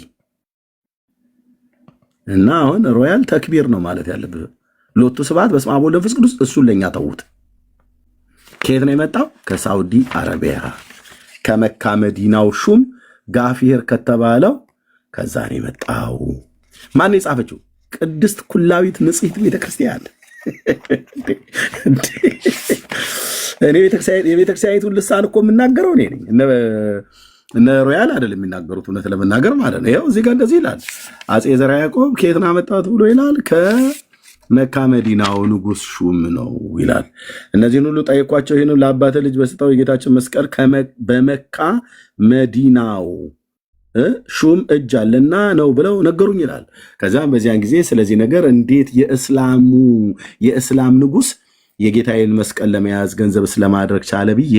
እና አሁን ሮያል ተክቢር ነው ማለት ያለብህ። ሎቱ ስብሐት በስመ አብ ወወልድ ወመንፈስ ቅዱስ እሱን ለኛ ተውት። ከየት ነው የመጣው? ከሳውዲ አረቢያ ከመካ መዲናው ሹም ጋፊር ከተባለው ከዛ ነው የመጣው። ማን የጻፈችው? ቅድስት ኩላዊት ንጽሕት ቤተክርስቲያን። እኔ የቤተክርስቲያኒቱን ልሳን እኮ የምናገረው እኔ ነኝ። እነ ሮያል አይደለም የሚናገሩት፣ እውነት ለመናገር ማለት ነው። ይኸው እዚህ ጋር እንደዚህ ይላል። አፄ ዘርዓ ያዕቆብ ከየት ነው ያመጣሁት ብሎ ይላል። ከመካ መዲናው ንጉሥ ሹም ነው ይላል። እነዚህን ሁሉ ጠይቋቸው። ይህን ለአባተ ልጅ በስጠው የጌታችን መስቀል በመካ መዲናው ሹም እጅ አለና ነው ብለው ነገሩኝ ይላል። ከዚያም በዚያን ጊዜ ስለዚህ ነገር እንዴት የእስላም ንጉሥ የጌታዬን መስቀል ለመያዝ ገንዘብ ስለማድረግ ቻለ ብዬ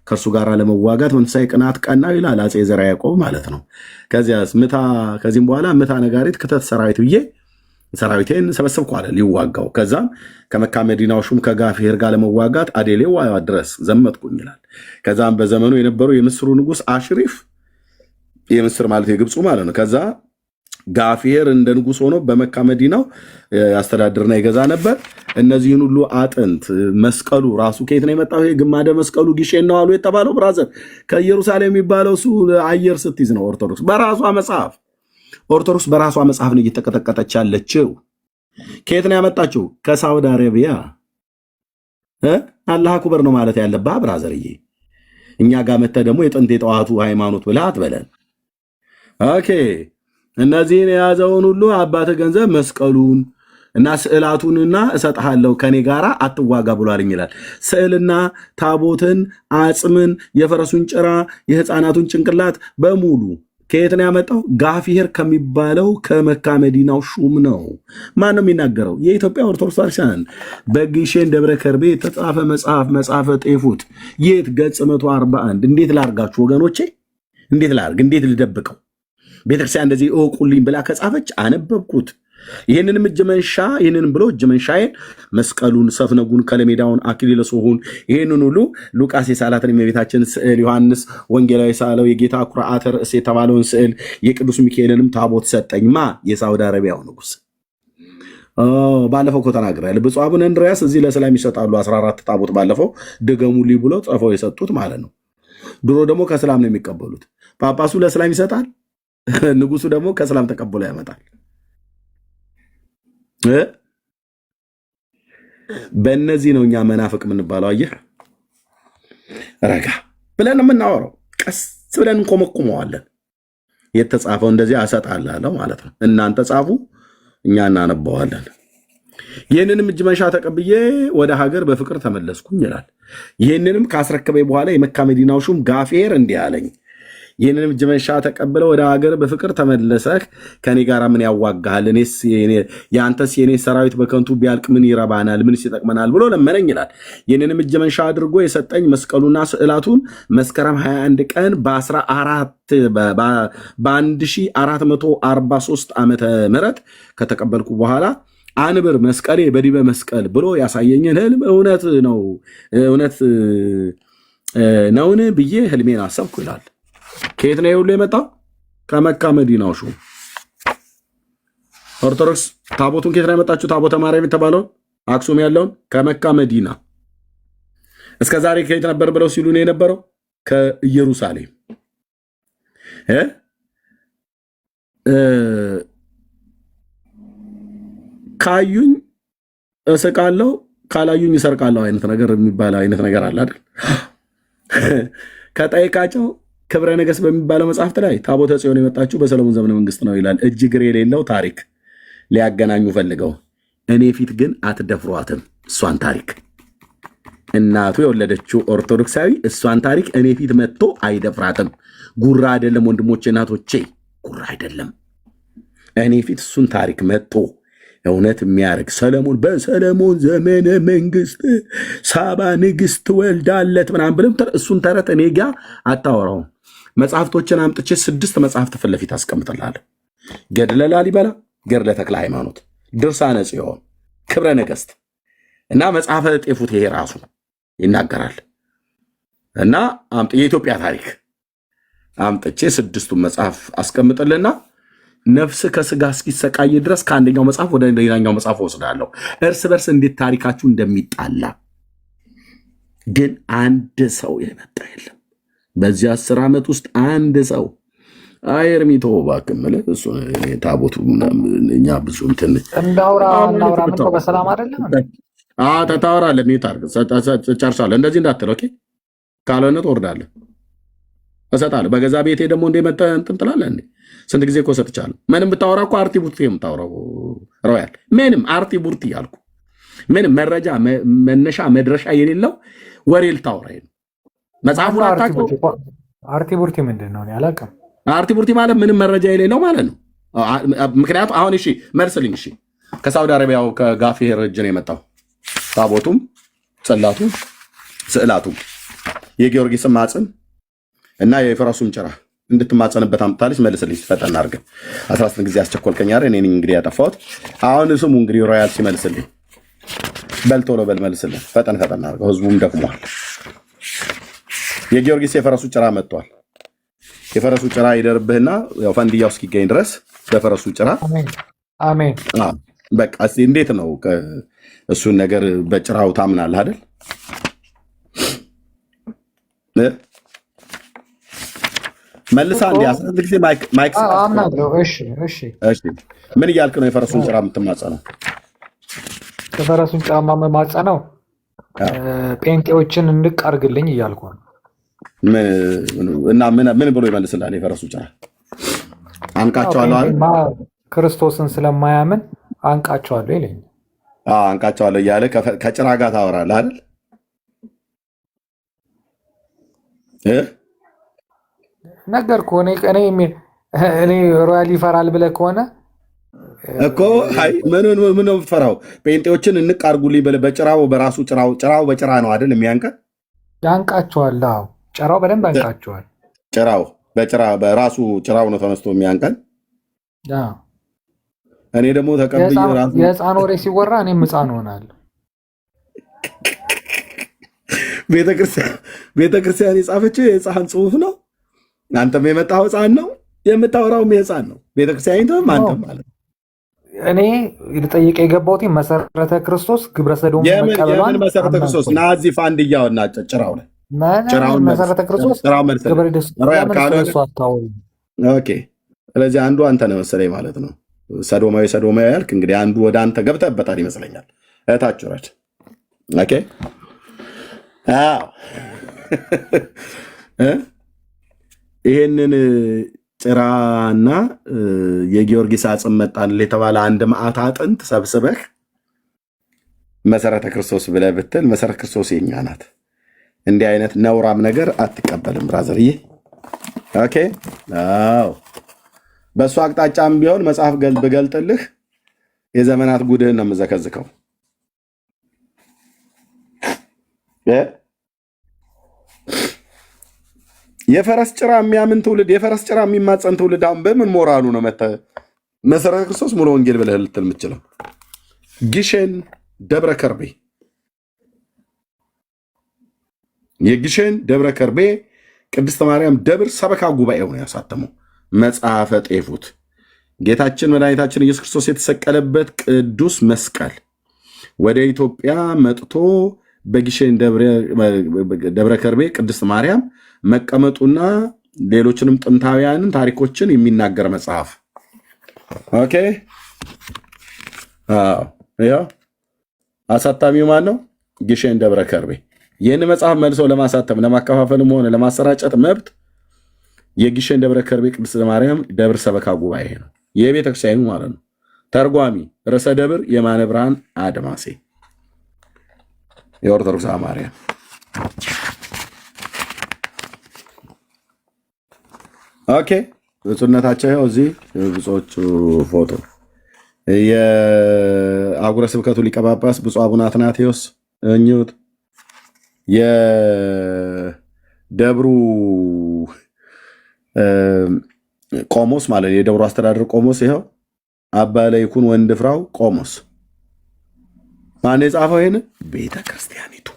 ከእርሱ ጋር ለመዋጋት መንፈሳዊ ቅናት ቀናው ይላል አፄ ዘርዓ ያዕቆብ ማለት ነው። ከዚህም በኋላ ምታ ነጋሪት ክተት ሰራዊት ብዬ ሰራዊቴን ሰበሰብኩ አለ ሊዋጋው። ከዛም ከመካ መዲናው ሹም ከጋፊር ጋር ለመዋጋት አዴሌዋ ድረስ ዘመትኩኝ ይላል። ከዛም በዘመኑ የነበሩ የምስሩ ንጉሥ አሽሪፍ፣ የምስር ማለት የግብፁ ማለት ነው። ከዛ ጋፊር እንደ ንጉሥ ሆኖ በመካ መዲናው ያስተዳድርና ይገዛ ነበር። እነዚህን ሁሉ አጥንት መስቀሉ ራሱ ከየት ነው የመጣው? ይሄ ግማደ መስቀሉ ጊሼን ነው አሉ የተባለው ብራዘር ከኢየሩሳሌም የሚባለው እሱ አየር ስትይዝ ነው። ኦርቶዶክስ በራሷ መጽሐፍ ነው እየተቀጠቀጠች ያለችው። ከየት ነው ያመጣችው? ከሳውዲ አረቢያ። አላህ አክበር ነው ማለት ያለብህ ብራዘርዬ። እኛ ጋር መተህ ደግሞ የጥንት የጠዋቱ ሃይማኖት ብለህ አትበለን። ኦኬ እነዚህን የያዘውን ሁሉ አባተ ገንዘብ መስቀሉን እና ስዕላቱንና እሰጥሃለሁ ከኔ ጋራ አትዋጋ ብሏልኝ ይላል። ስዕልና ታቦትን፣ አጽምን፣ የፈረሱን ጭራ፣ የህፃናቱን ጭንቅላት በሙሉ ከየት ነው ያመጣው? ጋፊር ከሚባለው ከመካ መዲናው ሹም ነው። ማን ነው የሚናገረው? የኢትዮጵያ ኦርቶዶክስ ቤተክርስቲያን በግሼን ደብረ ከርቤ የተጻፈ መጽሐፈ ጤፉት የት ገጽ 141። እንዴት ላርጋችሁ ወገኖቼ? እንዴት ላርግ? እንዴት ልደብቀው? ቤተክርስቲያን እንደዚህ እወቁልኝ ብላ ከጻፈች አነበብኩት። ይህንንም እጅ መንሻ ይህንንም ብሎ እጅ መንሻዬን መስቀሉን፣ ሰፍነጉን፣ ከለሜዳውን፣ አክሊለ ሦኩን ይህንን ሁሉ ሉቃስ የሳላትን የእመቤታችን ስዕል፣ ዮሐንስ ወንጌላዊ ሳለው የጌታ ኩርዓተ ርዕስ የተባለውን ስዕል፣ የቅዱስ ሚካኤልንም ታቦት ሰጠኝማ የሳውዲ አረቢያው ንጉሥ። ባለፈው እኮ ተናግሬያለሁ። ብፁዕ አቡነ እንድርያስ እዚህ ለሰላም ይሰጣሉ 14 ታቦት ባለፈው ድገሙልኝ ብለው ጽፈው የሰጡት ማለት ነው። ድሮ ደግሞ ከሰላም ነው የሚቀበሉት። ጳጳሱ ለሰላም ይሰጣል፣ ንጉሱ ደግሞ ከሰላም ተቀብሎ ያመጣል። በእነዚህ ነው እኛ መናፍቅ የምንባለው። አየህ፣ ረጋ ብለን የምናወራው ቀስ ብለን እንኮመኩመዋለን። የተጻፈው እንደዚህ አሰጣላለሁ ማለት ነው። እናንተ ጻፉ፣ እኛ እናነባዋለን። ይህንንም እጅ መንሻ ተቀብዬ ወደ ሀገር በፍቅር ተመለስኩኝ ይላል። ይህንንም ካስረከበኝ በኋላ የመካ መዲናው ሹም ጋፌር እንዲህ አለኝ፣ ይህንንም እጅ መንሻ ተቀብለ ወደ ሀገር በፍቅር ተመለሰህ ከኔ ጋር ምን ያዋጋሃል? የአንተስ የኔ ሰራዊት በከንቱ ቢያልቅ ምን ይረባናል? ምንስ ይጠቅመናል? ብሎ ለመነኝ ይላል። ይህንንም እጅ መንሻ አድርጎ የሰጠኝ መስቀሉና ስዕላቱን መስከረም 21 ቀን በ1443 ዓመተ ምህረት ከተቀበልኩ በኋላ አንብር መስቀሌ በዲበ መስቀል ብሎ ያሳየኝን ህልም እውነት ነውን ብዬ ህልሜን አሰብኩ ይላል። ከየት ነው ሁሉ የመጣው? ከመካ መዲናው ሹም። ኦርቶዶክስ ታቦቱን ከየት ነው ያመጣችሁ? ታቦተ ማርያም የተባለውን አክሱም ያለውን ከመካ መዲና። እስከ ዛሬ ከየት ነበር ብለው ሲሉ ነው የነበረው? ከኢየሩሳሌም። ካዩኝ እስቃለሁ፣ ካላዩኝ እሰርቃለሁ አይነት ነገር የሚባል አይነት ነገር አለ አይደል? ከጠይቃቸው ክብረ ነገሥት በሚባለው መጽሐፍት ላይ ታቦተ ጽዮን የመጣችው በሰለሞን ዘመነ መንግስት ነው ይላል። እጅግር የሌለው ታሪክ ሊያገናኙ ፈልገው፣ እኔ ፊት ግን አትደፍሯትም። እሷን ታሪክ እናቱ የወለደችው ኦርቶዶክሳዊ እሷን ታሪክ እኔ ፊት መጥቶ አይደፍራትም። ጉራ አይደለም ወንድሞቼ እናቶቼ፣ ጉራ አይደለም። እኔ ፊት እሱን ታሪክ መጥቶ እውነት የሚያደርግ ሰለሞን በሰለሞን ዘመነ መንግስት ሳባ ንግስት ወልዳለት ምናምን ብለም እሱን ተረት እኔ ጋ አታወራውም። መጽሐፍቶችን አምጥቼ 6 መጽሐፍት ፊት ለፊት አስቀምጥልሃለሁ። ገድለ ላሊበላ፣ ገድለ ተክለ ሃይማኖት፣ ድርሳነ ጽዮን፣ ክብረ ነገሥት እና መጽሐፈ ጤፉት። ይሄ ራሱ ይናገራል። እና የኢትዮጵያ ታሪክ አምጥቼ 6ቱን መጽሐፍ አስቀምጥልና ነፍስ ከስጋ እስኪሰቃይ ድረስ ከአንደኛው መጽሐፍ ወደ ሌላኛው መጽሐፍ ወስዳለሁ። እርስ በርስ እንዴት ታሪካችሁ እንደሚጣላ ግን አንድ ሰው የመጣ የለም። በዚህ 10 ዓመት ውስጥ አንድ ሰው ኤርሚቶ እባክህ የምልህ እሱ ታቦቱ እኛ ብዙ እንትን እናውራ ምን ነው በሰላም አይደለም ታወራለህ። እኔ ጨርሳለሁ። እንደዚህ እንዳትል ኦኬ። ካልሆነ ትወርዳለህ። እሰጣለሁ። በገዛ ቤቴ ደግሞ እንደ መተህ እንትን ትላለህ እንዴ? ስንት ጊዜ እኮ ሰጥቻለሁ። ምንም ብታወራ እኮ አርቲ ቡርቲ የምታወራው ሮያል ምንም አርቲ ቡርቲ ያልኩ ምንም መረጃ መነሻ መድረሻ የሌለው ወሬ ልታወራ ነው። መጽሐፉን አታውቅም። አርቲ ቡርቲ ምንድን ነው? አላውቅም። አርቲ ቡርቲ ማለት ምንም መረጃ የሌለው ማለት ነው። ምክንያቱም አሁን እሺ መልስልኝ። እሺ ከሳውዲ አረቢያው ከጋፌር እጅ ነው የመጣው ታቦቱም ጽላቱም ስዕላቱም የጊዮርጊስም ማጽን እና የፈረሱም ጭራ እንድትማጸንበት አምጥታለች። መልስልኝ ፈጠን አድርገህ 19 ጊዜ አስቸኮልከኝ አይደል? እኔ እንግዲህ ያጠፋሁት አሁን ስሙ እንግዲህ ሮያል ሲመልስልኝ በልቶሎ በል መልስልኝ ፈጠን አድርገህ ህዝቡም ደክሟል። የጊዮርጊስ የፈረሱ ጭራ መጥቷል። የፈረሱ ጭራ ይደርብህና ያው ፈንድያው እስኪገኝ ድረስ በፈረሱ ጭራ አሜን። በቃ እንዴት ነው እሱን ነገር በጭራው ታምናለህ አይደል? መልሳ እንዲ 11 ጊዜ ማይክ አምናለሁ። እሺ ምን እያልክ ነው የፈረሱን ጭራ የምትማጸነው? የፈረሱን ጭራ የምማጸነው ጴንጤዎችን እንድቅ አድርግልኝ እያልኩ ነው። እና ምን ብሎ ይመልስልሃል? የፈረሱ ጭራ አንቃቸዋለሁ አይደል? ክርስቶስን ስለማያምን አንቃቸዋለሁ ይለኛል። አንቃቸዋለሁ እያለ ከጭራ ጋር ታወራለህ አይደል? ነገር ከሆነ እኔ ሮያል ይፈራል ብለህ ከሆነ እኮ አይ ምን ነው የምትፈራው? ጴንጤዎችን እንቅ አድርጉልኝ ብለህ በጭራው በራሱ ጭራው በጭራ ነው አይደል የሚያንቀን? ያንቃቸዋል። አዎ ጭራው በደንብ ያንቃቸዋል። ጭራው በራሱ ጭራው ነው ተነስቶ የሚያንቀን። እኔ ደግሞ ተቀብዬ ራሱ የህፃን ወሬ ሲወራ እኔም ህፃን ሆናለሁ። ቤተክርስቲያን የጻፈችው የህፃን ጽሁፍ ነው። አንተም የመጣው ህፃን ነው፣ የምታወራውም የህፃን ነው። ቤተክርስቲያኒቱም አንተም ማለት ነው። እኔ ልጠይቅ የገባሁት መሰረተ ክርስቶስ ግብረ ሰዶም የምን መሰረተ ክርስቶስ ናዚ ፋንድያውና ጭራው ላይ ጭራውን መሰረተ ክርስቶስ ግብረ ደስ ኦኬ። ስለዚህ አንዱ አንተ ነው መሰለኝ ማለት ነው። ሰዶማዊ ያልክ እንግዲህ አንዱ ወደ አንተ ገብተህበታል ይመስለኛል። እታችሁ ረድ ኦኬ። አዎ ይሄንን ጭራና የጊዮርጊስ አጽም መጣል የተባለ አንድ መዓት አጥንት ሰብስበህ መሰረተ ክርስቶስ ብለህ ብትል መሰረተ ክርስቶስ የኛ ናት። እንዲህ አይነት ነውራም ነገር አትቀበልም ብራዘርዬ። ኦኬ አዎ በእሱ አቅጣጫም ቢሆን መጽሐፍ ብገልጥልህ የዘመናት ጉድህን ነው የምዘከዝከው። የፈረስ ጭራ የሚያምን ትውልድ፣ የፈረስ ጭራ የሚማፀን ትውልድ አሁን በምን ሞራሉ ነው መሰረተ ክርስቶስ ሙሉ ወንጌል ብለህ ልትል የምችለው? ግሸን ደብረ ከርቤ የግሸን ደብረ ከርቤ ቅድስተ ማርያም ደብር ሰበካ ጉባኤው ነው ያሳተመው መጽሐፈ ጤፉት። ጌታችን መድኃኒታችን ኢየሱስ ክርስቶስ የተሰቀለበት ቅዱስ መስቀል ወደ ኢትዮጵያ መጥቶ በግሸን ደብረ ከርቤ ቅድስት ማርያም መቀመጡና ሌሎችንም ጥንታውያንን ታሪኮችን የሚናገር መጽሐፍ። ኦኬ ያው አሳታሚው ማን ነው? ግሸን ደብረ ከርቤ። ይህን መጽሐፍ መልሶ ለማሳተም ለማከፋፈልም ሆነ ለማሰራጨት መብት የግሸን ደብረ ከርቤ ቅድስት ማርያም ደብር ሰበካ ጉባኤ ነው፣ የቤተክርስቲያኑ ማለት ነው። ተርጓሚ ርዕሰ ደብር የማነ ብርሃን አድማሴ የኦርቶዶክስ ማርያም። ኦኬ ብፁዕነታቸው ይኸው እዚህ ብፁዖቹ ፎቶ የአህጉረ ስብከቱ ሊቀ ጳጳስ ብፁዕ አቡነ አትናቴዎስ እኙት፣ የደብሩ ቆሞስ ማለት የደብሩ አስተዳደር ቆሞስ ይኸው አባ ለይኩን ወንድ ፍራው ቆሞስ። ማን የጻፈው ይሄን? ቤተ ክርስቲያኒቱ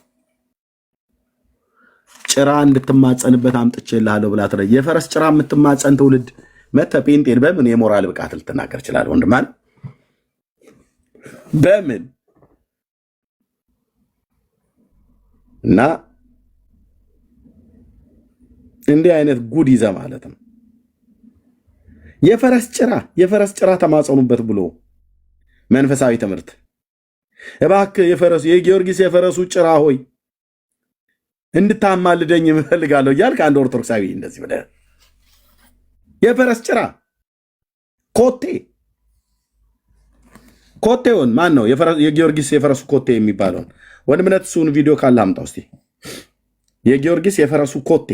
ጭራ እንድትማጸንበት አምጥቼልሃለሁ ብላት ነው። የፈረስ ጭራ የምትማጸን ትውልድ መተ ጴንጤን በምን የሞራል ብቃት ልትናገር ይችላል? ወንድማን በምን እና እንዲህ አይነት ጉድ ይዘ ማለት ነው። የፈረስ ጭራ ተማጸኑበት ብሎ መንፈሳዊ ትምህርት እባክህ የጊዮርጊስ የፈረሱ ጭራ ሆይ እንድታማልደኝ እፈልጋለሁ እያልክ አንድ ኦርቶዶክሳዊ እንደዚህ ብለህ የፈረስ ጭራ ኮቴውን ማን ነው የጊዮርጊስ የፈረሱ ኮቴ የሚባለውን ወንድምነት እሱን ቪዲዮ ካለ አምጣው እስቲ። የጊዮርጊስ የፈረሱ ኮቴ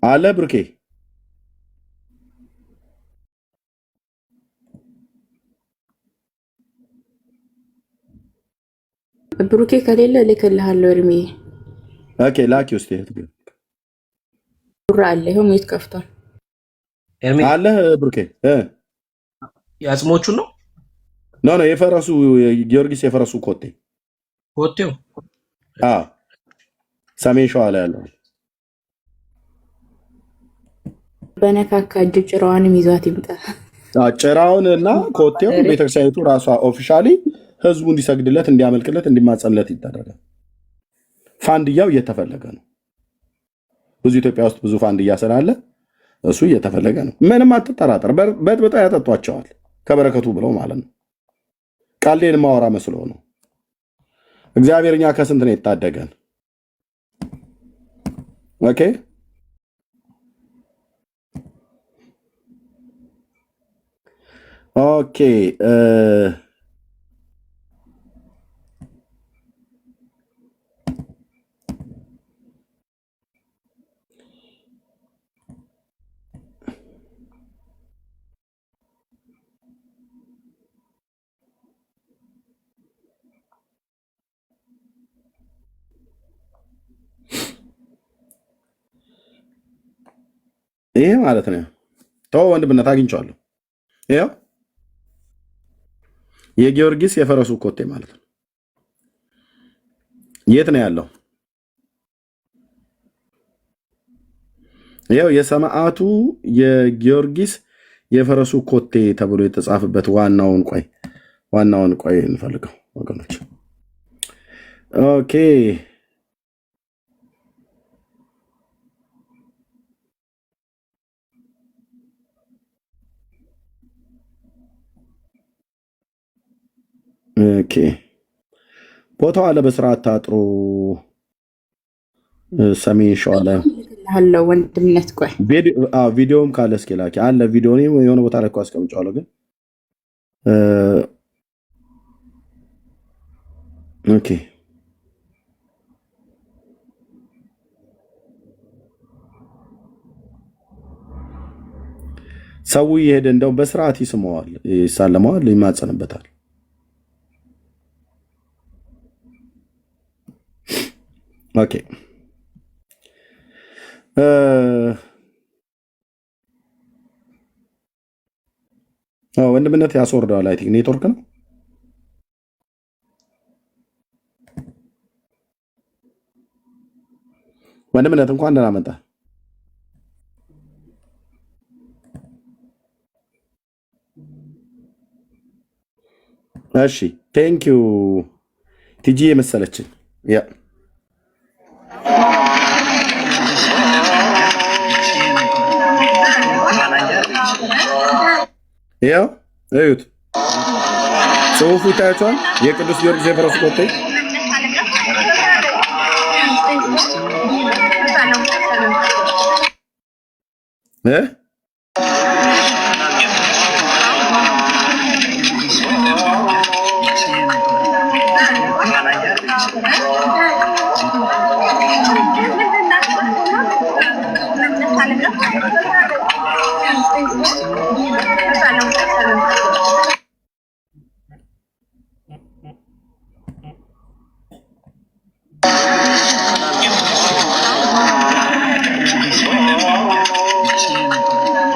አለ ብሩኬ ከሌለ ልክልሃለሁ። እርሜ ኦኬ ላኪ ውስጥ ዱራ አለ። ይሄው ሙት ከፍቷል። እርሜ አለ ብሩኬ ያጽሞቹ ነው ኖ የፈረሱ ጊዮርጊስ የፈረሱ ኮቴው ሰሜን ሸዋ ላይ ያለው በነካካ እጅ ጭራዋንም ይዟት ይምጣ። ጭራውን እና ኮቴው ቤተክርስቲያኒቱ ራሷ ኦፊሻሊ ህዝቡ እንዲሰግድለት፣ እንዲያመልክለት፣ እንዲማጸንለት ይደረጋል። ፋንድያው እየተፈለገ ነው። ብዙ ኢትዮጵያ ውስጥ ብዙ ፋንድያ ስላለ እሱ እየተፈለገ ነው። ምንም አትጠራጠር። በጥብጣ ያጠጧቸዋል ከበረከቱ ብለው ማለት ነው። ቃሌን ማወራ መስሎ ነው። እግዚአብሔር እኛ ከስንት ነው የታደገን? ኦኬ ኦኬ ይሄ ማለት ነው። ተው ወንድምነት አግኝቼዋለሁ። ይሄው የጊዮርጊስ የፈረሱ ኮቴ ማለት ነው። የት ነው ያለው? ይሄው የሰማዕቱ የጊዮርጊስ የፈረሱ ኮቴ ተብሎ የተጻፈበት ዋናውን ቆይ እንፈልገው ወገኖች። ኦኬ ኦኬ ቦታው አለ በስርዓት ታጥሮ ሰሜን ሸዋ ላይ አለ። ወንድምነት ቆይ ቪዲዮም ካለ እስኪ ላኪ። አለ ቪዲዮ ነው የሆነ ቦታ ላይ አስቀምጫለሁ ግን ኦኬ ሰው ይሄድ እንደው በስርዓት ይስመዋል፣ ይሳለመዋል፣ ይማጸንበታል። ኦኬ ወንድምነት ያስወርደዋል። አይ ቲንክ ኔትወርክ ነው። ወንድምነት እንኳን ደህና መጣ። እሺ ቴንኪው ቲጂ የመሰለችን ያ ያው እዩት፣ ጽሑፉ ይታያቸዋል። የቅዱስ ጊዮርጊስ የፈረሱ ኮቴ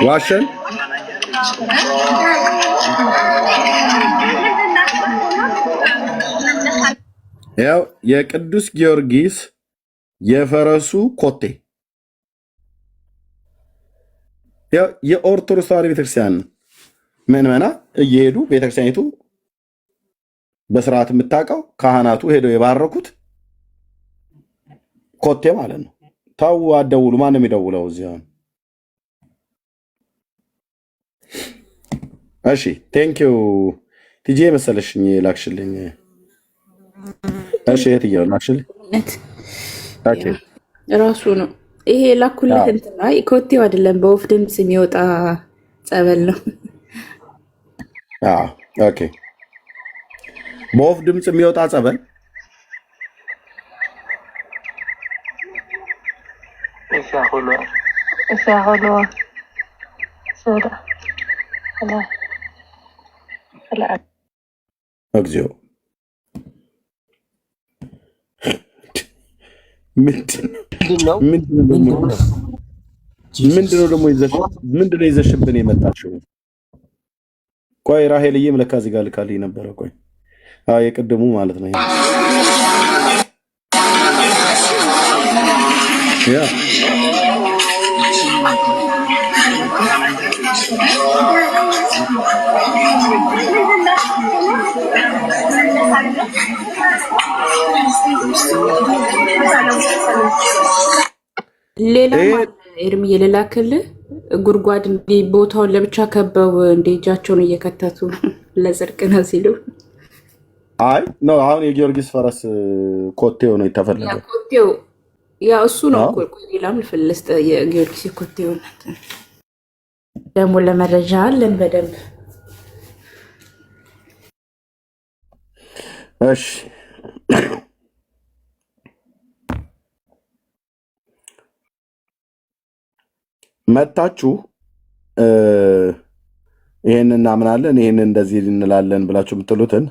ዋሸን። ያው የቅዱስ ጊዮርጊስ የፈረሱ ኮቴ ያው የኦርቶዶክስ ተዋሕዶ ቤተክርስቲያን ምዕመና እየሄዱ ቤተክርስቲያኒቱ በስርዓት የምታውቀው ካህናቱ ሄደው የባረኩት ኮቴ ማለት ነው። ታው አደውሉ። ማን ነው የሚደውለው እዚህ? እሺ ቴንኪው ቲጂ መሰለሽኝ ላክሽልኝ። እሺ የትኛው ላክሽልኝ? ኦኬ ራሱ ነው ይሄ ላኩልህ። እንትን አይ ኮቴው አይደለም፣ በወፍ ድምፅ የሚወጣ ጸበል ነው። ኦኬ በወፍ ድምፅ የሚወጣ ጸበል እግዚኦ ምንድነው ደግሞ ይዘሽብን የመጣችው? ቆይ ራሄልዬም ለካ እዚህ ጋር ልካልኝ ነበረ። ቆይ የቅድሙ ማለት ነው ያ ሌላ ኤርሚዬ ልላክልህ። ጉድጓድ እንዲህ ቦታውን ለብቻ ከበው እንደ እጃቸውን እየከተቱ ለጽድቅ ነው ሲሉ። አይ ነው አሁን የጊዮርጊስ ፈረስ ኮቴው ነው የተፈለገው። ኮቴው ያ እሱ ነው እኮ። ሌላም ልፍልስጥ የጊዮርጊስ ኮቴው ደግሞ ለመረጃ አለን በደንብ። እሺ መታችሁ ይሄን እናምናለን ይሄን እንደዚህ እንላለን ብላችሁ የምትሉትን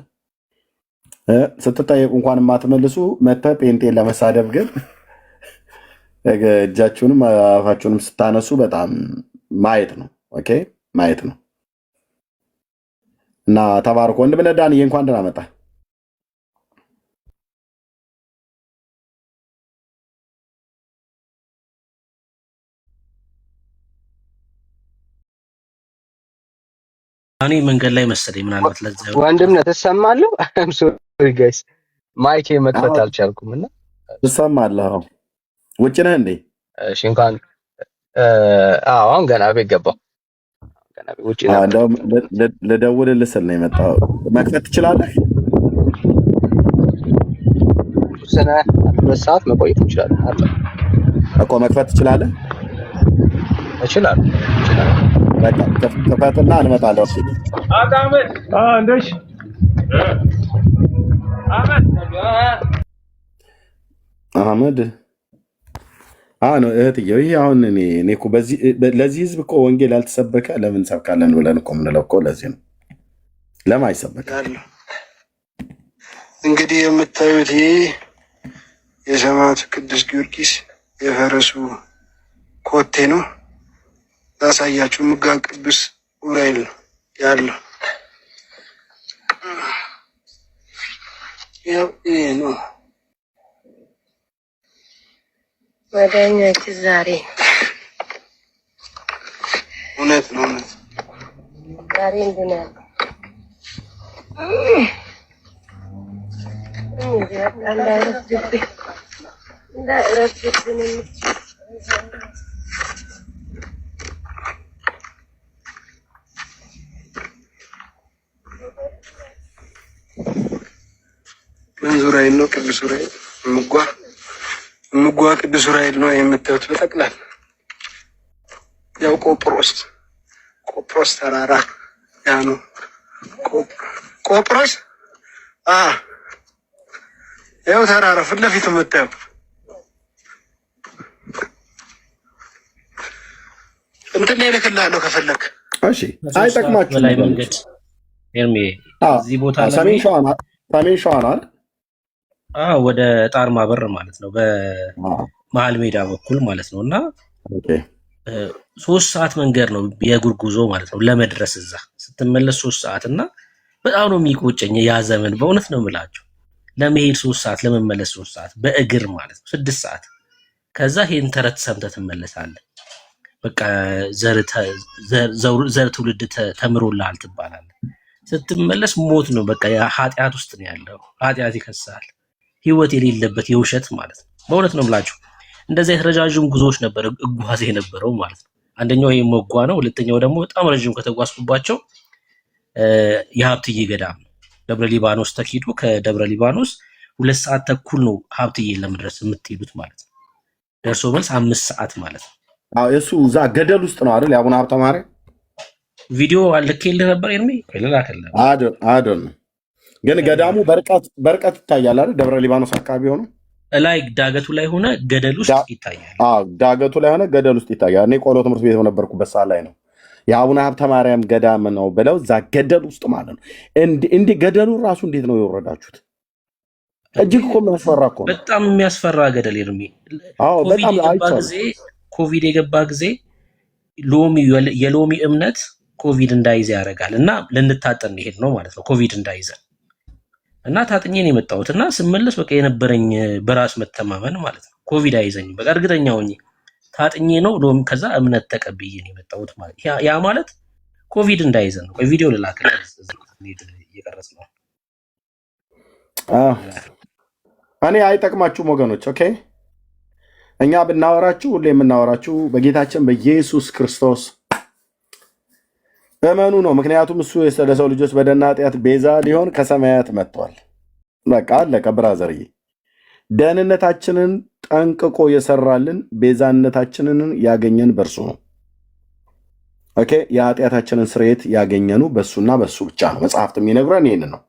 ስትጠየቁ እንኳን የማትመልሱ መተ ጴንጤን ለመሳደብ ግን እጃችሁንም አፋችሁንም ስታነሱ በጣም ማየት ነው። ኦኬ ማየት ነው። እና ተባርኮ ወንድምነህ ዳንዬ እንኳን ደህና መጣ። እኔ መንገድ ላይ መሰለኝ ምናልባት ለዛ ወንድምነህ ትሰማለህ? አም ሶሪ ጋይስ ማይክ መክፈት አልቻልኩም እና ትሰማለህ? ውጭ ነህ እንዴ? እሺ እንኳን አሁን ገና ቤት ገባሁ። ገና ቤት ውጭ ነበር። እንደውም ልደውልልህ ስል ነው የመጣው። መክፈት ትችላለህ? ስነ በሰዓት መቆየት እንችላለን አለ እኮ። መክፈት ትችላለህ? እችላለሁ። በቃ ከፈትና እንመጣለን። እሺ አዳመት እንደሽ አህመድ ነው እህትዬው። ይሄ አሁን እኔ እኮ ለዚህ ህዝብ እኮ ወንጌል ያልተሰበከ ለምን ሰብካለን ብለን እኮ የምንለው እኮ ለዚህ ነው። ለምን አይሰበካል? እንግዲህ የምታዩት ይሄ የሰማዕቱ ቅዱስ ጊዮርጊስ የፈረሱ ኮቴ ነው። ላሳያችሁ። ምጋ ቅዱስ ዑራኤል ነው ያለው። ያው ይሄ ነው መዳኛችን ዛሬ እውነት ነው። እውነት ዛሬ እንድናል እንዳይረፍድብን መንዙ ዑራኤል ነው። ቅዱስ ዑራኤል ምጓ ቅዱስ ዑራኤል ነው የምታዩት። በጠቅላላ ያው ቆጵሮስ ተራራ ያ ነው ቆጵሮስ። ያው ተራራ ፊት ለፊት የምታዩት እንትን ላይ ልክልሃለሁ ከፈለክ። እሺ አይጠቅማችሁም በላይ መንገድ ኤርሚ እዚህ ቦታ ላይ ሰሜን ሸዋ ነው። ወደ ጣርማ በር ማለት ነው፣ በመሀል ሜዳ በኩል ማለት ነው። እና 3 ሰዓት መንገድ ነው የእግር ጉዞ ማለት ነው ለመድረስ እዛ ስትመለስ 3 ሰዓት እና በጣም ነው የሚቆጨኝ ያ ዘመን በእውነት ነው የምላቸው። ለመሄድ 3 ሰዓት ለመመለስ 3 ሰዓት በእግር ማለት ነው 6 ሰዓት። ከዛ ይሄን ተረት ሰምተህ ትመለሳለህ። በቃ ዘር ትውልድ ተምሮልሃል ትባላለህ። ስትመለስ ሞት ነው በቃ ኃጢአት ውስጥ ነው ያለው። ኃጢአት ይከሳል። ህይወት የሌለበት የውሸት ማለት ነው። በእውነት ነው የምላችሁ። እንደዚህ አይነት ረጃጅም ጉዞዎች ነበር እጓዝ የነበረው ማለት ነው። አንደኛው ይሄ መጓ ነው። ሁለተኛው ደግሞ በጣም ረጅም ከተጓዝኩባቸው የሀብትዬ ገዳም ነው። ደብረ ሊባኖስ ተኪዶ ከደብረ ሊባኖስ 2 ሰዓት ተኩል ነው ሀብትዬ ለመድረስ የምትሄዱት ማለት ነው። ደርሶ መልስ 5 ሰዓት ማለት ነው። እሱ እዛ ገደል ውስጥ ነው አይደል? የአቡነ ሀብተ ማርያም ቪዲዮ አልልኬልህ ነበር ኤርሚ ከለላከለ አይደል? ግን ገዳሙ በርቀት ይታያል አይደል? ደብረ ሊባኖስ አካባቢ ሆኖ ላይ ዳገቱ ላይ ሆነ ገደል ውስጥ ይታያል። ዳገቱ ላይ ሆነ ገደል ውስጥ ይታያል። እኔ ቆሎ ትምህርት ቤት በነበርኩበት ሰዓት ላይ ነው የአቡነ ሀብተ ማርያም ገዳም ነው ብለው እዛ ገደል ውስጥ ማለት ነው። እንዲህ ገደሉ ራሱ እንዴት ነው የወረዳችሁት? እጅግ እኮ የሚያስፈራ እኮ ነው። በጣም የሚያስፈራ ገደል ኤርሚ። ኮቪድ የገባ ጊዜ የሎሚ እምነት ኮቪድ እንዳይዘ ያደርጋል እና ልንታጠን ሄድ ነው ማለት ነው። ኮቪድ እንዳይዘን እና ታጥኜ ነው የመጣሁት እና ስመለስ በቃ የነበረኝ በራስ መተማመን ማለት ነው ኮቪድ አይዘኝም በቃ እርግጠኛ ሆኜ ታጥኜ ነው ሎም ከዛ እምነት ተቀብዬ ነው የመጣሁት ማለት ያ ማለት ኮቪድ እንዳይዘን ነው። ቪዲዮ ልላክልህ እየቀረጽ ነው። እኔ አይጠቅማችሁም ወገኖች። ኦኬ እኛ ብናወራችሁ ሁሌ የምናወራችሁ በጌታችን በኢየሱስ ክርስቶስ እመኑ ነው። ምክንያቱም እሱ ለሰው ልጆች በደልና ኃጢአት ቤዛ ሊሆን ከሰማያት መጥቷል። በቃ አለቀ ብራዘርዬ። ደህንነታችንን ጠንቅቆ የሰራልን ቤዛነታችንን ያገኘን በእርሱ ነው። ኦኬ የኃጢአታችንን ስርየት ያገኘኑ በእሱና በእሱ ብቻ ነው። መጽሐፍት የሚነግረን ይህን ነው።